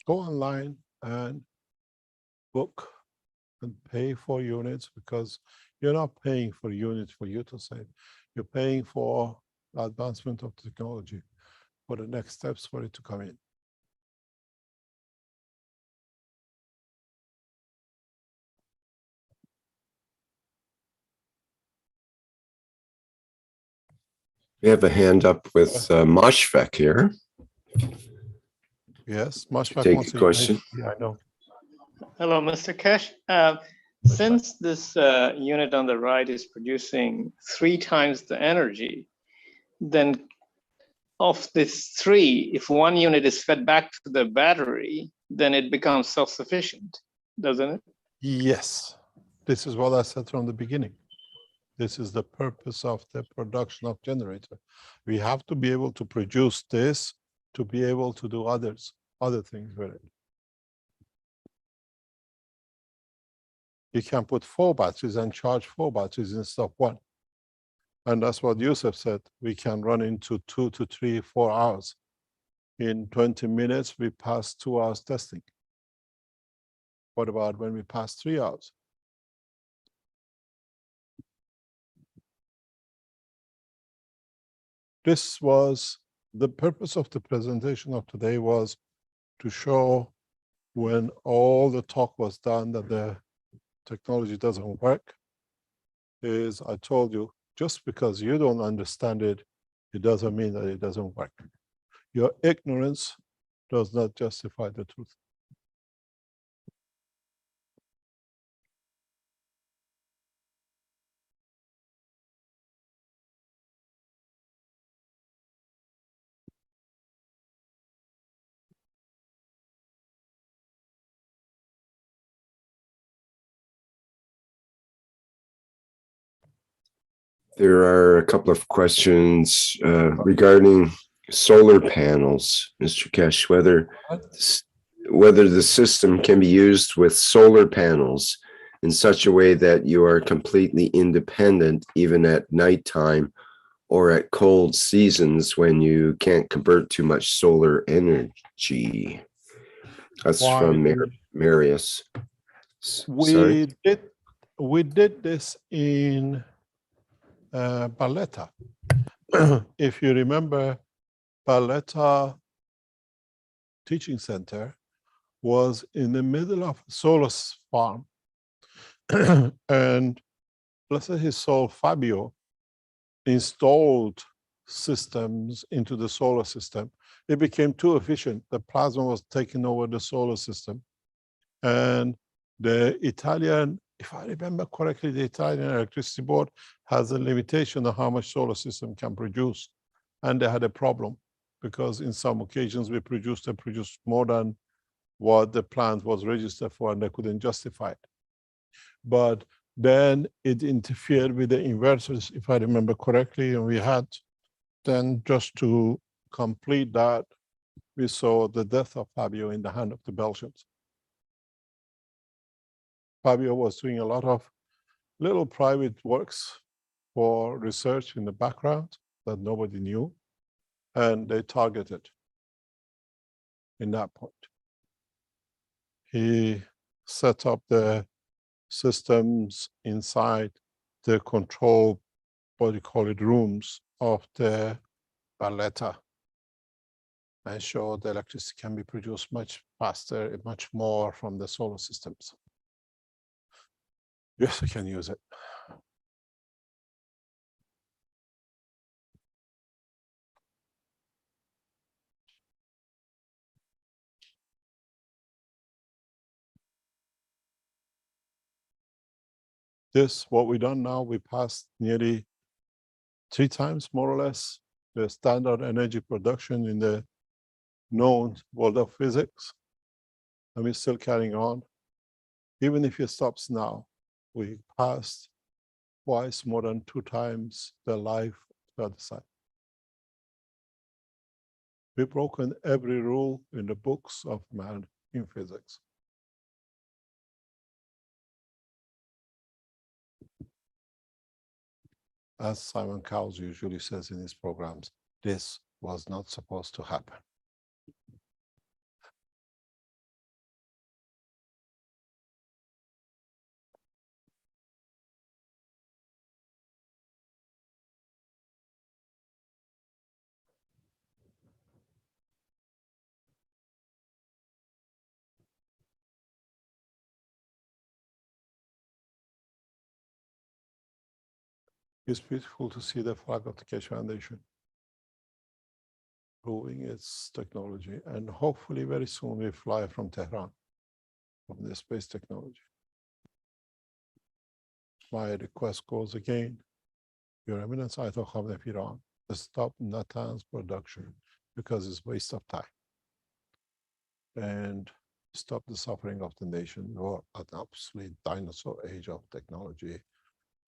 Go online and book and pay for units, because you're not paying for units for you to save. You're paying for advancement of technology, for the next steps for it to come in. We have a hand up with Mashfaq here. Yes, Mashfaq Take wants a question. Yeah, I know. Hello, Mr. Keshe. Since this unit on the right is producing 3 times the energy, then of this 3, if one unit is fed back to the battery, then it becomes self-sufficient, doesn't it? Yes, this is what I said from the beginning. This is the purpose of the production of generator. We have to be able to produce this to be able to do other things with it. You can put 4 batteries and charge 4 batteries instead of 1. And that's what Yusuf said. We can run into 2 to 3, 4 hours. In 20 minutes, we pass 2 hours testing. What about when we pass 3 hours? This was the purpose of the presentation of today, was to show when all the talk was done that the technology doesn't work, is I told you, just because you don't understand it, it doesn't mean that it doesn't work. Your ignorance does not justify the truth. There are a couple of questions regarding solar panels, Mr. Keshe, whether the system can be used with solar panels in such a way that you are completely independent, even at nighttime or at cold seasons when you can't convert too much solar energy. That's from Marius. We did this in Barletta. If you remember, Barletta Teaching Center was in the middle of a solar farm. And bless his soul, Fabio installed systems into the solar system. It became too efficient. The plasma was taking over the solar system. And the Italian, if I remember correctly, the Italian electricity board has a limitation on how much solar system can produce. And they had a problem because in some occasions they produced more than what the plant was registered for, and they couldn't justify it. But then it interfered with the inverters, if I remember correctly, and we had then, just to complete that, we saw the death of Fabio in the hand of the Belgians. Fabio was doing a lot of little private works for research in the background that nobody knew, and they targeted in that point. He set up the systems inside the control, what you call it, rooms of the Valletta, and showed the electricity can be produced much faster, much more from the solar systems. Yes, we can use it. This, what we done now, we passed nearly 3 times, more or less, the standard energy production in the known world of physics. And we're still carrying on. Even if it stops now, we passed twice more than 2 times the life of the other side. We've broken every rule in the books of man in physics. As Simon Cowles usually says in his programs, this was not supposed to happen. It's beautiful to see the flag of the Keshe Foundation proving its technology, and hopefully very soon we fly from Tehran, from the space technology. My request goes again, Your Eminence Ayatollah Khamenei of Iran, stop Natanz production because it's a waste of time. And stop the suffering of the nation. We're at an absolute dinosaur age of technology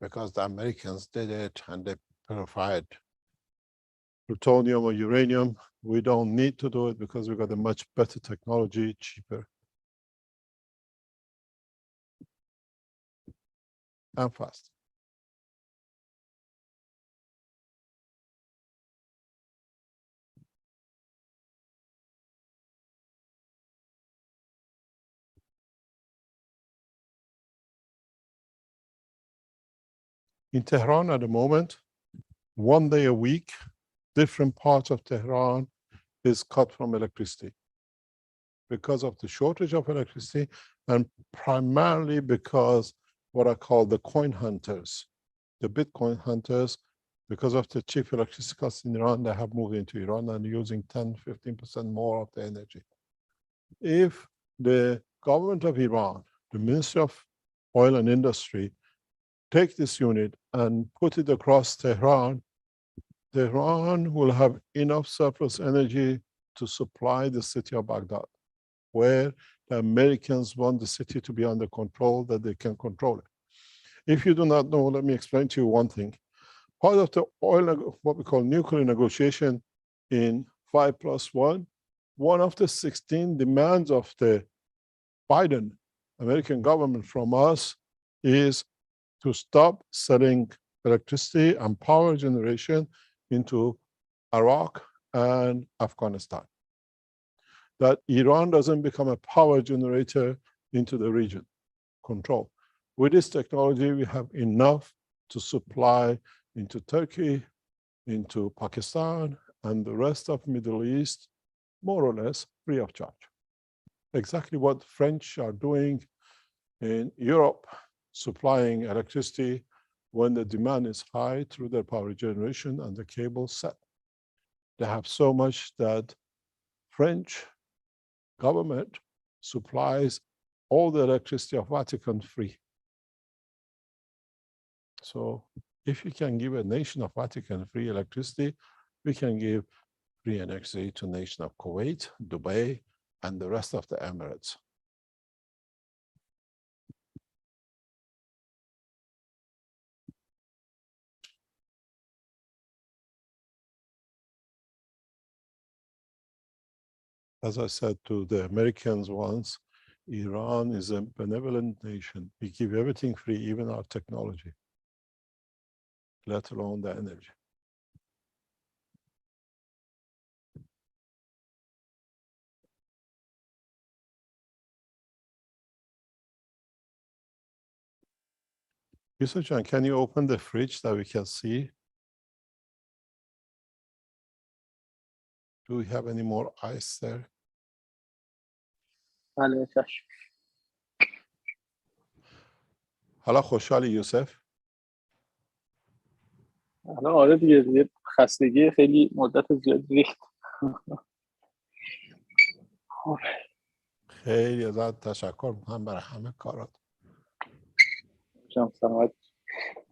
because the Americans did it and they purified plutonium or uranium. We don't need to do it because we've got a much better technology, cheaper and fast. In Tehran at the moment, 1 day a week, different parts of Tehran is cut from electricity because of the shortage of electricity, and primarily because what I call the coin hunters, the Bitcoin hunters, because of the cheap electricity costs in Iran, they have moved into Iran and using 10, 15% more of the energy. If the government of Iran, the Ministry of Oil and Industry, take this unit and put it across Tehran, Tehran will have enough surplus energy to supply the city of Baghdad, where the Americans want the city to be under control, that they can control it. If you do not know, let me explain to you one thing. Part of the oil, what we call nuclear negotiation in 5+1, one of the 16 demands of the Biden American government from us is to stop selling electricity and power generation into Iraq and Afghanistan. That Iran doesn't become a power generator into the region, control. With this technology, we have enough to supply into Turkey, into Pakistan, and the rest of Middle East, more or less free of charge. Exactly what French are doing in Europe, supplying electricity when the demand is high through their power generation and the cable set. They have so much that French government supplies all the electricity of Vatican free. So if you can give a nation of Vatican free electricity, we can give free electricity to nation of Kuwait, Dubai, and the rest of the Emirates. As I said to the Americans once, Iran is a benevolent nation. We give everything free, even our technology, let alone the energy. Yusuf John, can you open the fridge that we can see? Do we have any more ice there? بله چشم. حالا خوشحالی یوسف؟ الان آره دیگه خستگی خیلی مدت زیاد ریخت. خیلی ازت تشکر میکنم برای همه کارات. شما سلامت.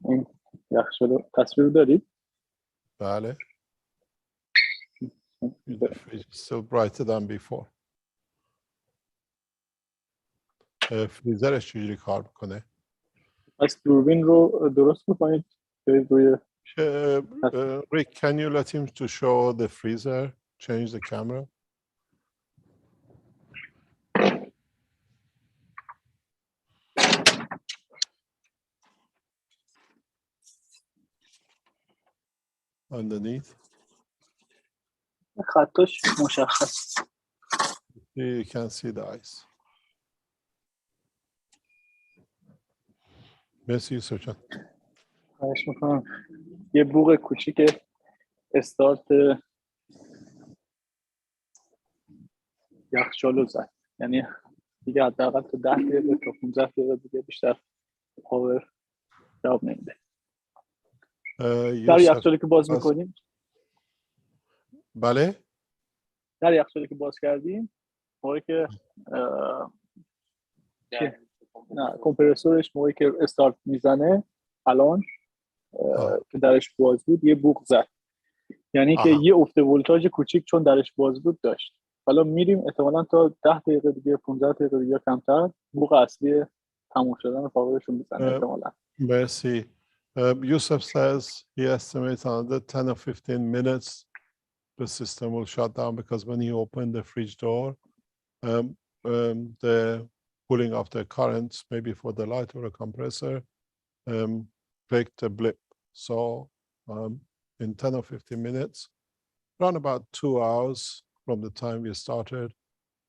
این یخچال تصویر دارید؟ بله. The fridge is still brighter than before. فریزرش چجوری کار میکنه؟ از دوربین رو درست میکنید روی Rick, can you let him to show the freezer? Change the camera. Underneath. خطاش مشخص. You can see the ice. مرسی یوسف جان. خواهش میکنم. یه بوق کوچیک استارت یخچال رو زد. یعنی دیگه حداقل تا 10 دقیقه تا 15 دقیقه دیگه بیشتر پاور جواب نمیده. در یخچالی که باز میکنیم، بله در یخچالی که باز کردیم موقعی که نه کمپرسورش موقعی که استارت میزنه الان که درش باز بود یه بوق زد، یعنی که یه افت ولتاژ کوچیک چون درش باز بود داشت. حالا میریم احتمالاً تا 10 دقیقه دیگه 15 دقیقه دیگه کمتر بوق اصلی تموم شدن پاورشون میزنه احتمالاً. مرسی. Yusuf says he estimates another 10 or 15 minutes the system will shut down because when he opened the fridge door, the pulling of the currents, maybe for the light or a compressor, clicked a blip. So in 10 or 15 minutes, around about 2 hours from the time we started,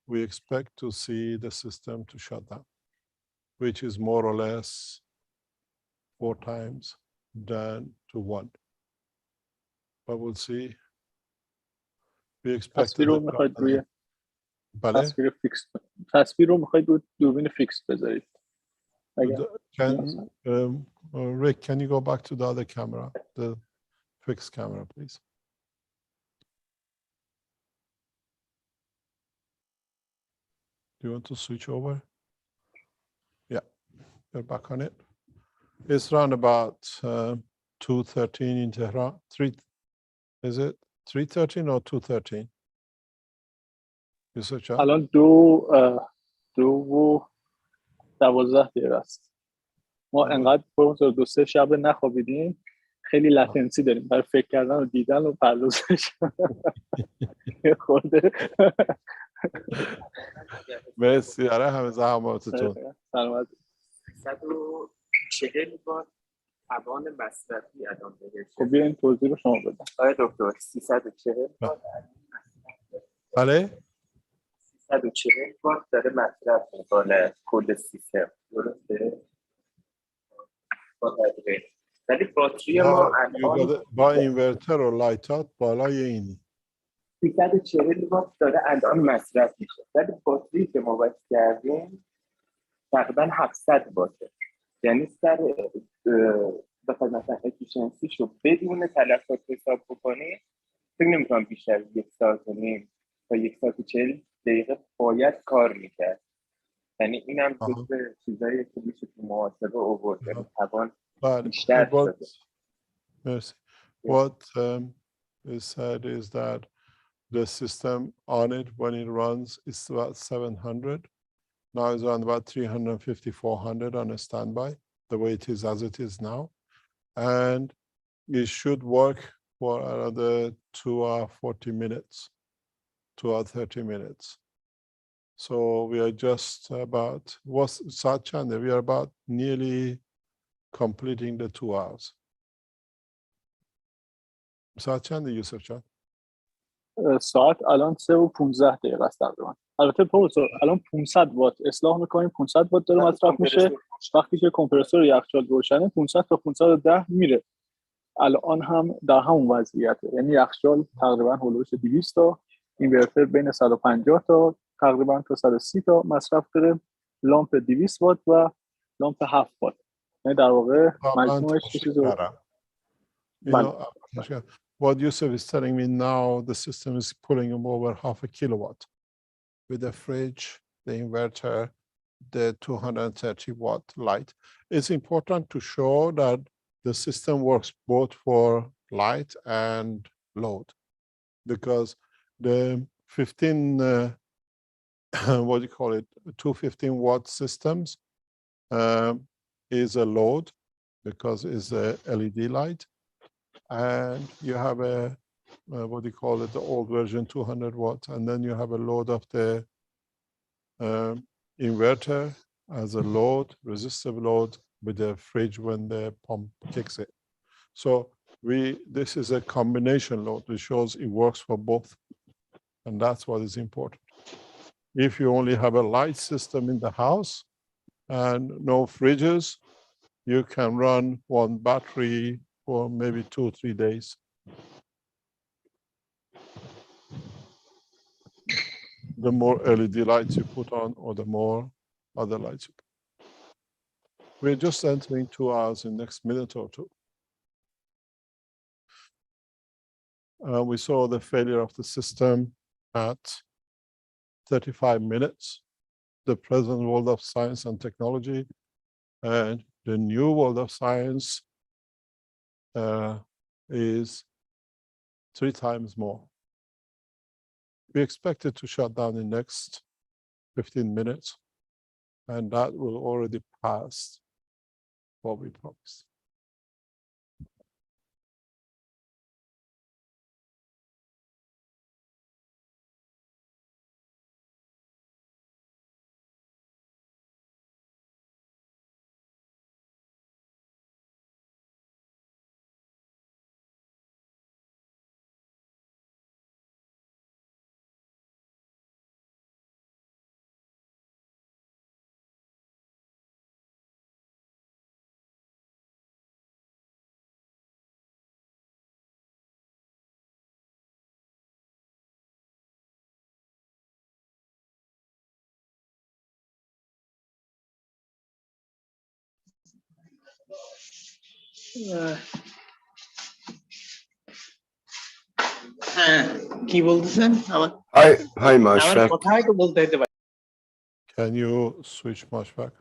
we expect to see the system to shut down, which is more or less 4 times than to 1. But we'll see. We expect تصویر رو میخواید روی تصویر فیکس، تصویر رو میخواید روی دوربین فیکس بذارید. Rick, can you go back to the other camera, the fixed camera, please? Do you want to switch over? Yeah, you're back on it. It's around about 2:13 in Tehran. Is it 3:13 or 2:13? الان 2:12 است. ما انقدر 2-3 شب نخوابیدیم، خیلی لاتنسی داریم برای فکر کردن و دیدن و پردازش. خورده. مرسی برای همه زحماتتون. سلامت. 340 وات توان مصرفی الان بهش. خب بیاین توضیح رو شما بدم. آقای دکتر 340 وات. بله 340 وات داره مصرف میکنه کل سیستم، درسته؟ ولی باتری ما الان با اینورتر و لایتات بالای اینی 340 وات داره الان مصرف میشه، ولی باتری که ما وصل کردیم تقریبا 700 واته. یعنی سر بخواد مثلا افیشنسیش رو بدون تلفات حساب بکنی فکر نمی‌کنم بیشتر از 1 ساعت و نیم تا 1 ساعت و 40 دقیقه باید کار میکرد. یعنی اینم جزو چیزایی که میشه تو محاسبه آورد، یعنی توان بیشتر شده. Mercy. What is said is that the system on it when it runs is about 700. Now it's around about 350, 400 on a standby, the way it is as it is now. And it should work for another 2 hours, 40 minutes, 2 hours, 30 minutes. So we are just about, what's ساعت چنده? We are about nearly completing the 2 hours. ساعت چنده یوسف جان؟ ساعت الان 3:15 است تقریبا. البته پروفسور الان 500 وات اصلاح میکنیم، 500 وات داره مصرف میشه. وقتی که کمپرسور یخچال روشنه 500 تا 510 میره. الان هم در همون وضعیته، یعنی یخچال تقریبا هولوش 200 تا، اینورتر بین 150 تا تقریبا تا 130 تا مصرف داره، لامپ 200 وات و لامپ 7 وات، یعنی در واقع مجموعش چیزو What Yusuf is telling me now, the system is pulling him over 0.5 kilowatt with the fridge, the inverter, the 230 watt light. It's important to show that the system works both for light and load, because the 15, what do you call it, 215 watt systems is a load because it's a LED light. And you have a, what do you call it, the old version 200 watt, and then you have a load of the inverter as a load, resistive load with the fridge when the pump kicks it. So this is a combination load, which shows it works for both. And that's what is important. If you only have a light system in the house and no fridges, you can run one battery for maybe 2 or 3 days. The more LED lights you put on, or the more other lights you put. We're just entering 2 hours in the next minute or two. We saw the failure of the system at 35 minutes, the present world of science and technology, and the new world of science is 3 times more. We expect it to shut down in the next 15 minutes, and that will already pass what we promised. কি বলতেছেন? Hi, Mashfaq. Can you switch Mashfaq?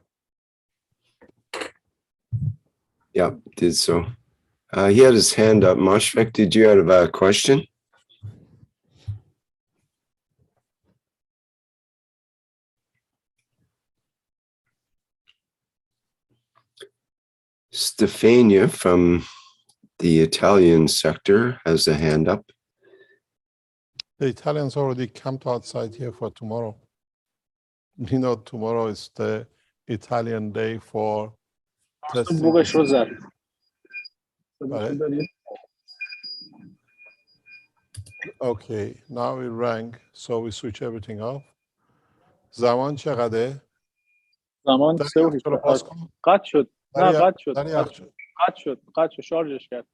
Yeah, did so. He had his hand up. Mashfaq, did you have a question? Stefania from the Italian sector has a hand up. The Italians already camped outside here for tomorrow. You know, tomorrow is the Italian day for testing. Okay, now we rang, so we switch everything off. زمان چقدره؟ زمان 3 قطع شد. نه قطع شد شارژش کرد.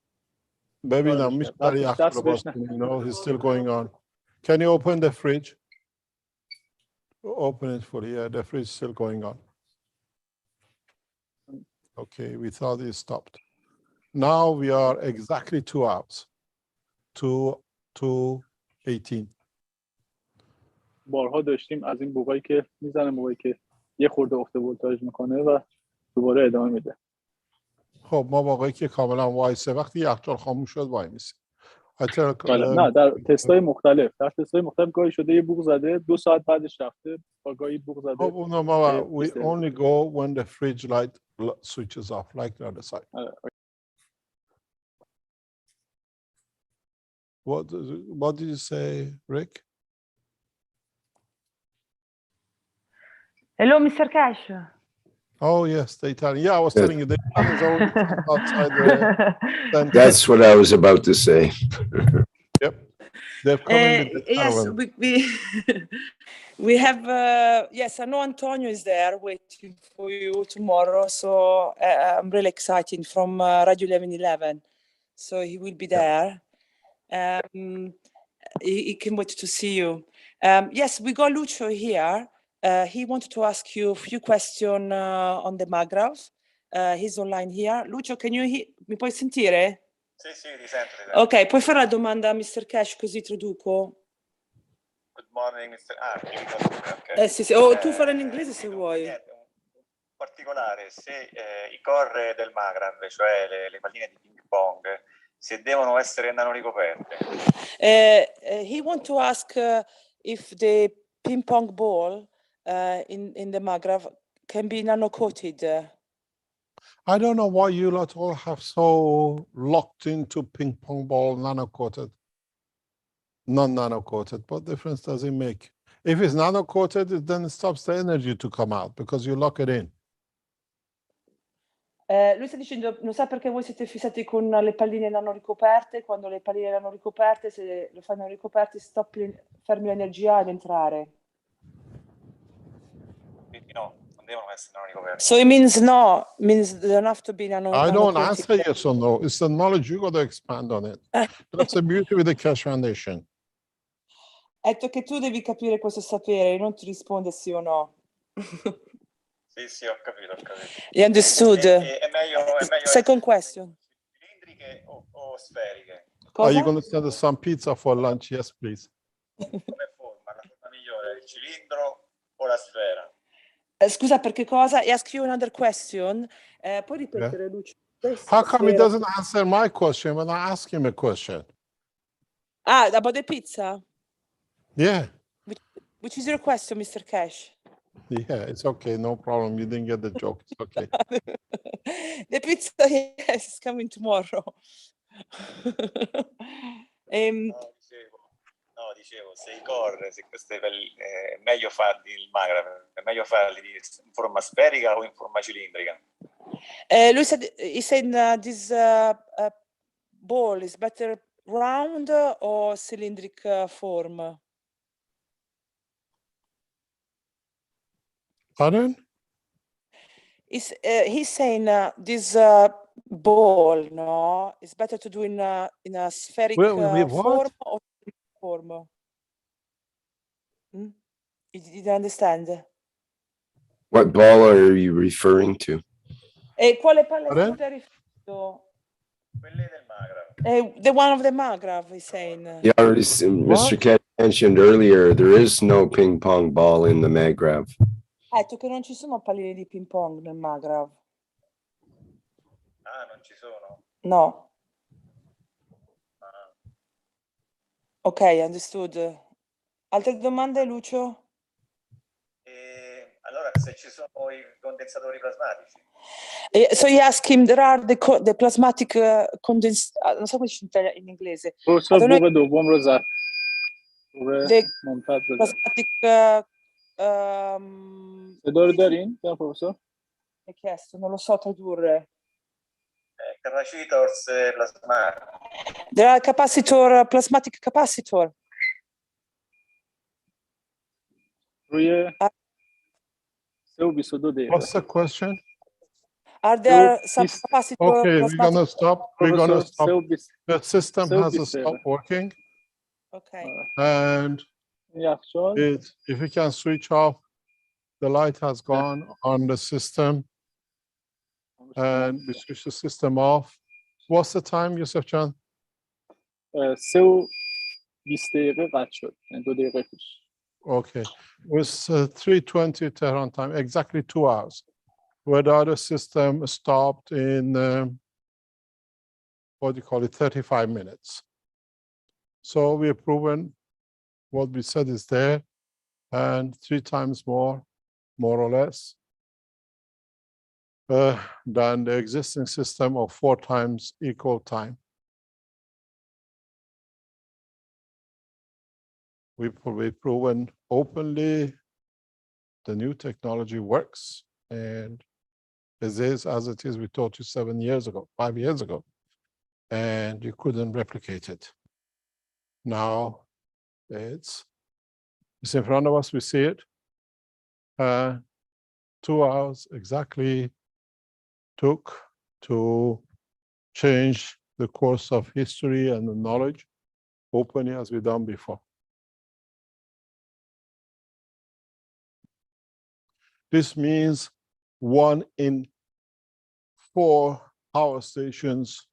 ببینم میشه در یخچال رو باز کنی. No, it's still going on. Can you open the fridge? Open it fully. Yeah, the fridge is still going on. Okay, we thought it stopped. Now we are exactly 2 hours. 2:18. بارها داشتیم از این بوقایی که میزنه، موقعی که یه خورده افت ولتاژ میکنه و دوباره ادامه میده. خب ما واقعی که کاملا وایسه وقتی یخچال خاموش شد وای میسیم. نه در تست‌های مختلف، گاهی شده یه بوق زده 2 ساعت بعدش رفته با گاهی بوق زده. خب اونم ما we only go when the fridge light switches off like the other side. What did you say, Rick? Hello, Mr. Cash. Oh, yes, the Italian. Yeah, I was Yeah. telling you, the Italian is already outside the center. That's what I was about to say. Yep. They've come in with the Yes, caravan. we have, yes, I know Antonio is there waiting for you tomorrow. So I'm really excited from Radio 1111. So he will be there. He can wait to see you. Yes, we got Lucio here. He wanted to ask you a few questions on the Magrav. He's online here. Lucio, can you mi puoi sentire? Sì, sì, ti sento. Ok, puoi fare la domanda a Mr. Cash così traduco? Good morning, Mr. Ok. Sì, sì. O tu fare in inglese se vuoi. Niente, un particolare, se i core del Magrav, cioè le palline di ping pong, se devono essere nanoricoperte. He want to ask if the ping pong ball in the Magrav can be nano-coated. I don't know why you lot all have so locked into ping pong ball nano-coated, non-nano-coated. What difference does it make? If it's nano-coated, then it stops the energy to come out because you lock it in. Lui sta dicendo, non sa perché voi siete fissati con le palline nano ricoperte, quando le palline nano ricoperte, se lo fanno ricoperte, fermi l'energia ad entrare. Quindi no, non devono essere nanoricoperte. So it means no, means they don't have to be nano. I don't answer yes or no. It's the knowledge, you got to expand on it. That's the beauty with the Cash Foundation. Ha detto che tu devi capire questo sapere, non ti risponde sì o no. Sì, ho capito. You understood? È meglio Second question. Cilindriche o sferiche? Are you going to send us some pizza for lunch? Yes, please. Come forma? La forma migliore, il cilindro o la sfera? Scusa, per che cosa? I ask you another question. Puoi ripetere, Lucio? How come he doesn't answer my question when I ask him a question? Ah, about the pizza? Yeah. Which is your question, Mr. Cash? Yeah, it's okay. No problem. You didn't get the joke. It's okay. The pizza, yes, is coming tomorrow. No, dicevo, se i core, se queste è meglio farli il Magrav, è meglio farli in forma sferica o in forma cilindrica? Lui he said this ball is better round or cylindric form? Pardon? He's saying this ball, no, it's better to do in a spheric form or form. You didn't understand? What ball are you referring to? E quale palla stai riferendo? Quelle del Magrav. The one of the Magrav, he's saying. Yeah, Mr. Cat mentioned earlier, there is no ping pong ball in the Magrav. Ha detto che non ci sono palline di ping pong nel Magrav. Ah, non ci sono? No. Ok, understood. Altre domande, Lucio? Allora, se ci sono i condensatori plasmatici. So you ask him, there are the plasmatic non so come si dice in inglese. بوق دوم رو زد. منتظر plasmatic صدا رو دارین پروفسور؟ Mi ha chiesto, non lo so tradurre. Capacitors plasmatici. There are capacitor, plasmatic capacitor. روی 3:22 دقیقه. What's the question? Are there some capacitor? Okay, we're gonna stop. We're gonna stop. The system has to stop working. Okay. And if you can switch off, the light has gone on the system. And we switch the system off. What's the time, Yusuf Chan? 3:20 دقیقه قطع شد. 2 دقیقه پیش. Okay, it was 3:20 Tehran time, exactly 2 hours. Where the other system stopped in, what do you call it, 35 minutes. So we have proven what we said is there, and 3 times more or less, than the existing system of 4 times equal time. We've proven openly the new technology works and as it is, we taught you 7 years ago, 5 years ago, and you couldn't replicate it. Now it's in front of us, we see it. 2 hours exactly took to change the course of history and the knowledge openly as we've done before. This means 1 in 4 power stations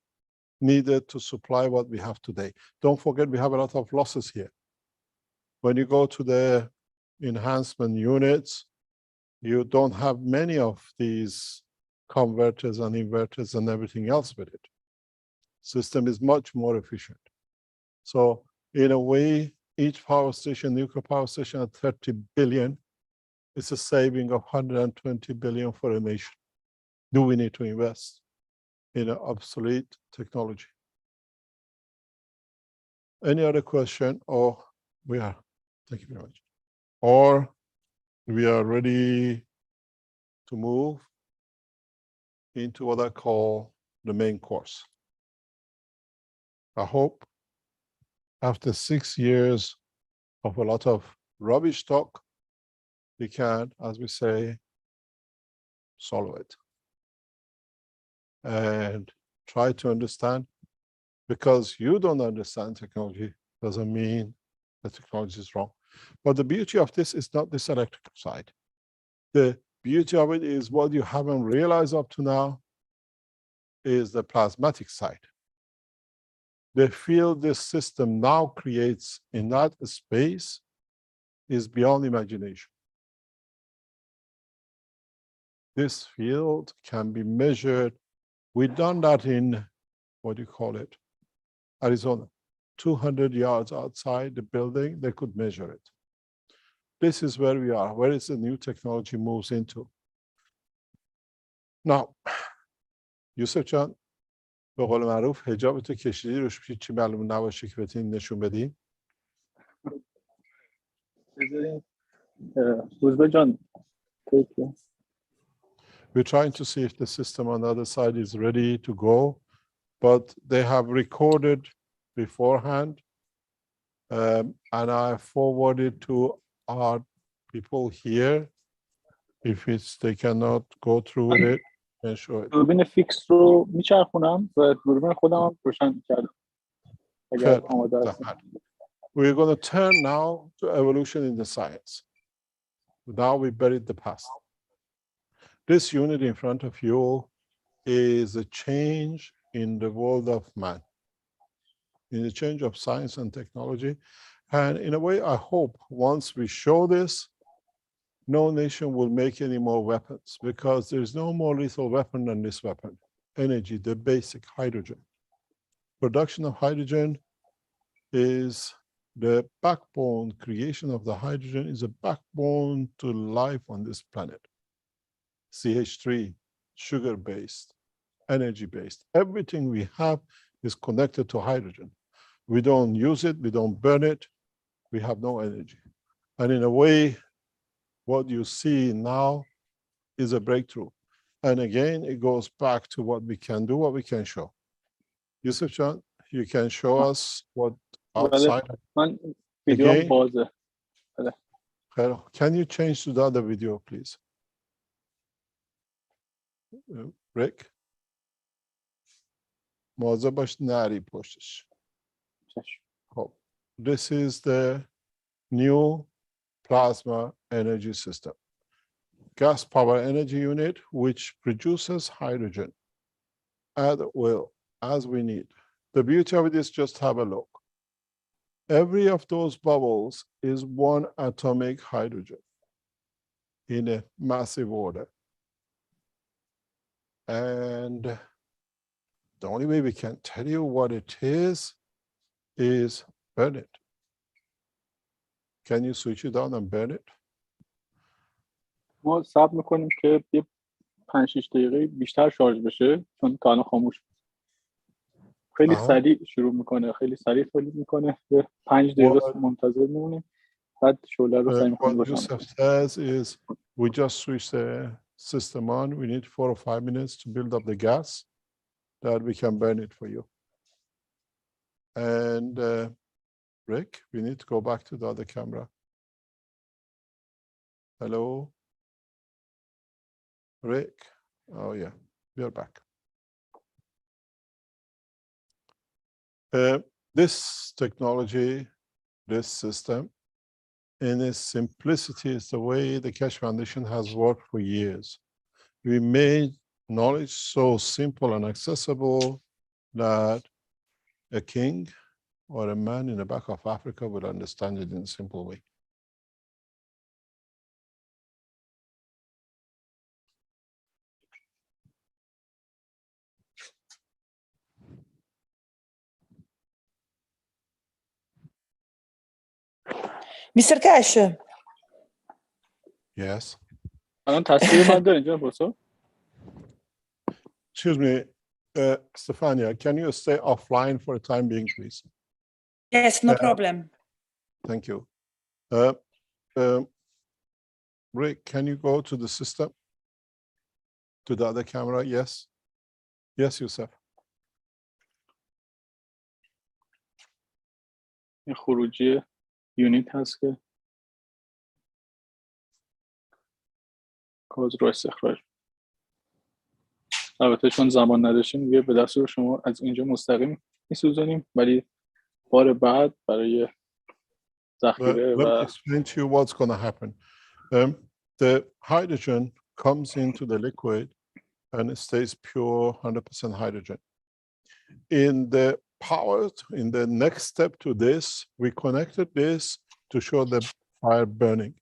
needed to supply what we have today. Don't forget, we have a lot of losses here. When you go to the enhancement units, you don't have many of these converters and inverters and everything else with it. System is much more efficient. So in a way, each power station, nuclear power station at 30 billion, it's a saving of 120 billion for a nation. Do we need to invest in an obsolete technology? Any other question? Or we are, thank you very much. Or we are ready to move into what I call the main course. I hope after 6 years of a lot of rubbish talk, we can, as we say, solve it. And try to understand, because you don't understand technology doesn't mean the technology is wrong. But the beauty of this is not this electrical side. The beauty of it is what you haven't realized up to now is the plasmatic side. The field this system now creates in that space is beyond imagination. This field can be measured. We've done that in, what do you call it, Arizona. 200 yards outside the building, they could measure it. This is where we are, where is the new technology moves into. Now, یوسف جان به قول معروف حجابتو کشیدی روش چی معلوم نباشه که بتونی نشون بدیم. روزبه جان We're trying to see if the system on the other side is ready to go, but they have recorded beforehand, and I forwarded to our people here. If they cannot go through with it and show it. دوربین فیکس رو میچرخونم و دوربین خودم هم روشن کردم. اگر آماده هستید. We're going to turn now to evolution in the science. Now we buried the past. This unit in front of you is a change in the world of man, in the change of science and technology. And in a way, I hope once we show this, no nation will make any more weapons because there's no more lethal weapon than this weapon. Energy, the basic hydrogen. Production of hydrogen is the backbone, creation of the hydrogen is a backbone to life on this planet. CH3, sugar-based, energy-based. Everything we have is connected to hydrogen. We don't use it, we don't burn it, we have no energy. And in a way, what you see now is a breakthrough. And again, it goes back to what we can do, what we can show. Yusuf Jan, you can show us what outside. Again, can you change to the other video, please? Rick? This is the new plasma energy system. Gas power energy unit, which produces hydrogen at will, as we need. The beauty of it is just have a look. Every of those bubbles is 1 atomic hydrogen in a massive order. And the only way we can tell you what it is burn it. Can you switch it on and burn it? ما صبر میکنیم که یه 5-6 دقیقه بیشتر شارژ بشه چون تا الان خاموش خیلی سریع شروع میکنه خیلی سریع تولید میکنه 5 دقیقه منتظر میمونیم بعد شعله رو سعی می‌کنیم What روشن Yusuf کنیم. says is we just switch the system on. We need 4 or 5 minutes to build up the gas that we can burn it for you. And Rick, we need to go back to the other camera. Hello? Rick? Oh, yeah, we are back. This technology, this system, in its simplicity, is the way the Keshe Foundation has worked for years. We made knowledge so simple and accessible that a king or a man in the back of Africa will understand it in a simple way. Mr. Cash. Yes. الان تصویر من دارین جناب پروفسور؟ Excuse me, Stefania, can you stay offline for the time being, please? Yes, no problem. Thank you. Rick, can you go to the system? To the other camera, yes? Yes, Yusuf. این خروجی یونیت هست که گاز رو استخراج. البته چون زمان نداشتیم دیگه به دستور شما از اینجا مستقیم میسوزونیم، ولی بار بعد برای ذخیره Let me و explain to you what's going to happen. The hydrogen comes into the liquid and it stays pure 100% hydrogen. In the power, in the next step to this, we connected this to show the fire burning.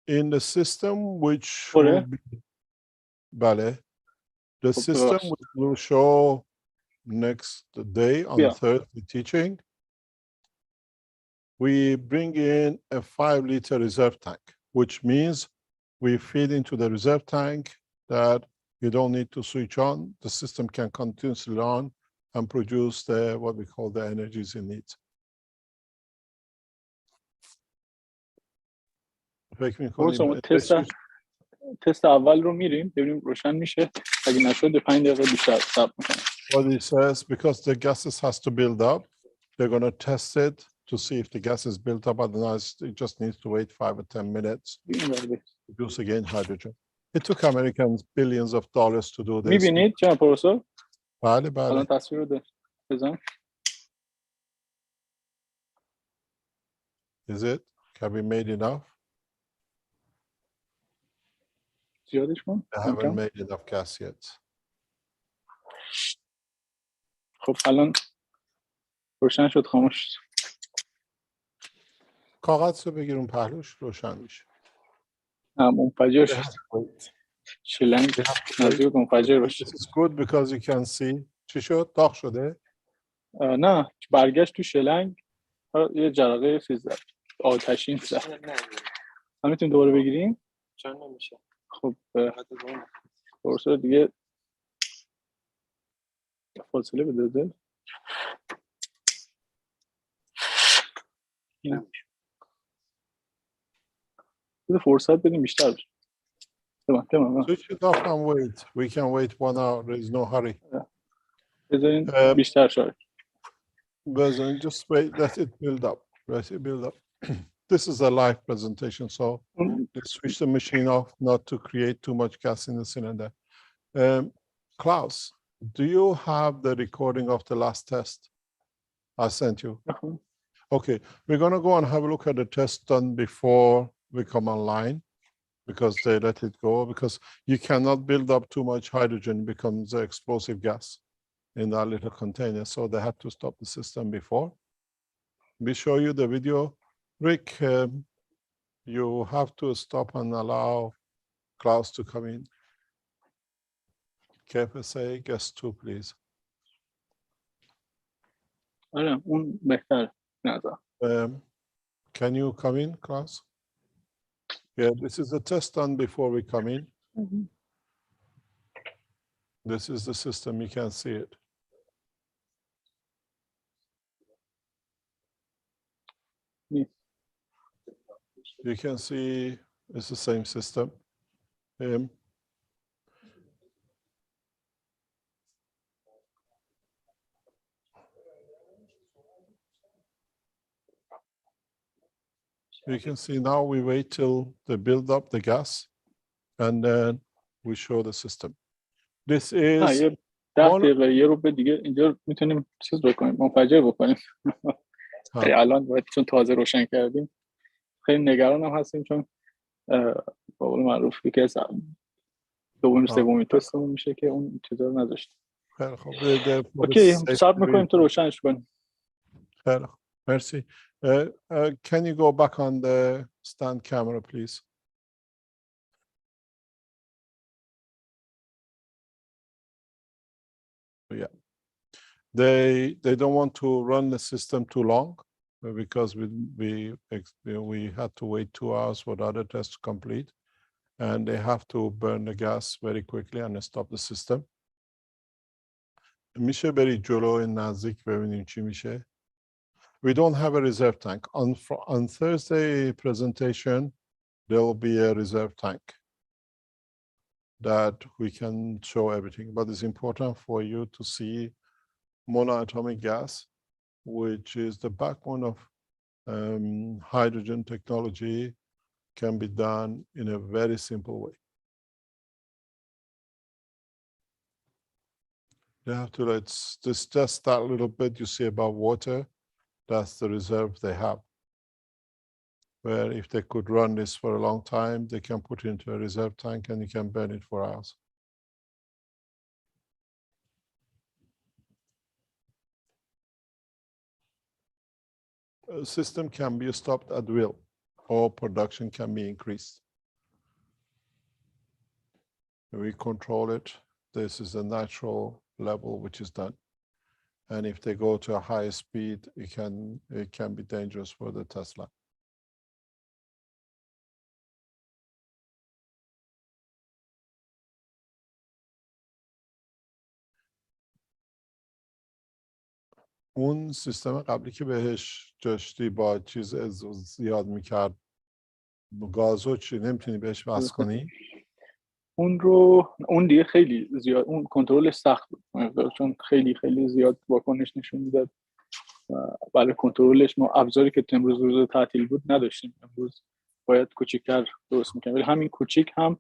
In the system, which will be, the system which will show next day on Thursday teaching, we bring in a 5-liter reserve tank, which means we feed into the reserve tank that you don't need to switch on. The system can continuously run and produce the what we call the energies it needs. تست اول رو میریم ببینیم روشن میشه. اگه نشد 5 دقیقه بیشتر صبر میکنیم. What he says, because the gases has to build up, they're going to test it to see if the gas is built up. Otherwise, it just needs to wait 5 or 10 minutes to produce again hydrogen. It took Americans billions of dollars to do this. میبینید جناب پروفسور؟ بله بله. الان تصویر رو بزن. Is it? Can we made enough? زیادش کن. I haven't made enough gas yet. خب الان روشن شد، خاموش. کاغذ رو بگیر اون پهلوش روشن میشه. منفجر شد. شلنگ نزدیک منفجر باشه. This is good because you can see. چی شد؟ داغ شده؟ نه، برگشت تو شلنگ یه جرقه چیز زد. آتشین زد. ما میتونیم دوباره بگیریم؟ چون نمیشه. خب پروسه دیگه فاصله بده. فرصت بدیم بیشتر بشه. تمام. Switch it off and wait. We can wait 1 hour. There is no hurry. بذارین بیشتر شاید. Buzz, just wait, let it build up. Let it build up. This is a live presentation, so let's switch the machine off not to create too much gas in the cylinder. Klaus, do you have the recording of the last test I sent you? Okay, we're going to go and have a look at the test done before we come online, because they let it go, because you cannot build up too much hydrogen, it becomes an explosive gas in that little container. So they had to stop the system before. We show you the video. Rick, you have to stop and allow Klaus to come in. KFSA, guest 2, please. Can you come in, Klaus? Yeah, this is the test done before we come in. This is the system, you can see it. You can see it's the same system. You can see now we wait till they build up the gas and then we show the system. This is یه 10 دقیقه یه رو به دیگه اینجا میتونیم چیز بکنیم منفجر بکنیم. الان باید چون تازه روشن کردیم خیلی نگرانم هستیم چون به قول معروف یکی از دومی سومی تستمون میشه که اون چیزا رو نذاشتیم. خیلی خوب. اوکی صبر میکنیم تو روشنش کنیم. خیلی خوب. مرسی. Can you go back on the stand camera, please? Yeah. They don't want to run the system too long because we had to wait 2 hours for the other test to complete, and they have to burn the gas very quickly and stop the system. میشه برید جلو نزدیک ببینیم چی میشه. We don't have a reserve tank. On Thursday presentation, there will be a reserve tank that we can show everything, but it's important for you to see monoatomic gas, which is the backbone of hydrogen technology, can be done in a very simple way. You have to just that little bit you see about water. That's the reserve they have. Where if they could run this for a long time, they can put it into a reserve tank and you can burn it for hours. A system can be stopped at will, or production can be increased. We control it. This is a natural level which is done. And if they go to a higher speed, it can be dangerous for the Tesla. اون سیستم قبلی که بهش داشتی با چیز زیاد میکرد گازو چی نمیتونی بهش وصل کنی؟ اون دیگه خیلی زیاد اون کنترلش سخت بود چون خیلی زیاد واکنش نشون میداد. برای کنترلش ما ابزاری که امروز روز تعطیل بود نداشتیم. امروز باید کوچیک‌تر درست می‌کنیم. ولی همین کوچیک هم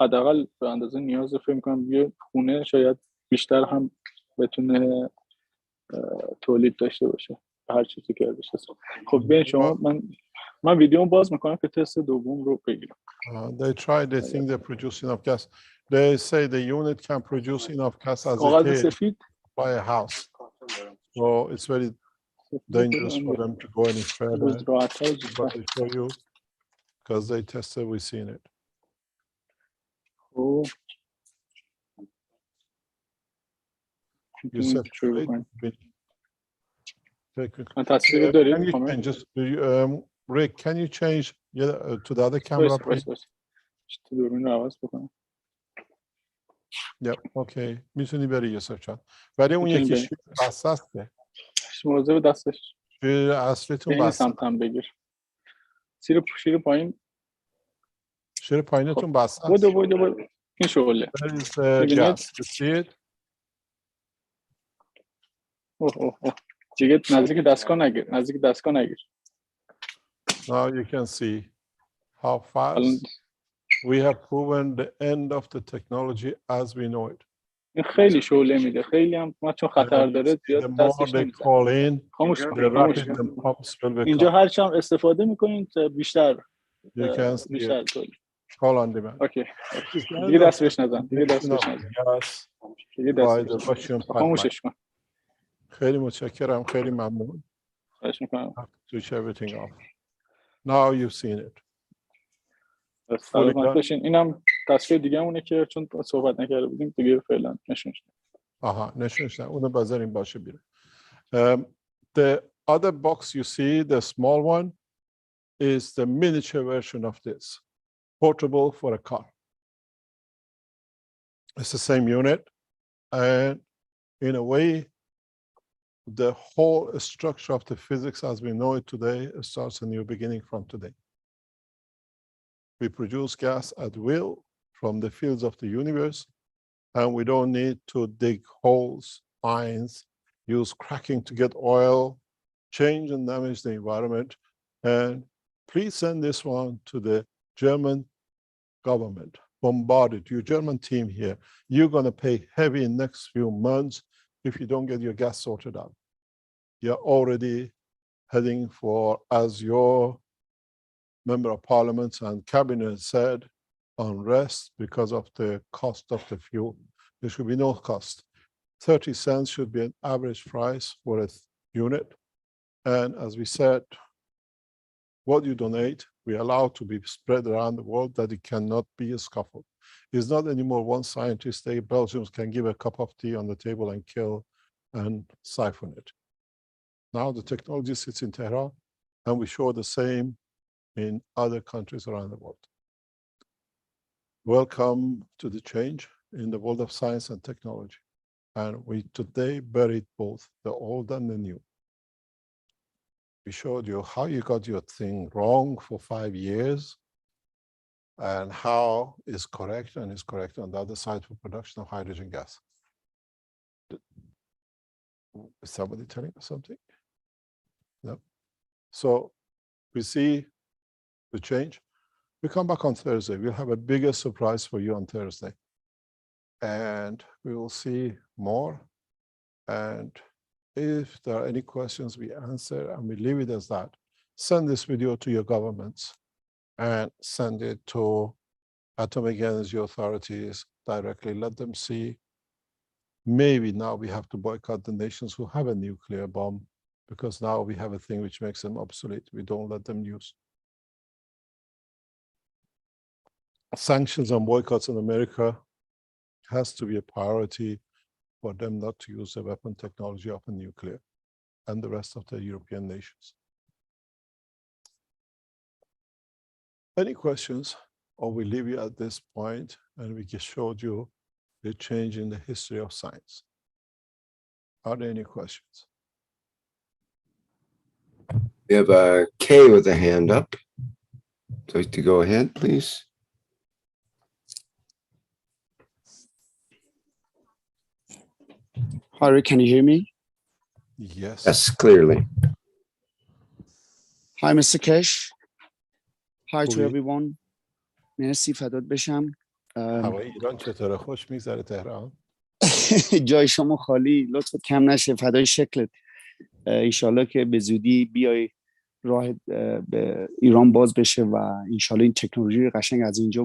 حداقل به اندازه نیاز فکر می‌کنم یه خونه شاید بیشتر هم بتونه تولید داشته باشه. هر چیزی که ازش هست. خب ببین شما من ویدیومو باز می‌کنم که تست دوم رو بگیرم. They think they produce enough gas. They say the unit can produce enough gas as it is by a house. So it's very dangerous for them to go any further. But they show you because they tested, we've seen it. You said Rick, can you change to the other camera, please? Yeah, okay. میتونی بری یوسف جان. ولی اون یکی بسته است. موضوع دستش. شیر اصلیتون بسته. سمتم بگیر. شیر پایین. شیر پایینتون بسته است. بودو. این شغله. gas. You see it? دیگه نزدیک دستگاه نگیر. Now you can see how fast we have proven the end of the technology as we know it. این خیلی شعله میده. خیلی هم ما چون خطر داره زیاد دستش نمیزنه. خاموش کن. اینجا هرچی هم استفاده میکنین بیشتر تولید. Call on demand. اوکی. دیگه دست بهش نزن. خاموشش کن. خیلی متشکرم. خیلی ممنون. خواهش میکنم. Switch everything off. Now you've seen it. سلامت باشین. اینم تصویر دیگه مونه که چون صحبت نکرده بودیم دیگه فعلا نشونش نشونش نه. اونو بذاریم باشه بیره. The other box you see, the small one, is the miniature version of this, portable for a car. It's the same unit, and in a way, the whole structure of the physics as we know it today starts a new beginning from today. We produce gas at will from the fields of the universe, and we don't need to dig holes, mines, use cracking to get oil, change and damage the environment. And please send this one to the German government. Bombard it. Your German team here, you're going to pay heavy in next few months if you don't get your gas sorted out. You're already heading for, as your member of parliament and cabinet said, unrest because of the cost of the fuel. There should be no cost. 30 cents should be an average price for a unit. And as we said, what you donate, we allow to be spread around the world, that it cannot be a scuffle. It's not anymore one scientist, they Belgians can give a cup of tea on the table and kill and siphon it. Now the technology sits in Tehran, and we show the same in other countries around the world. Welcome to the change in the world of science and technology. And we today buried both the old and the new. We showed you how you got your thing wrong for 5 years and how is correct and is correct on the other side for production of hydrogen gas. Is somebody telling us something? No. So we see the change. We come back on Thursday. We'll have a bigger surprise for you on Thursday. And we will see more. And if there are any questions, we answer and we leave it as that. Send this video to your governments and send it to atomic energy authorities directly. Let them see. Maybe now we have to boycott the nations who have a nuclear bomb, because now we have a thing which makes them obsolete. We don't let them use. Sanctions and boycotts in America has to be a priority for them not to use the weapon technology of a nuclear, and the rest of the European nations. Any questions? Or we leave you at this point and we just showed you the change in the history of science. Are there any questions? We have a K with a hand up. Would you like to go ahead, please? Harry, can you hear me? Yes. Yes, clearly. Hi, Mr. Kesh. Hi to خوبی؟ everyone. مرسی فدات بشم. هوای ایران چطوره؟ خوش میگذره تهران؟ جای شما خالی، لطفت کم نشه، فدای شکلت. انشالله که به زودی بیای راه به ایران باز بشه و انشالله این تکنولوژی قشنگ از اینجا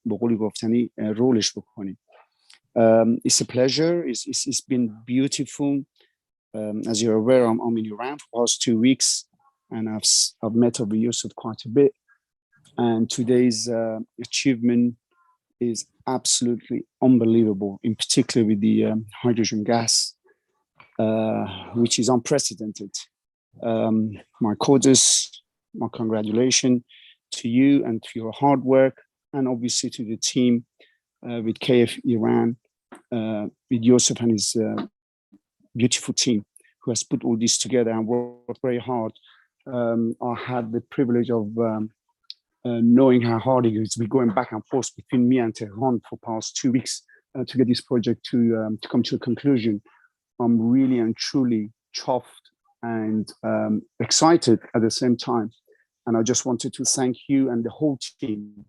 به قول گفتنی رولش بکنی. It's a pleasure. It's been beautiful. As you're aware, I'm in Iran for the past 2 weeks, and I've met over Yusuf quite a bit. And today's achievement is absolutely unbelievable, in particular with the hydrogen gas, which is unprecedented. My kudos, my congratulations to you and to your hard work, and obviously to the team with KF Iran, with Yusuf and his beautiful team who has put all this together and worked very hard. I had the privilege of knowing how hard it is to be going back and forth between me and Tehran for the past 2 weeks to get this project to come to a conclusion. I'm really and truly chuffed and excited at the same time. And I just wanted to thank you and the whole team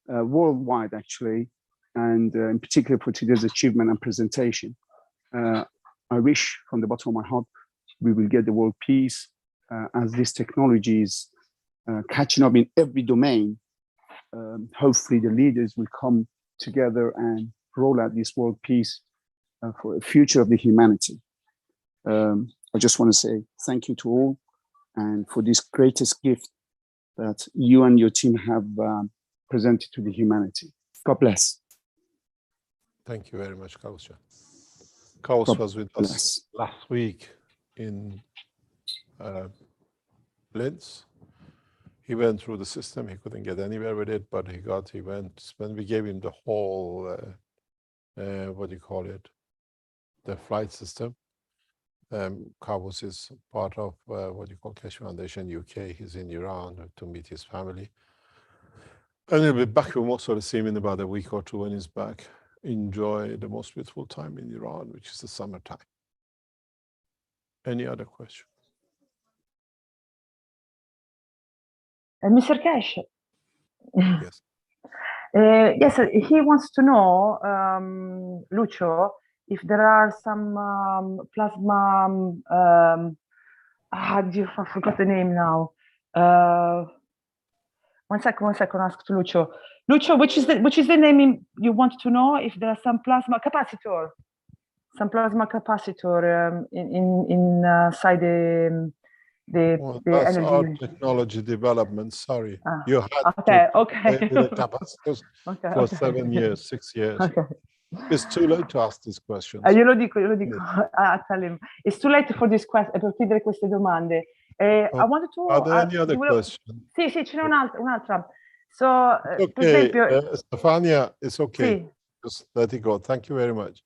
worldwide, actually, and in particular for today's achievement and presentation. I wish from the bottom of my heart we will get the world peace as this technology is catching up in every domain. Hopefully the leaders will come together and roll out this world peace for the future of the humanity. I just want to say thank you to all and for this greatest gift that you and your team have presented to the humanity. God bless. Thank you very much, Kausha. Kaus was with us last week in Linz. He went through the system. He couldn't get anywhere with it, but he went, when we gave him the whole, what do you call it? The flight system. Kaus is part of what you call Keshe Foundation UK. He's in Iran to meet his family. And he'll be back with most of the same in about a week or two when he's back. Enjoy the most beautiful time in Iran, which is the summertime. Any other question? Mr. Cash. Yes. Yes, he wants to know, Lucio, if there are some plasma. I forgot the name now. One second. Ask to Lucio. Lucio, which is the name you want to know? If there are some plasma capacitor, inside the that's energy our unit. technology development. Sorry, you had okay. to the capacitors for 7 years, 6 years. Okay. It's too late to ask these questions. Glielo dico. I tell him it's too late for this question, per chiedere queste domande. I wanted to. Are there any other questions? Sì, ce n'è un'altra. So, okay, per esempio, Stefania, it's okay. Sì. Just let it go. Thank you very much.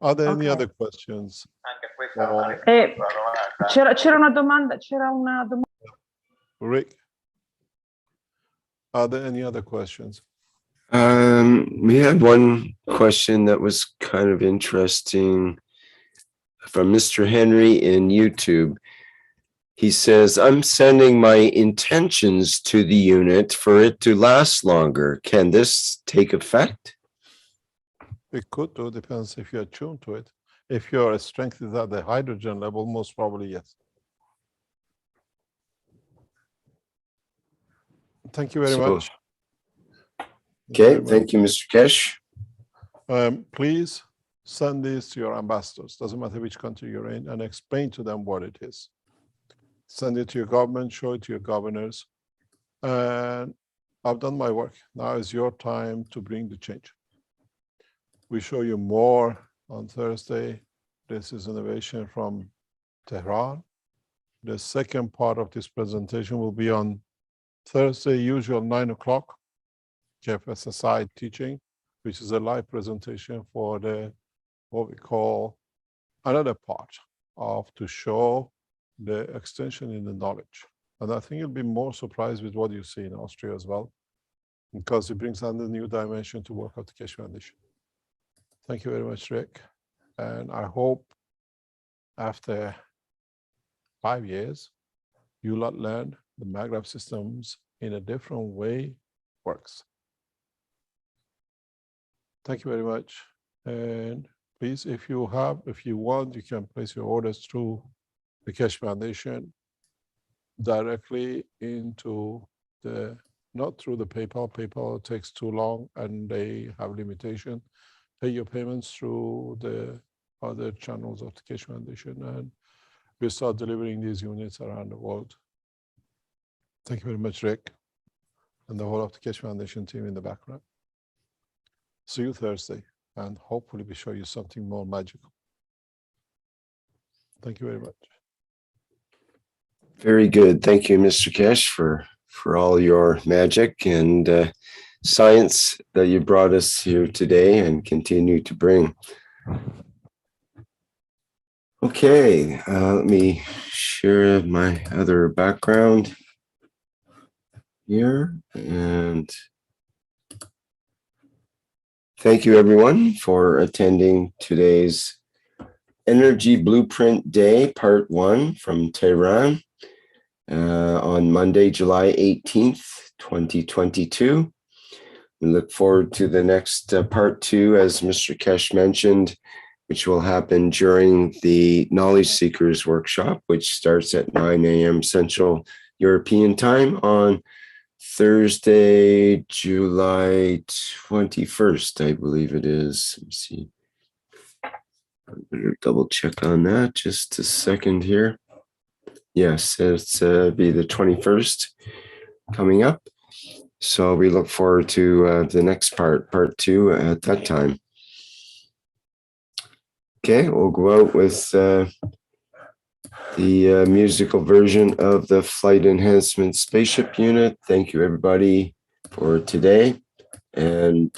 Are there any other questions? C'era una domanda. Rick, are there any other questions? We had one question that was kind of interesting from Mr. Henry in YouTube. He says, I'm sending my intentions to the unit for it to last longer. Can this take effect? It could do, depends if you're tuned to it. If your strength is at the hydrogen level, most probably yes. Thank you very much. Okay, thank you, Mr. Kesh. Please send this to your ambassadors, doesn't matter which country you're in, and explain to them what it is. Send it to your government, show it to your governors. And I've done my work. Now is your time to bring the change. We show you more on Thursday. This is innovation from Tehran. The second part of this presentation will be on Thursday, usual 9 o'clock, KFSSI teaching, which is a live presentation for the what we call another part of to show the extension in the knowledge. And I think you'll be more surprised with what you see in Austria as well, because it brings another new dimension to work out the Keshe Foundation. Thank you very much, Rick. And I hope after 5 years, you lot learn the maglev systems in a different way works. Thank you very much. And please, if you want, you can place your orders through the Keshe Foundation directly into the, not through the PayPal. PayPal takes too long and they have limitation. Pay your payments through the other channels of the Keshe Foundation, and we start delivering these units around the world. Thank you very much, Rick, and the whole of the Keshe Foundation team in the background. See you Thursday, and hopefully we show you something more magical. Thank you very much. Very good. Thank you, Mr. Kesh, for all your magic and science that you brought us here today and continue to bring. Okay, let me share my other background here. And thank you, everyone, for attending today's Energy Blueprint Day, Part 1 from Tehran on Monday, July 18th, 2022. We look forward to the next Part 2, as Mr. Kesh mentioned, which will happen during the Knowledge Seekers Workshop, which starts at 9 a.m. Central European Time on Thursday, July 21st, I believe it is. Let me see. I better double check on that. Just a second here. Yes, it's be the 21st coming up. So we look forward to the next part 2 at that time. Okay, we'll go out with the musical version of the Flight Enhancement Spaceship Unit. Thank you, everybody, for today. And